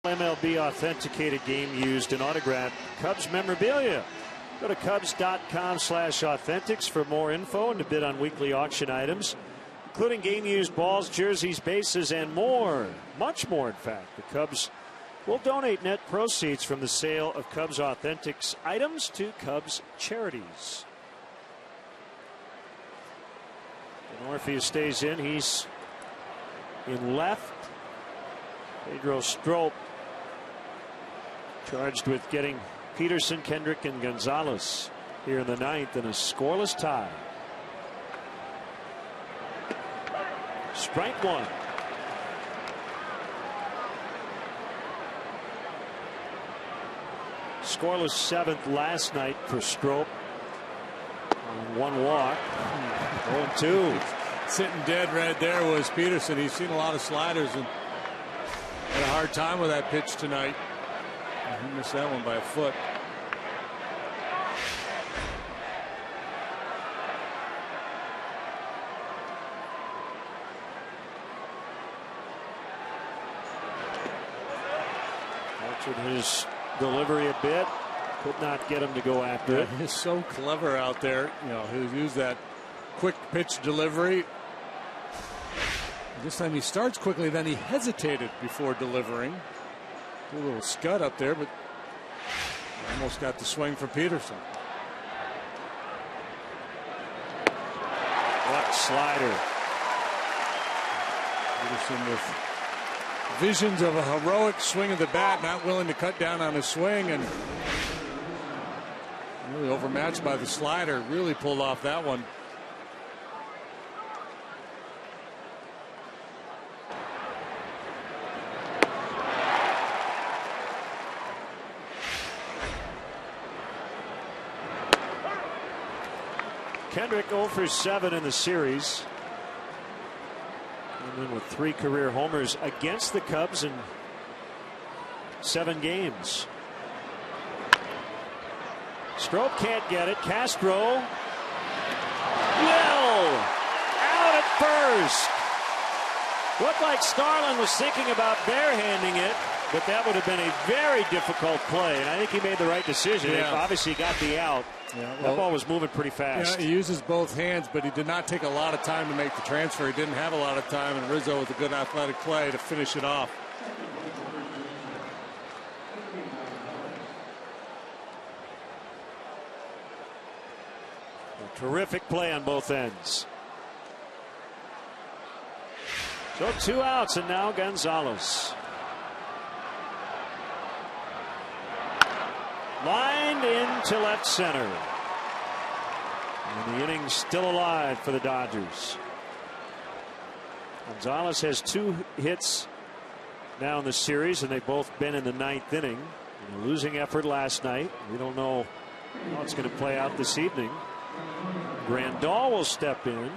MLB authenticated game used and autographed Cubs memorabilia. Go to Cubs.com/authentics for more info and to bid on weekly auction items, including game used balls, jerseys, bases, and more. Much more, in fact. The Cubs will donate net proceeds from the sale of Cubs Authentics items to Cubs charities. And Orpheus stays in. He's in left. Pedro Strop charged with getting Peterson, Kendrick, and Gonzalez here in the 9th in a scoreless tie. Strike 1. Scoreless 7th last night for Strop. 1 walk. 0-2. Sitting dead right there was Peterson. He's seen a lot of sliders and had a hard time with that pitch tonight. He missed that one by a foot. Altered his delivery a bit. Could not get him to go after it. He's so clever out there. You know, he'll use that quick pitch delivery. This time he starts quickly, then he hesitated before delivering. A little scud up there, but almost got the swing for Peterson. What slider. Peterson with visions of a heroic swing of the bat, not willing to cut down on his swing, and really overmatched by the slider. Really pulled off that one. Kendrick 0 for 7 in the series. And then with 3 career homers against the Cubs in 7 games. Strop can't get it. Castro. Will out at first. Looked like Starlin was thinking about barehanding it, but that would have been a very difficult play. And I think he made the right decision. Yeah. Obviously got the out. Yeah, well, that ball was moving pretty fast. Yeah, he uses both hands, but he did not take a lot of time to make the transfer. He didn't have a lot of time, and Rizzo with a good athletic play to finish it off. A terrific play on both ends. So 2 outs, and now Gonzalez. Lined into left center. And the inning's still alive for the Dodgers. Gonzalez has 2 hits now in the series, and they've both been in the 9th inning. In a losing effort last night. We don't know how it's going to play out this evening. Grandal will step in.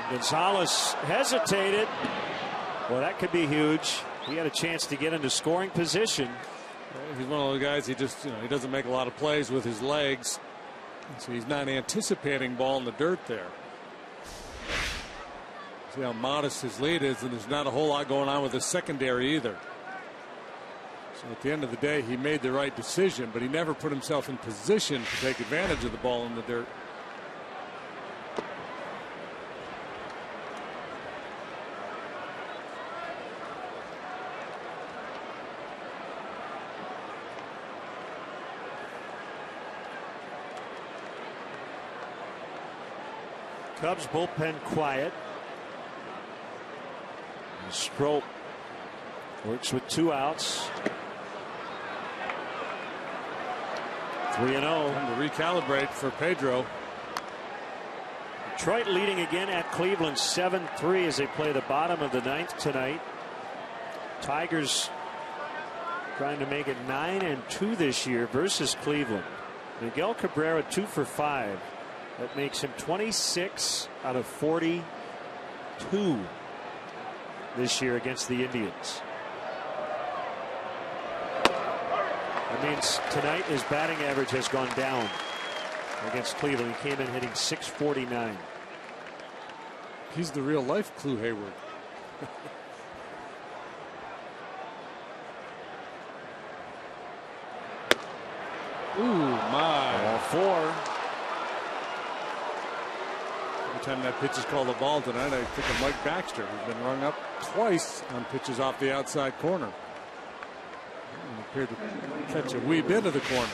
Gonzalez hesitated. Well, that could be huge. He had a chance to get into scoring position. He's one of those guys, he just, he doesn't make a lot of plays with his legs. So he's not anticipating ball in the dirt there. See how modest his lead is, and there's not a whole lot going on with his secondary either. So at the end of the day, he made the right decision, but he never put himself in position to take advantage of the ball in the dirt. Cubs bullpen quiet. Strop works with 2 outs. 3-0. To recalibrate for Pedro. Detroit leading again at Cleveland 7-3 as they play the bottom of the 9th tonight. Tigers trying to make it 9-2 this year versus Cleveland. Miguel Cabrera 2 for 5. That makes him 26 out of 42 this year against the Indians. That means tonight his batting average has gone down against Cleveland. He came in hitting .649. He's the real life Clue Hayward. Ooh, my. Ball 4. Every time that pitch is called a ball tonight, I think of Mike Baxter, who's been rung up twice on pitches off the outside corner. And appeared to catch a wee bit of the corner.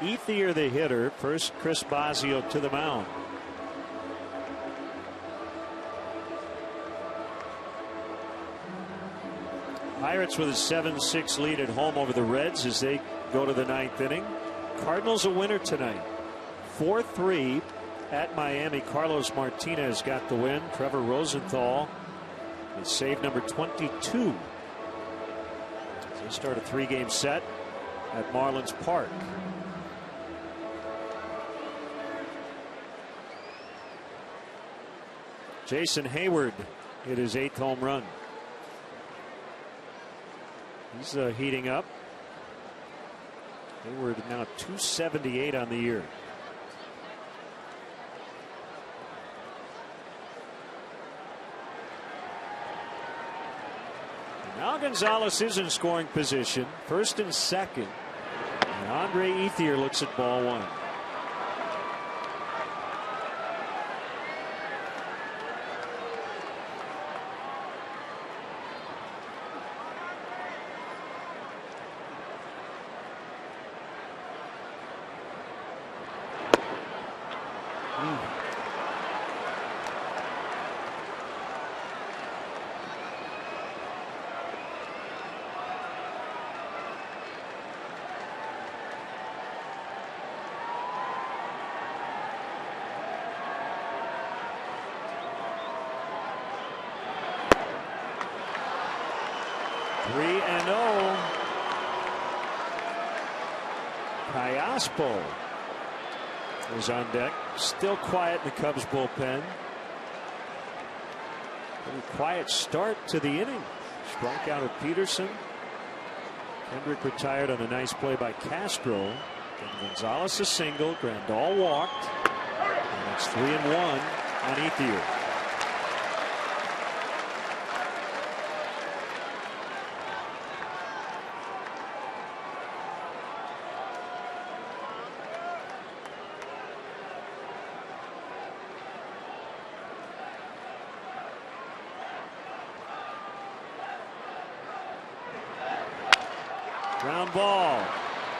Ethier the hitter. First, Chris Bosio to the mound. Pirates with a 7-6 lead at home over the Reds as they go to the 9th inning. Cardinals a winner tonight. 4-3 at Miami. Carlos Martinez got the win. Trevor Rosenthal is save number 22. They start a 3-game set at Marlins Park. Jason Hayward hit his 8th home run. He's heating up. Hayward now 278 on the year. Now Gonzalez is in scoring position, first and second. And Andre Ethier looks at ball 1. Kayaspo is on deck. Still quiet in the Cubs bullpen. Very quiet start to the inning. Strike out of Peterson. Kendrick retired on a nice play by Castro. And Gonzalez a single. Grandal walked. And it's 3-1 on Ethier. Ground ball.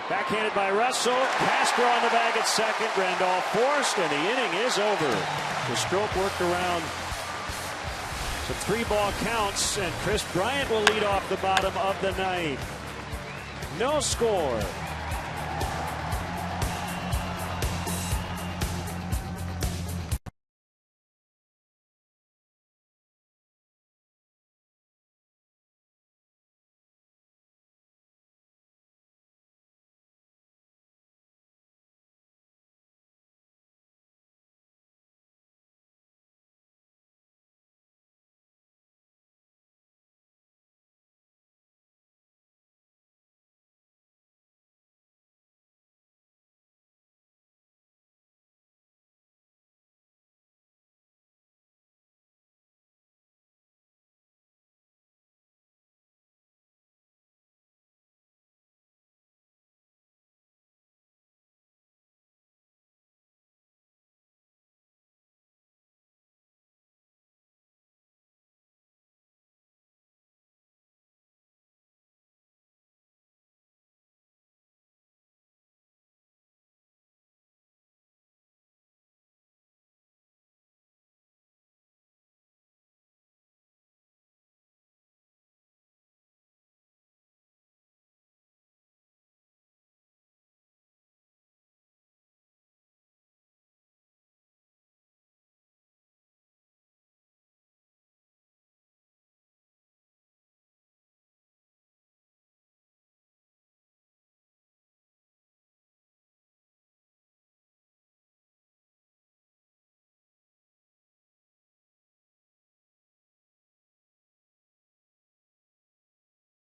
Backhanded by Russell. Castro on the bag at second. Randolph forced, and the inning is over. The stroke worked around some 3-ball counts, and Chris Bryant will lead off the bottom of the ninth. No score.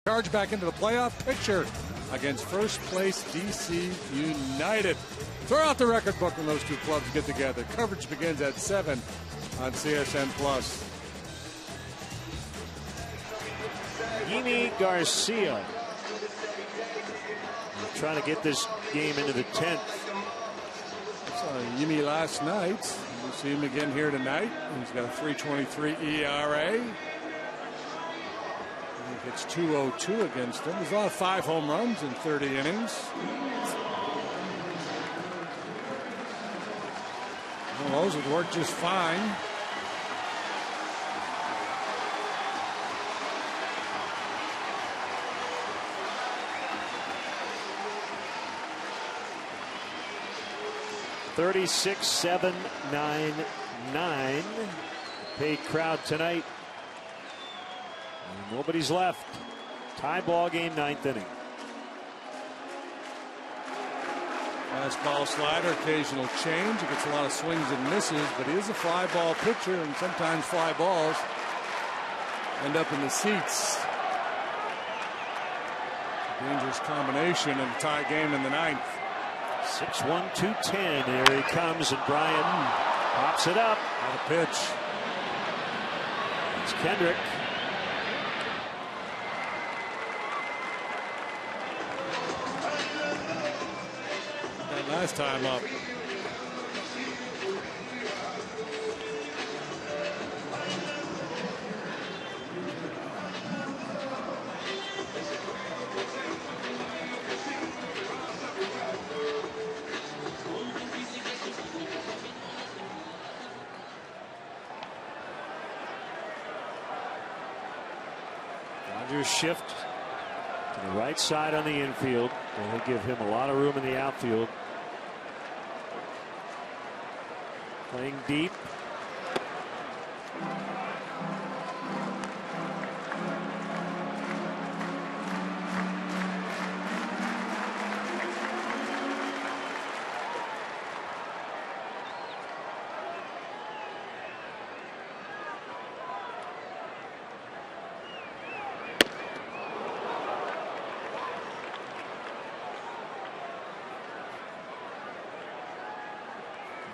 Charge back into the playoff picture against first place DC United. Throw out the record book when those two clubs get together. Coverage begins at 7 on CSN Plus. Yimi Garcia trying to get this game into the 10th. Saw Yimi last night. We'll see him again here tonight. He's got a 3.23 ERA. It's 2.02 against him. He's allowed 5 home runs in 30 innings. Well, those would work just fine. $36,799. Paid crowd tonight. Nobody's left. Tie ball game, 9th inning. Fastball, slider, occasional change. He gets a lot of swings and misses, but he is a fly ball pitcher, and sometimes fly balls end up in the seats. Dangerous combination in a tie game in the 9th. 6-1, 210. Here he comes, and Bryant pops it up. What a pitch. It's Kendrick. Last time up. Rogers shift to the right side on the infield. They give him a lot of room in the outfield. Playing deep.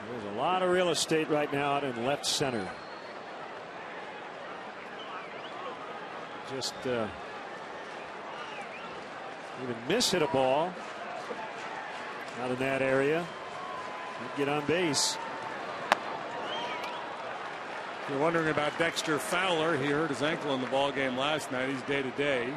There's a lot of real estate right now out in left center. Just even miss hit a ball out in that area. Get on base. You're wondering about Dexter Fowler. He hurt his ankle in the ball game last night. He's day to day.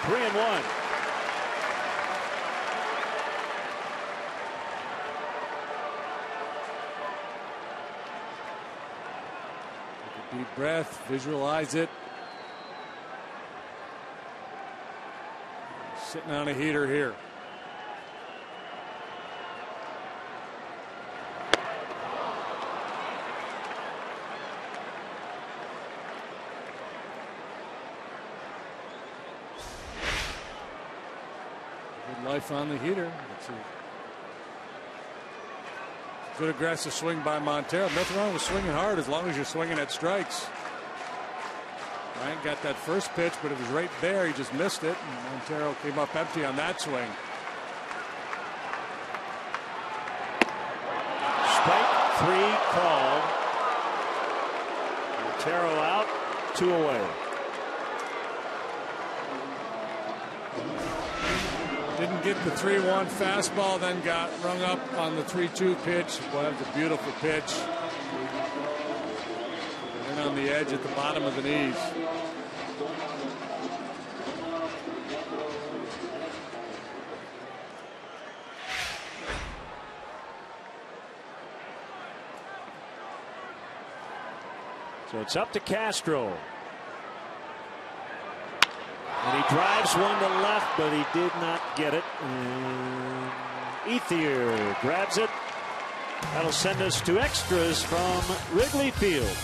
3-1. Take a deep breath, visualize it. Sitting on a heater here. Good life on the heater. Let's see. Good aggressive swing by Montero. Nothing wrong with swinging hard as long as you're swinging at strikes. Bryant got that first pitch, but it was right there. He just missed it. And Montero came up empty on that swing. Strike 3 called. Montero out, 2 away. Didn't get the 3-1 fastball, then got rung up on the 3-2 pitch. Boy, that was a beautiful pitch. And on the edge at the bottom of the knees. So it's up to Castro. And he drives one to left, but he did not get it. And Ethier grabs it. That'll send us to extras from Wrigley Field.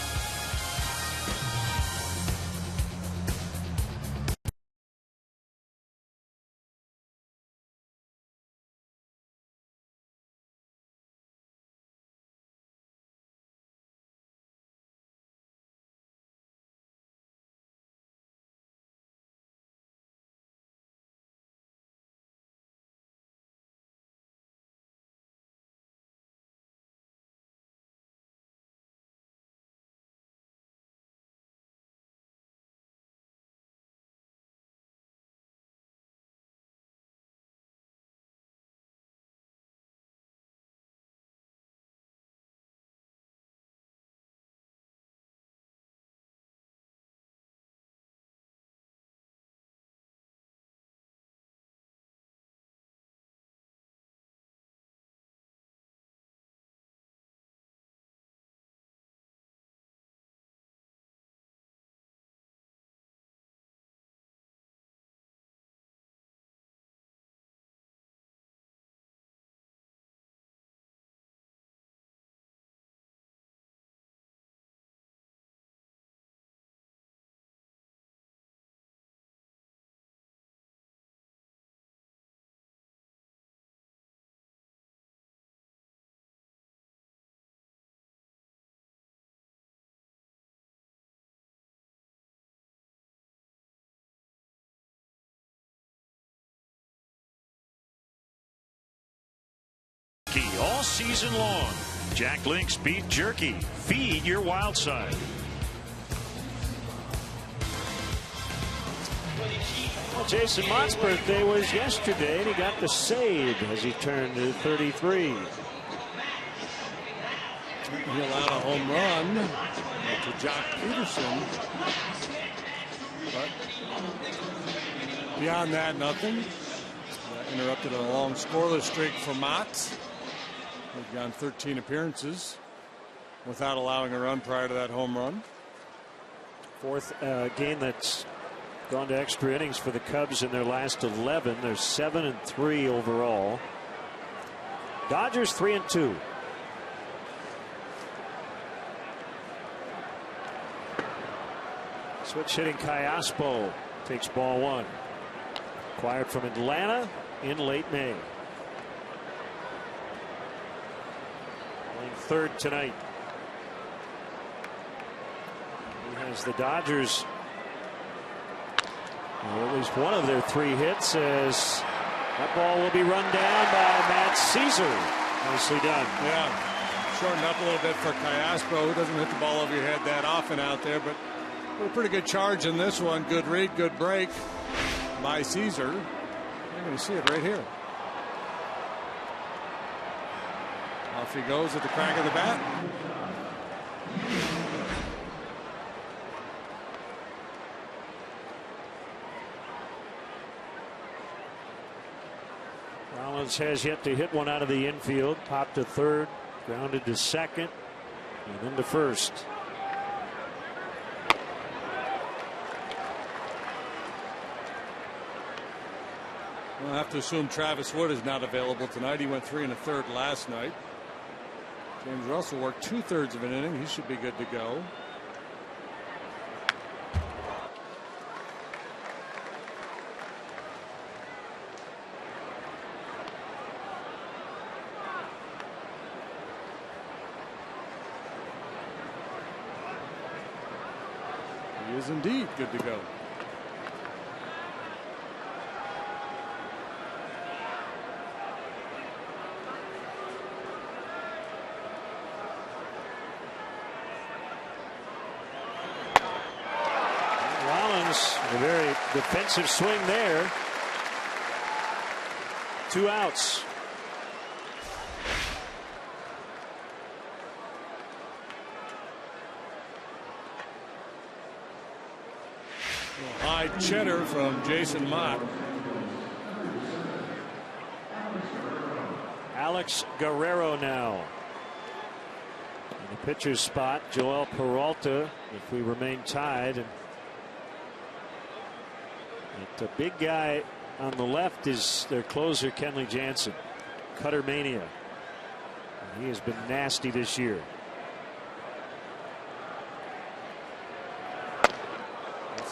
All season long. Jack Link's Beef Jerky. Feed your wild side. Well, Jason Mott's birthday was yesterday, and he got the save as he turned 33. He allowed a home run to Jock Peterson. But beyond that, nothing. That interrupted a long scoreless streak for Mott. He'd gone 13 appearances without allowing a run prior to that home run. Fourth game that's gone to extra innings for the Cubs in their last 11. They're 7-3 overall. Dodgers 3-2. Switch hitting Callaspo takes ball 1. Acquired from Atlanta in late May. Playing third tonight. He has the Dodgers, well, at least one of their 3 hits, as that ball will be run down by Matt Caesar. Nicely done. Yeah, shortened up a little bit for Callaspo, who doesn't hit the ball over your head that often out there, but a pretty good charge in this one. Good read, good break by Caesar. You're going to see it right here. Off he goes at the crack of the bat. Rollins has yet to hit one out of the infield. Popped to third, grounded to second, and then to first. We'll have to assume Travis Wood is not available tonight. He went 3 1/3 last night. James Russell worked 2/3 of an inning. He should be good to go. He is indeed good to go. A very defensive swing there. 2 outs. High cheddar from Jason Mott. Alex Guerrero now in the pitcher's spot. Joel Peralta, if we remain tied. And the big guy on the left is their closer, Kenley Jansen. Cutter mania. And he has been nasty this year.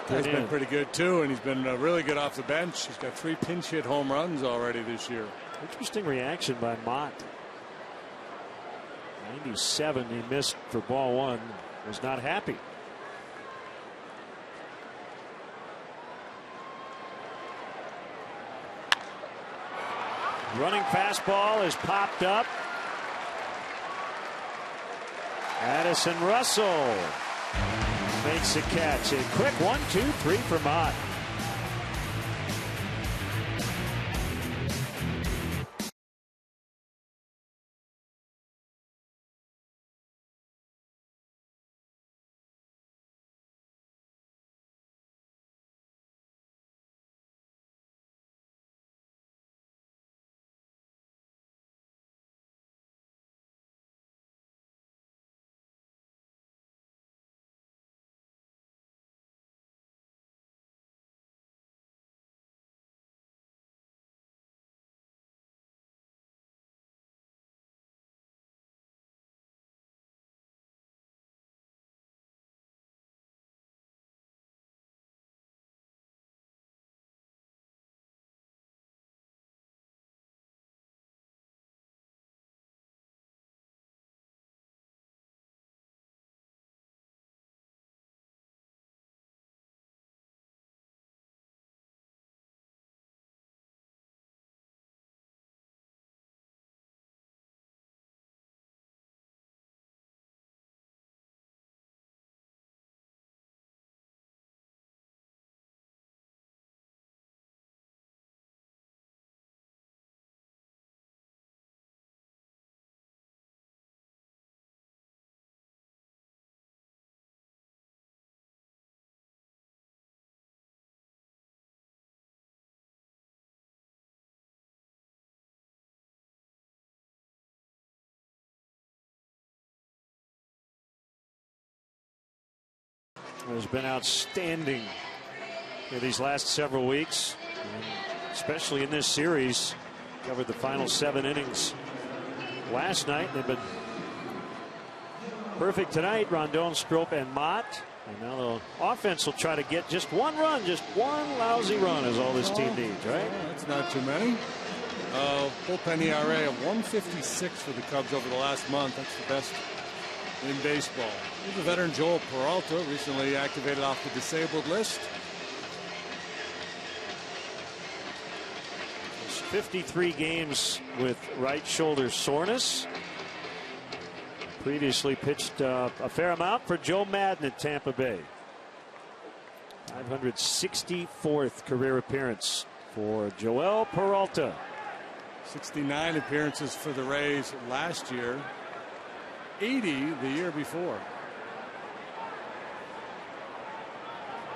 He's been pretty good too, and he's been really good off the bench. He's got 3 pinch hit home runs already this year. Interesting reaction by Mott. 97, he missed for ball 1. Was not happy. Running fastball is popped up. Addison Russell makes a catch. A quick 1-2-3 for Mott. Has been outstanding in these last several weeks, especially in this series. Covered the final 7 innings last night. They've been perfect tonight. Rondon, Strop, and Mott. And now the offense will try to get just 1 run, just 1 lousy run is all this team needs, right? That's not too many. Bullpen ERA of 156 for the Cubs over the last month. That's the best in baseball. Here's the veteran Joel Peralta, recently activated off the disabled list. 53 games with right shoulder soreness. Previously pitched a fair amount for Joe Madden at Tampa Bay. 564th career appearance for Joel Peralta. 69 appearances for the Rays last year. 80 the year before.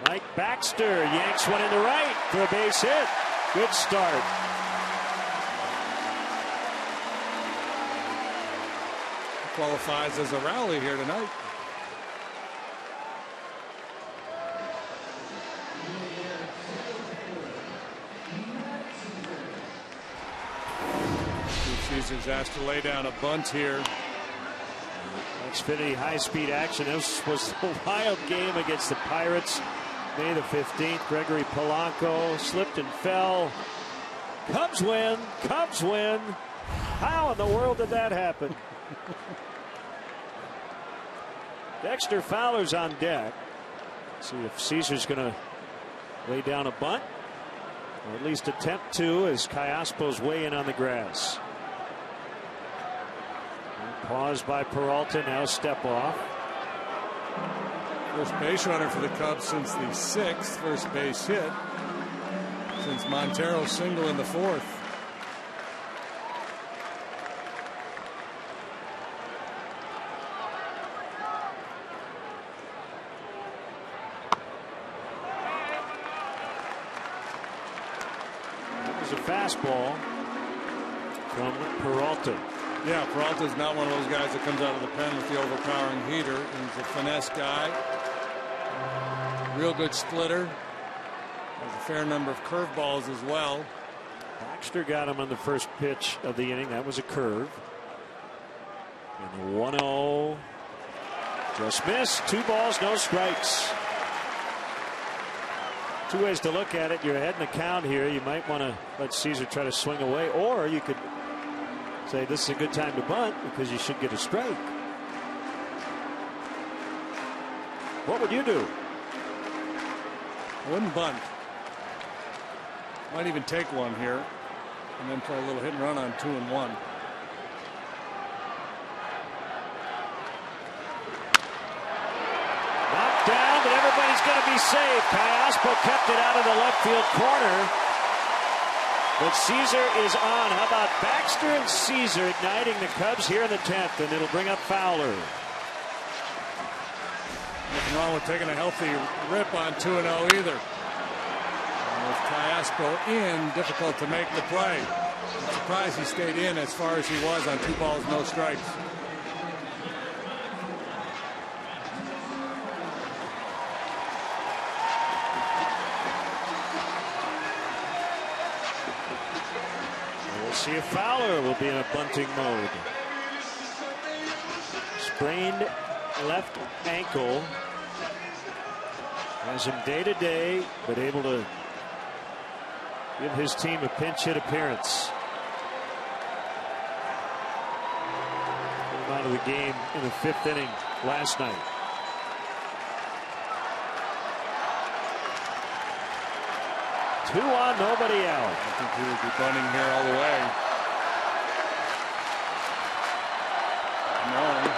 Mike Baxter yanks one into right for a base hit. Good start. qualifies as a rally here tonight. Caesar's asked to lay down a bunt here. Xfinity high-speed action. This was a wild game against the Pirates. May the 15th. Gregory Polanco slipped and fell. Cubs win. Cubs win. How in the world did that happen? Dexter Fowler's on deck. See if Caesar's going to lay down a bunt, or at least attempt to, as Callaspo's way in on the grass. Pause by Peralta, now step off. First base runner for the Cubs since the 6th first base hit since Montero's single in the 4th. It was a fastball from Peralta. Yeah, Peralta's not one of those guys that comes out of the pen with the overpowering heater. He's a finesse guy. Real good splitter. Has a fair number of curveballs as well. Baxter got him on the first pitch of the inning. That was a curve. And the 1-0 just missed. 2 balls, no strikes. 2 ways to look at it. You're ahead in the count here. You might want to let Caesar try to swing away, or you could say this is a good time to bunt because you should get a strike. What would you do? I wouldn't bunt. Might even take one here and then play a little hit and run on 2 and 1. Knocked down, but everybody's going to be safe. Callaspo kept it out of the left field corner. But Caesar is on. How about Baxter and Caesar igniting the Cubs here in the 10th, and it'll bring up Fowler. Nothing wrong with taking a healthy rip on 2-0 either. And with Callaspo in, difficult to make the play. I'm surprised he stayed in as far as he was on 2 balls, no strikes. See if Fowler will be in a bunting mode. Sprained left ankle. Has him day to day, but able to give his team a pinch hit appearance. Came out of the game in the 5th inning last night. Two on, nobody out. I think he would be bunting here all the way. No.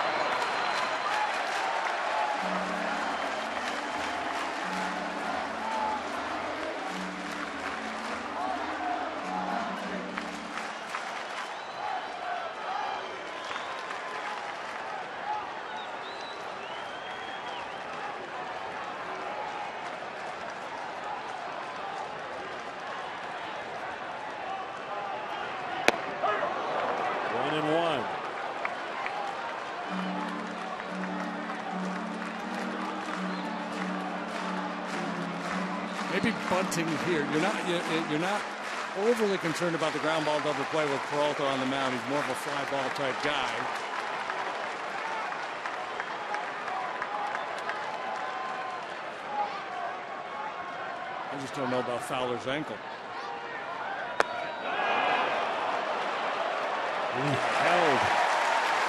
Bunting here. You're not overly concerned about the ground ball double play with Peralta on the mound. He's more of a fly ball type guy. I just don't know about Fowler's ankle. Held.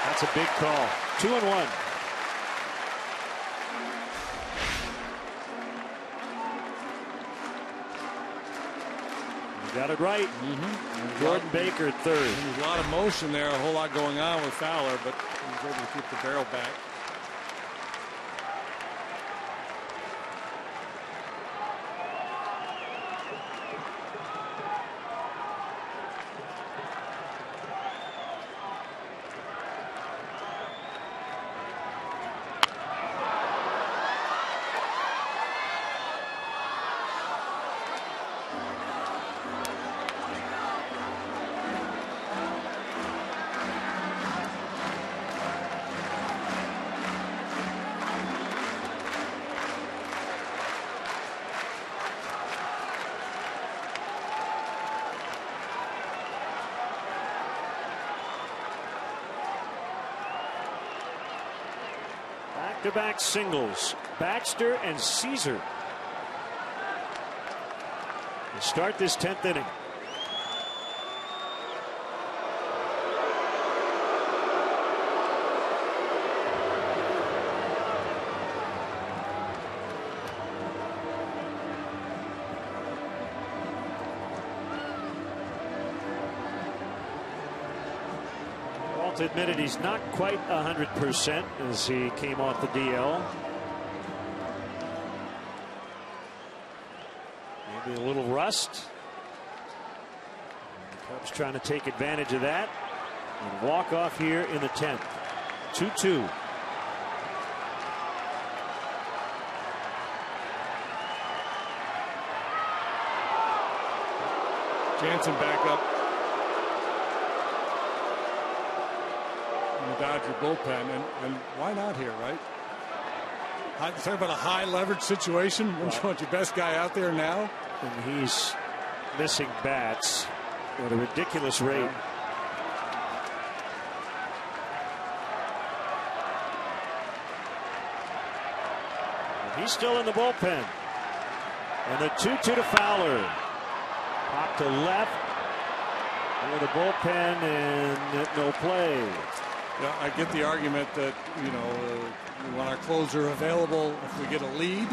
That's a big call. 2-1. Got it right. Jordan Baker, 3rd. There's a lot of motion there, a whole lot going on with Fowler, but he's able to keep the barrel back. Back-to-back singles. Baxter and Caesar to start this 10th inning. Admitted he's not quite 100% as he came off the DL. Maybe a little rust. The Cubs trying to take advantage of that and walk off here in the 10th. 2-2. Jansen back up. The Dodger bullpen, and why not here, right? Talk about a high leverage situation. Wouldn't you want your best guy out there now? And he's missing bats at a ridiculous rate. And he's still in the bullpen. And the 2-2 to Fowler. Pop to left. Over the bullpen and no play. Yeah, I get the argument that, you know, we want our closer available if we get a lead.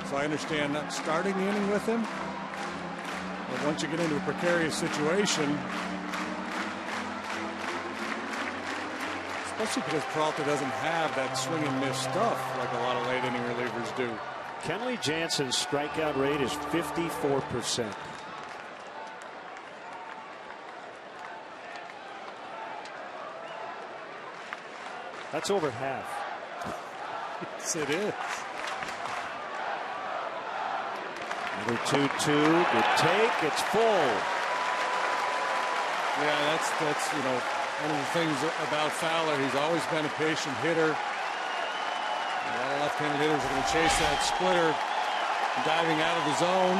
So I understand not starting the inning with him. But once you get into a precarious situation, especially because Peralta doesn't have that swing and miss stuff like a lot of late inning relievers do. Kenley Jansen's strikeout rate is 54%. That's over half. Yes, it is. Another 2-2. Good take. It's full. Yeah, that's you know, one of the things about Fowler. He's always been a patient hitter. A lot of left-handed hitters are going to chase that splitter, diving out of the zone.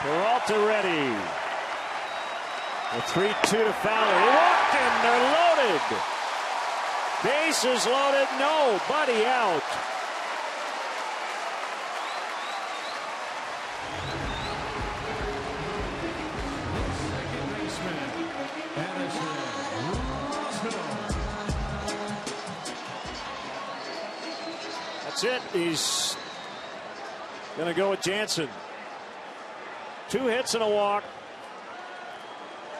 Peralta ready. The 3-2 to Fowler. He walked in. They're loaded. Bases loaded. Nobody out. That's it. He's going to go with Jansen. 2 hits and a walk.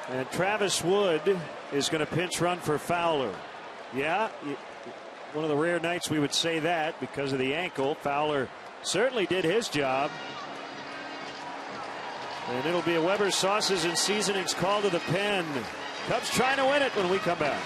And Travis Wood is going to pinch run for Fowler. Yeah, one of the rare nights we would say that because of the ankle. Fowler certainly did his job. And it'll be a Weber Sauces and Seasonings call to the pen. Cubs trying to win it when we come back.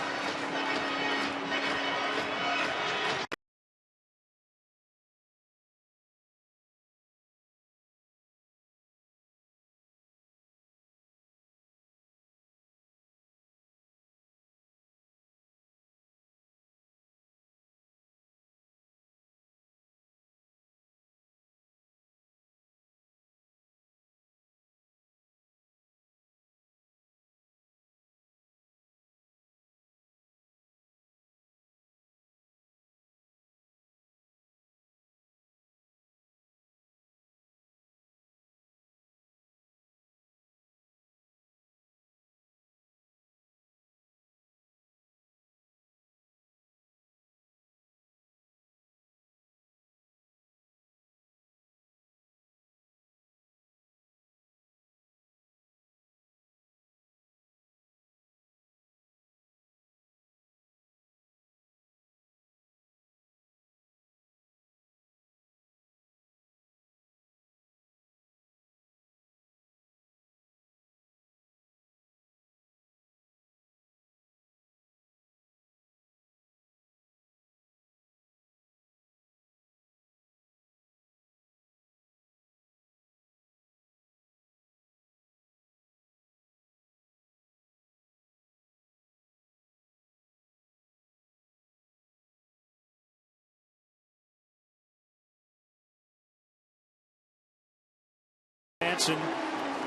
Jansen,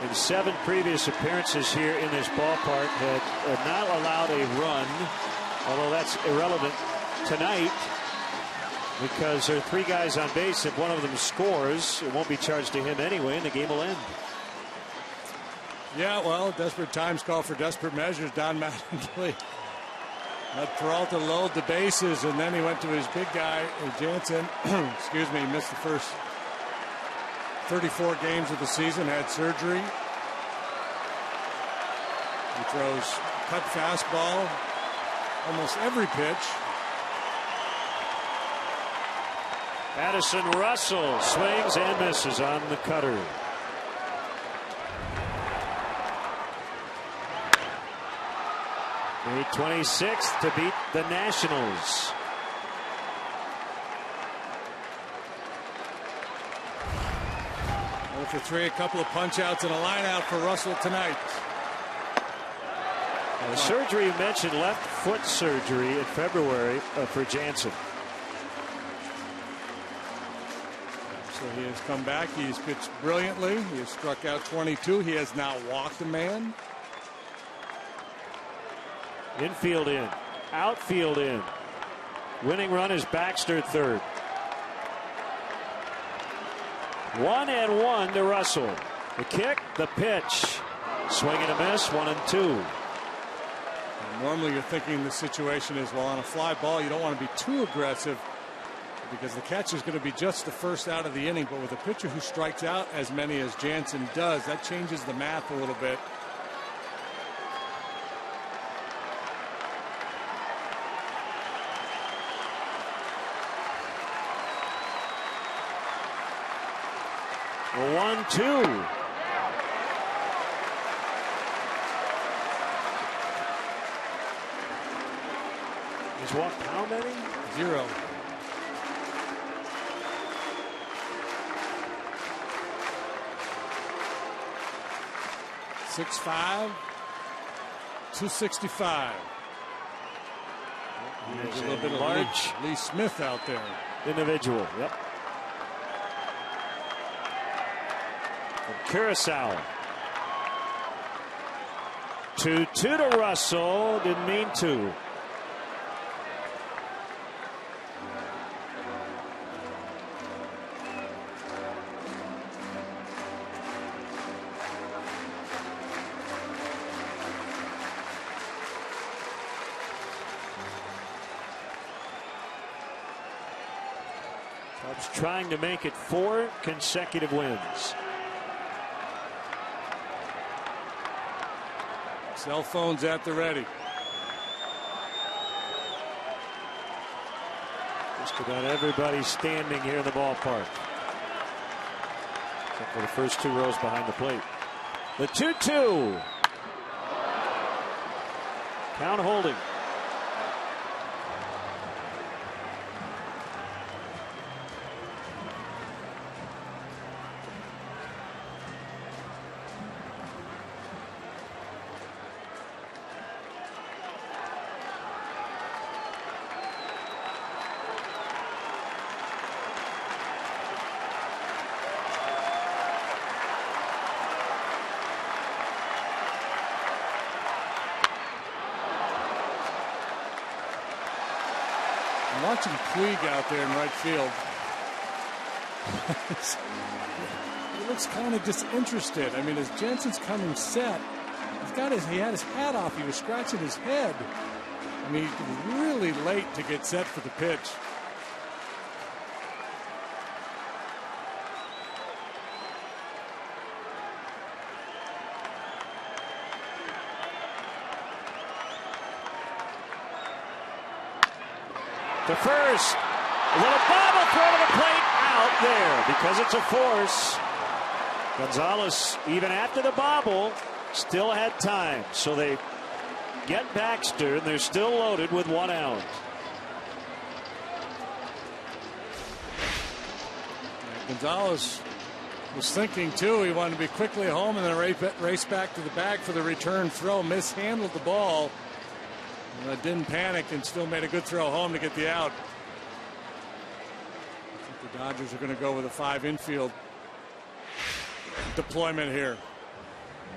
in 7 previous appearances here in this ballpark, had not allowed a run, although that's irrelevant tonight because there are 3 guys on base. If one of them scores, it won't be charged to him anyway, and the game will end. Yeah, well, desperate times call for desperate measures. Don Mattingly had Peralta load the bases, and then he went to his big guy, Jansen. Excuse me, missed the first 34 games of the season, had surgery. He throws cut fastball almost every pitch. Addison Russell swings and misses on the cutter. May 26th to beat the Nationals. For 3, a couple of punch outs and a line out for Russell tonight. The surgery you mentioned, left foot surgery in February for Jansen. So he has come back. He's pitched brilliantly. He has struck out 22. He has now walked a man. Infield in, outfield in. Winning run is Baxter at third. 1-1 to Russell. The kick, the pitch. Swing and a miss, 1-2. And normally you're thinking the situation is, well, on a fly ball, you don't want to be too aggressive because the catcher is going to be just the first out of the inning. But with a pitcher who strikes out as many as Jansen does, that changes the math a little bit. A 1-2. He's walked how many? 0. .65, 265. There's a little bit of large Lee Smith out there. Individual, yep. Curacao. 2-2 to Russell. Didn't mean to. Cubs trying to make it 4 consecutive wins. Cell phones at the ready. Just about everybody standing here in the ballpark, except for the first 2 rows behind the plate. The 2-2. Count holding. Watching Puig out there in right field. He looks kind of disinterested. I mean, as Jansen's coming set, he had his hat off. He was scratching his head. I mean, he was really late to get set for the pitch. The first, a little bobble throw to the plate, out there because it's a force. Gonzalez, even after the bobble, still had time. So they get Baxter, and they're still loaded with 1 out. Gonzalez was thinking, too. He wanted to be quickly home and then race back to the bag for the return throw. Mishandled the ball. Didn't panic and still made a good throw home to get the out. I think the Dodgers are going to go with a 5 infield. deployment here.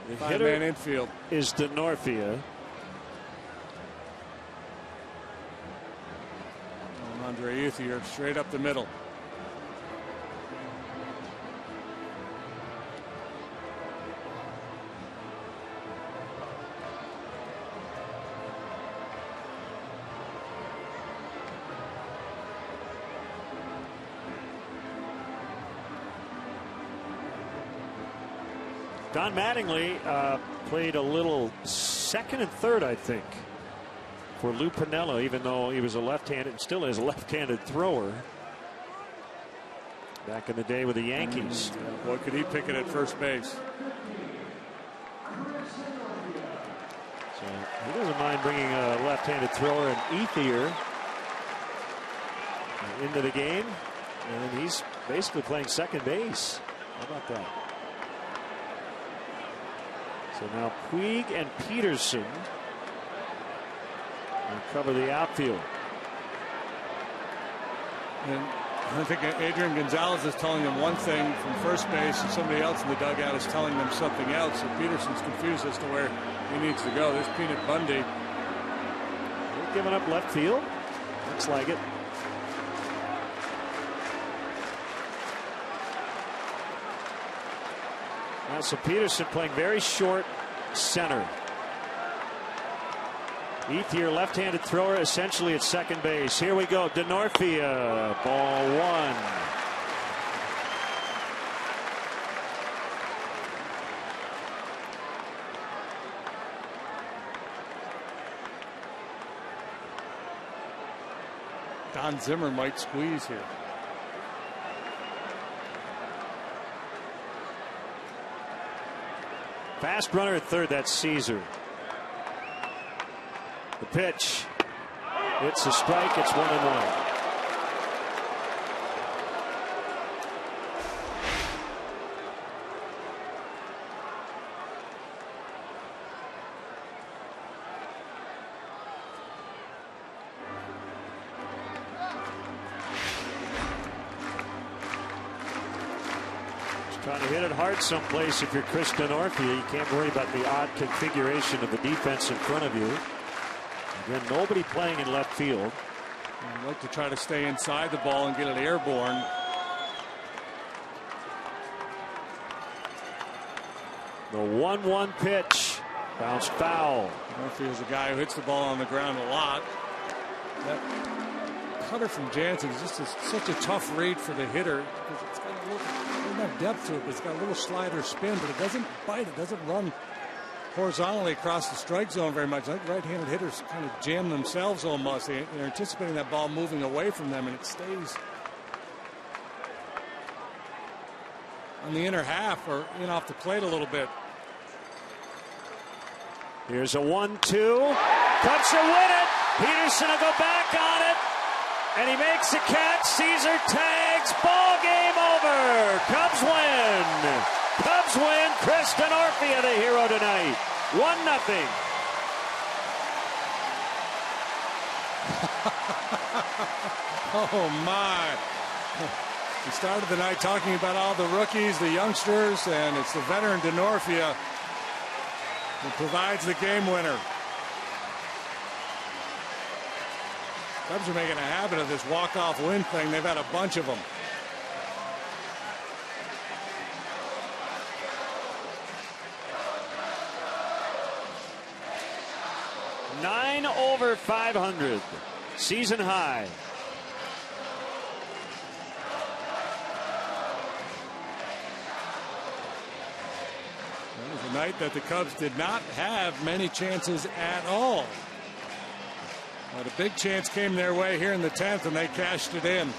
The Five-man infield is Denorfia. Andre Ethier straight up the middle. Don Mattingly played a little second and third, I think, for Lou Piniella, even though he was a left-handed and still is a left-handed thrower. Back in the day with the Yankees. Boy, could he pick it at first base. So he doesn't mind bringing a left-handed thrower and Ethier into the game. And he's basically playing second base. How about that? So now Puig and Peterson will cover the outfield. And I think Adrian Gonzalez is telling them one thing from first base, and somebody else in the dugout is telling them something else. So Peterson's confused as to where he needs to go. There's Peanut Bundy. They're giving up left field. Looks like it. So Peterson playing very short center. Ethier, left-handed thrower, essentially at second base. Here we go. Denorfia, ball one. Don Zimmer might squeeze here. Fast runner at third, that's Caesar. The pitch. It's a strike, it's 1-1. Trying to hit it hard someplace if you're Chris Denorfia. You can't worry about the odd configuration of the defense in front of you. Again, nobody playing in left field. I'd like to try to stay inside the ball and get it airborne. The 1-1 pitch. Bounced foul. Murphy is a guy who hits the ball on the ground a lot. That cutter from Jansen is just such a tough read for the hitter, because it's got a little, doesn't have depth to it, but it's got a little slider spin, but it doesn't bite. It doesn't run horizontally across the strike zone very much. I think right-handed hitters kind of jam themselves almost. They're anticipating that ball moving away from them, and it stays on the inner half or in off the plate a little bit. Here's a 1-2. Cubs will win it. Peterson will go back on it. And he makes the catch. Caesar tags. Ball game over. Cubs win. Cubs win. Chris Denorfia the hero tonight. 1-0. Oh my. We started the night talking about all the rookies, the youngsters, and it's the veteran Denorfia who provides the game winner. Cubs are making a habit of this walk-off win thing. They've had a bunch of them. Nine over 500. Season high. It was a night that the Cubs did not have many chances at all. But a big chance came their way here in the 10th, and they cashed it in.